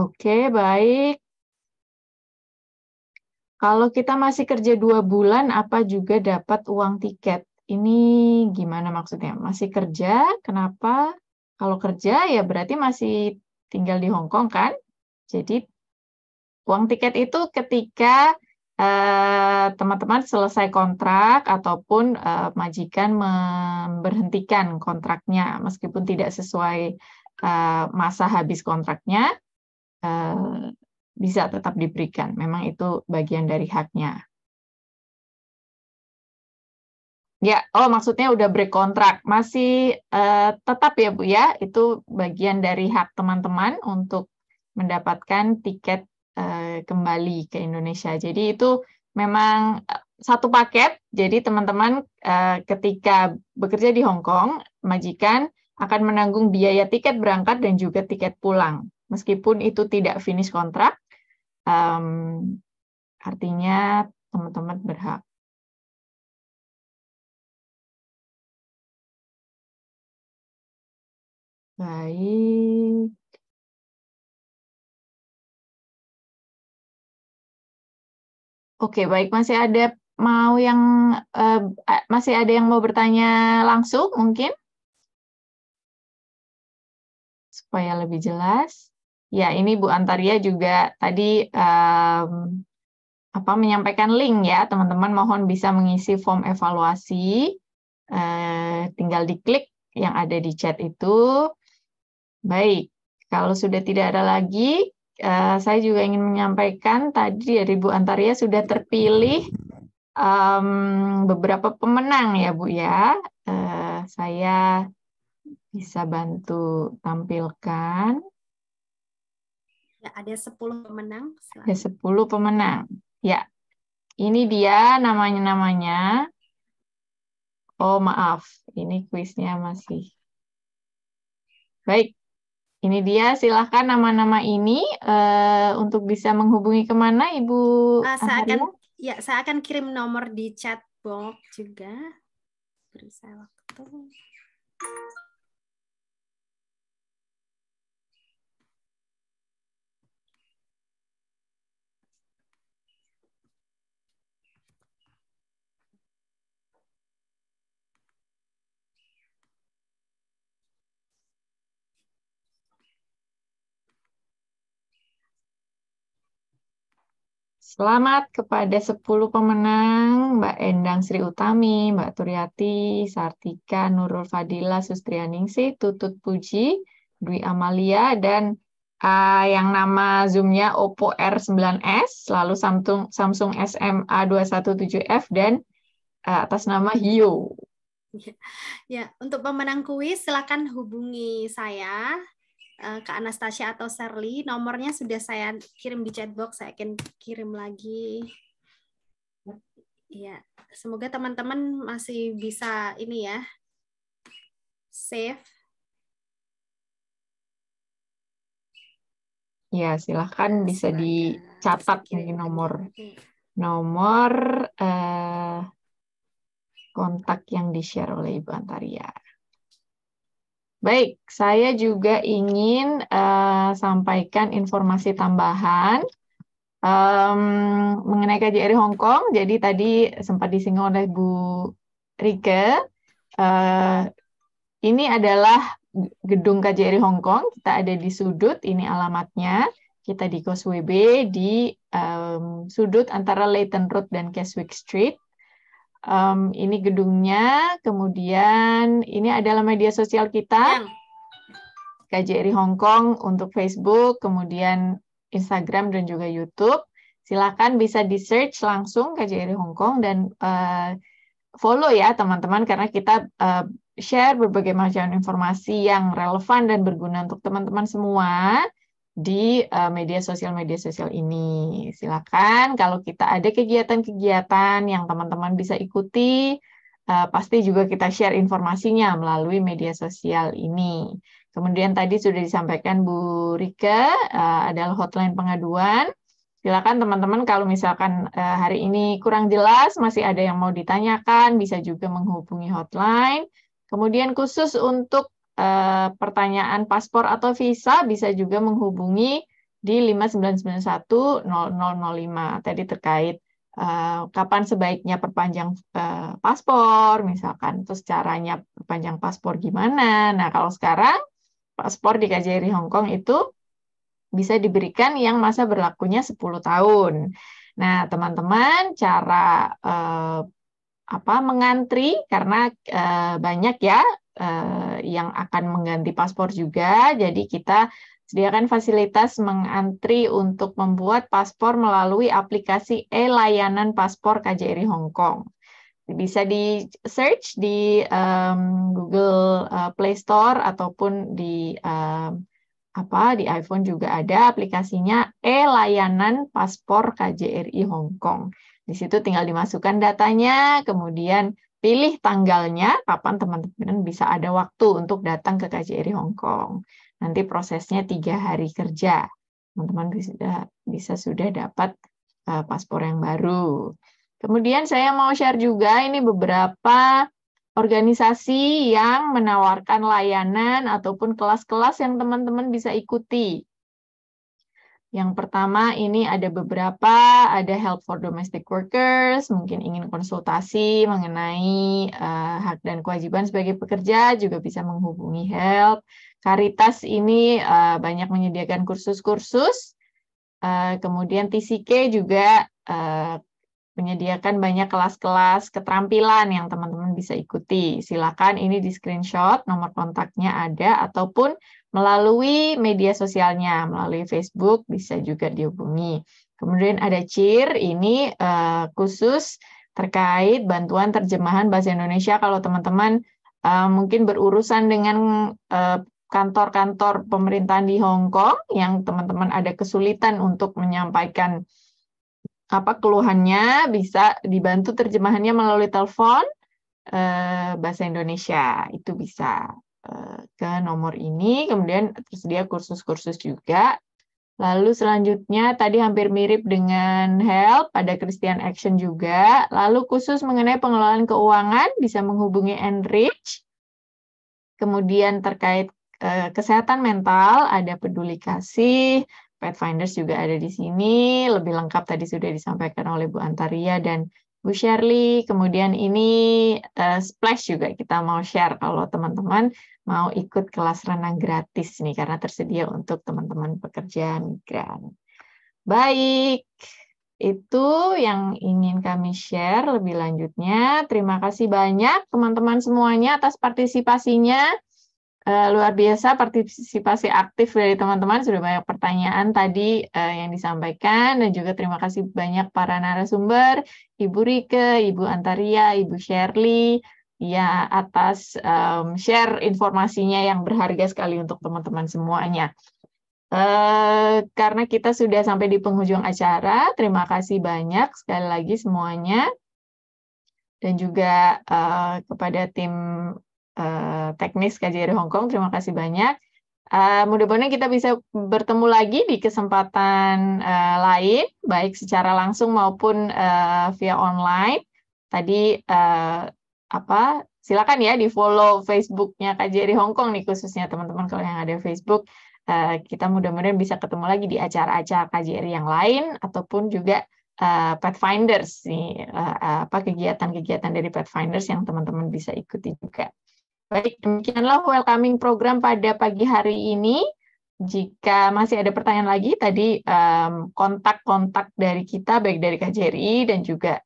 Oke, baik. kalau kita masih kerja 2 bulan, apa juga dapat uang tiket? Ini gimana maksudnya? Masih kerja, kenapa? Kalau kerja ya berarti masih tinggal di Hong Kong kan? Jadi uang tiket itu ketika teman-teman selesai kontrak ataupun majikan memberhentikan kontraknya meskipun tidak sesuai masa habis kontraknya, bisa tetap diberikan. Memang itu bagian dari haknya. Ya, maksudnya udah break kontrak. Masih tetap ya Bu ya, itu bagian dari hak teman-teman untuk mendapatkan tiket kembali ke Indonesia. Jadi itu memang satu paket. Jadi teman-teman ketika bekerja di Hong Kong, majikan akan menanggung biaya tiket berangkat dan juga tiket pulang. Meskipun itu tidak finish kontrak, artinya teman-teman berhak. Baik. Oke, baik. Masih ada yang mau bertanya langsung mungkin? Supaya lebih jelas. Ya, ini Bu Antaria juga tadi menyampaikan link ya, teman-teman mohon bisa mengisi form evaluasi. Tinggal diklik yang ada di chat itu. Baik, kalau sudah tidak ada lagi, saya juga ingin menyampaikan tadi dari Bu Antaria sudah terpilih beberapa pemenang ya Bu ya. Saya bisa bantu tampilkan. Ya, ada 10 pemenang. Ada 10 pemenang. Ya, ini dia namanya. Oh maaf, ini kuisnya masih. Baik. Ini dia, silahkan nama-nama ini untuk bisa menghubungi kemana, Ibu saya akan kirim nomor di chat box juga. Beri saya waktu. Selamat kepada 10 pemenang, Mbak Endang Sri Utami, Mbak Turyati, Sartika, Nurul Fadila, Sustrianingsih, Tutut Puji, Dwi Amalia, dan yang nama Zoom-nya Oppo R9S, lalu Samsung SMA217F, dan atas nama Hio. Ya, untuk pemenang kuis silakan hubungi saya. Kak Anastasia atau Sherly, nomornya sudah saya kirim di chat box, saya akan kirim lagi. Ya, semoga teman-teman masih bisa ini ya, save. Ya, silahkan bisa dicatat ini nomor kontak yang di-share oleh Ibu Antaria. Baik, saya juga ingin sampaikan informasi tambahan mengenai KJRI Hong Kong. Jadi tadi sempat disinggung oleh Bu Rike. Ini adalah gedung KJRI Hong Kong. Kita ada di sudut, ini alamatnya. Kita di Causeway Bay, di sudut antara Leighton Road dan Keswick Street. Ini gedungnya, kemudian ini adalah media sosial kita, KJRI Hong Kong untuk Facebook, kemudian Instagram dan juga YouTube. Silakan bisa di-search langsung KJRI Hong Kong dan follow ya teman-teman, karena kita share berbagai macam informasi yang relevan dan berguna untuk teman-teman semua di media sosial ini. Silakan kalau kita ada kegiatan-kegiatan yang teman-teman bisa ikuti, pasti juga kita share informasinya melalui media sosial ini. Kemudian tadi sudah disampaikan Bu Rike, adalah hotline pengaduan. Silakan teman-teman kalau misalkan hari ini kurang jelas, masih ada yang mau ditanyakan, bisa juga menghubungi hotline. Kemudian khusus untuk pertanyaan paspor atau visa bisa juga menghubungi di 5991 0005 tadi terkait kapan sebaiknya perpanjang paspor, misalkan, terus caranya perpanjang paspor gimana. Nah, kalau sekarang paspor di KJRI Hong Kong itu bisa diberikan yang masa berlakunya 10 tahun. Nah, teman-teman, cara mengantri, karena banyak ya yang akan mengganti paspor juga, jadi kita sediakan fasilitas mengantri untuk membuat paspor melalui aplikasi e-layanan paspor KJRI Hong Kong. Bisa di search di Google Play Store ataupun di iPhone juga ada aplikasinya e-layanan paspor KJRI Hong Kong. Di situ tinggal dimasukkan datanya, kemudian pilih tanggalnya kapan teman-teman bisa ada waktu untuk datang ke KJRI Hong Kong. Nanti prosesnya 3 hari kerja. Teman-teman bisa sudah dapat paspor yang baru. Kemudian saya mau share juga ini beberapa organisasi yang menawarkan layanan ataupun kelas-kelas yang teman-teman bisa ikuti. Yang pertama ini ada beberapa, ada Help for Domestic Workers, mungkin ingin konsultasi mengenai hak dan kewajiban sebagai pekerja, juga bisa menghubungi Help. Caritas ini banyak menyediakan kursus-kursus, kemudian TCK juga menyediakan banyak kelas-kelas keterampilan yang teman-teman bisa ikuti. Silakan ini di screenshot, nomor kontaknya ada, ataupun melalui media sosialnya, melalui Facebook bisa juga dihubungi. Kemudian ada CHIR, ini khusus terkait bantuan terjemahan bahasa Indonesia kalau teman-teman mungkin berurusan dengan kantor-kantor pemerintahan di Hong Kong yang teman-teman ada kesulitan untuk menyampaikan keluhannya, bisa dibantu terjemahannya melalui telepon bahasa Indonesia. Itu bisa ke nomor ini, kemudian tersedia kursus-kursus juga. Lalu selanjutnya tadi hampir mirip dengan Help, ada Christian Action juga. Lalu khusus mengenai pengelolaan keuangan bisa menghubungi Enrich. Kemudian terkait kesehatan mental ada Peduli Kasih, Pathfinders juga ada di sini. Lebih lengkap tadi sudah disampaikan oleh Bu Antaria dan Bu Shirley. Kemudian ini Splash juga kita mau share kalau teman-teman mau ikut kelas renang gratis nih karena tersedia untuk teman-teman pekerja migran. Baik, itu yang ingin kami share lebih lanjutnya. Terima kasih banyak teman-teman semuanya atas partisipasinya. Luar biasa partisipasi aktif dari teman-teman, sudah banyak pertanyaan tadi yang disampaikan, dan juga terima kasih banyak para narasumber, Ibu Rike, Ibu Antaria, Ibu Shirley, ya atas share informasinya yang berharga sekali untuk teman-teman semuanya. Karena kita sudah sampai di penghujung acara, terima kasih banyak sekali lagi semuanya, dan juga kepada tim teknis KJRI Hong Kong, terima kasih banyak. Mudah-mudahan kita bisa bertemu lagi di kesempatan lain, baik secara langsung maupun via online. Tadi silakan ya di follow Facebooknya KJRI Hong Kong nih khususnya teman-teman kalau yang ada Facebook. Kita mudah-mudahan bisa ketemu lagi di acara-acara KJRI yang lain ataupun juga Pathfinders nih, kegiatan-kegiatan dari Pathfinders yang teman-teman bisa ikuti juga. Baik, demikianlah welcoming program pada pagi hari ini. Jika masih ada pertanyaan lagi, tadi kontak-kontak dari kita, baik dari KJRI dan juga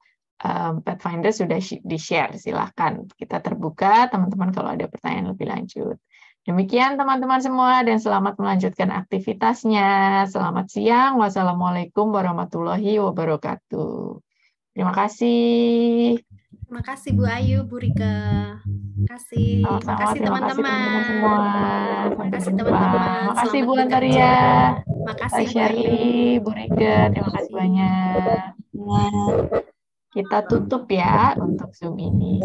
Pathfinder sudah di-share. Silahkan, kita terbuka teman-teman kalau ada pertanyaan lebih lanjut. Demikian teman-teman semua, dan selamat melanjutkan aktivitasnya. Selamat siang, wassalamualaikum warahmatullahi wabarakatuh. Terima kasih. Terima kasih Bu Ayu, Bu Rike. Terima kasih teman-teman semua. Terima kasih teman-teman. Terima kasih Bu Antaria. Terima kasih Bu Shirley, Bu Rike, terima kasih banyak. Kita tutup ya untuk Zoom ini.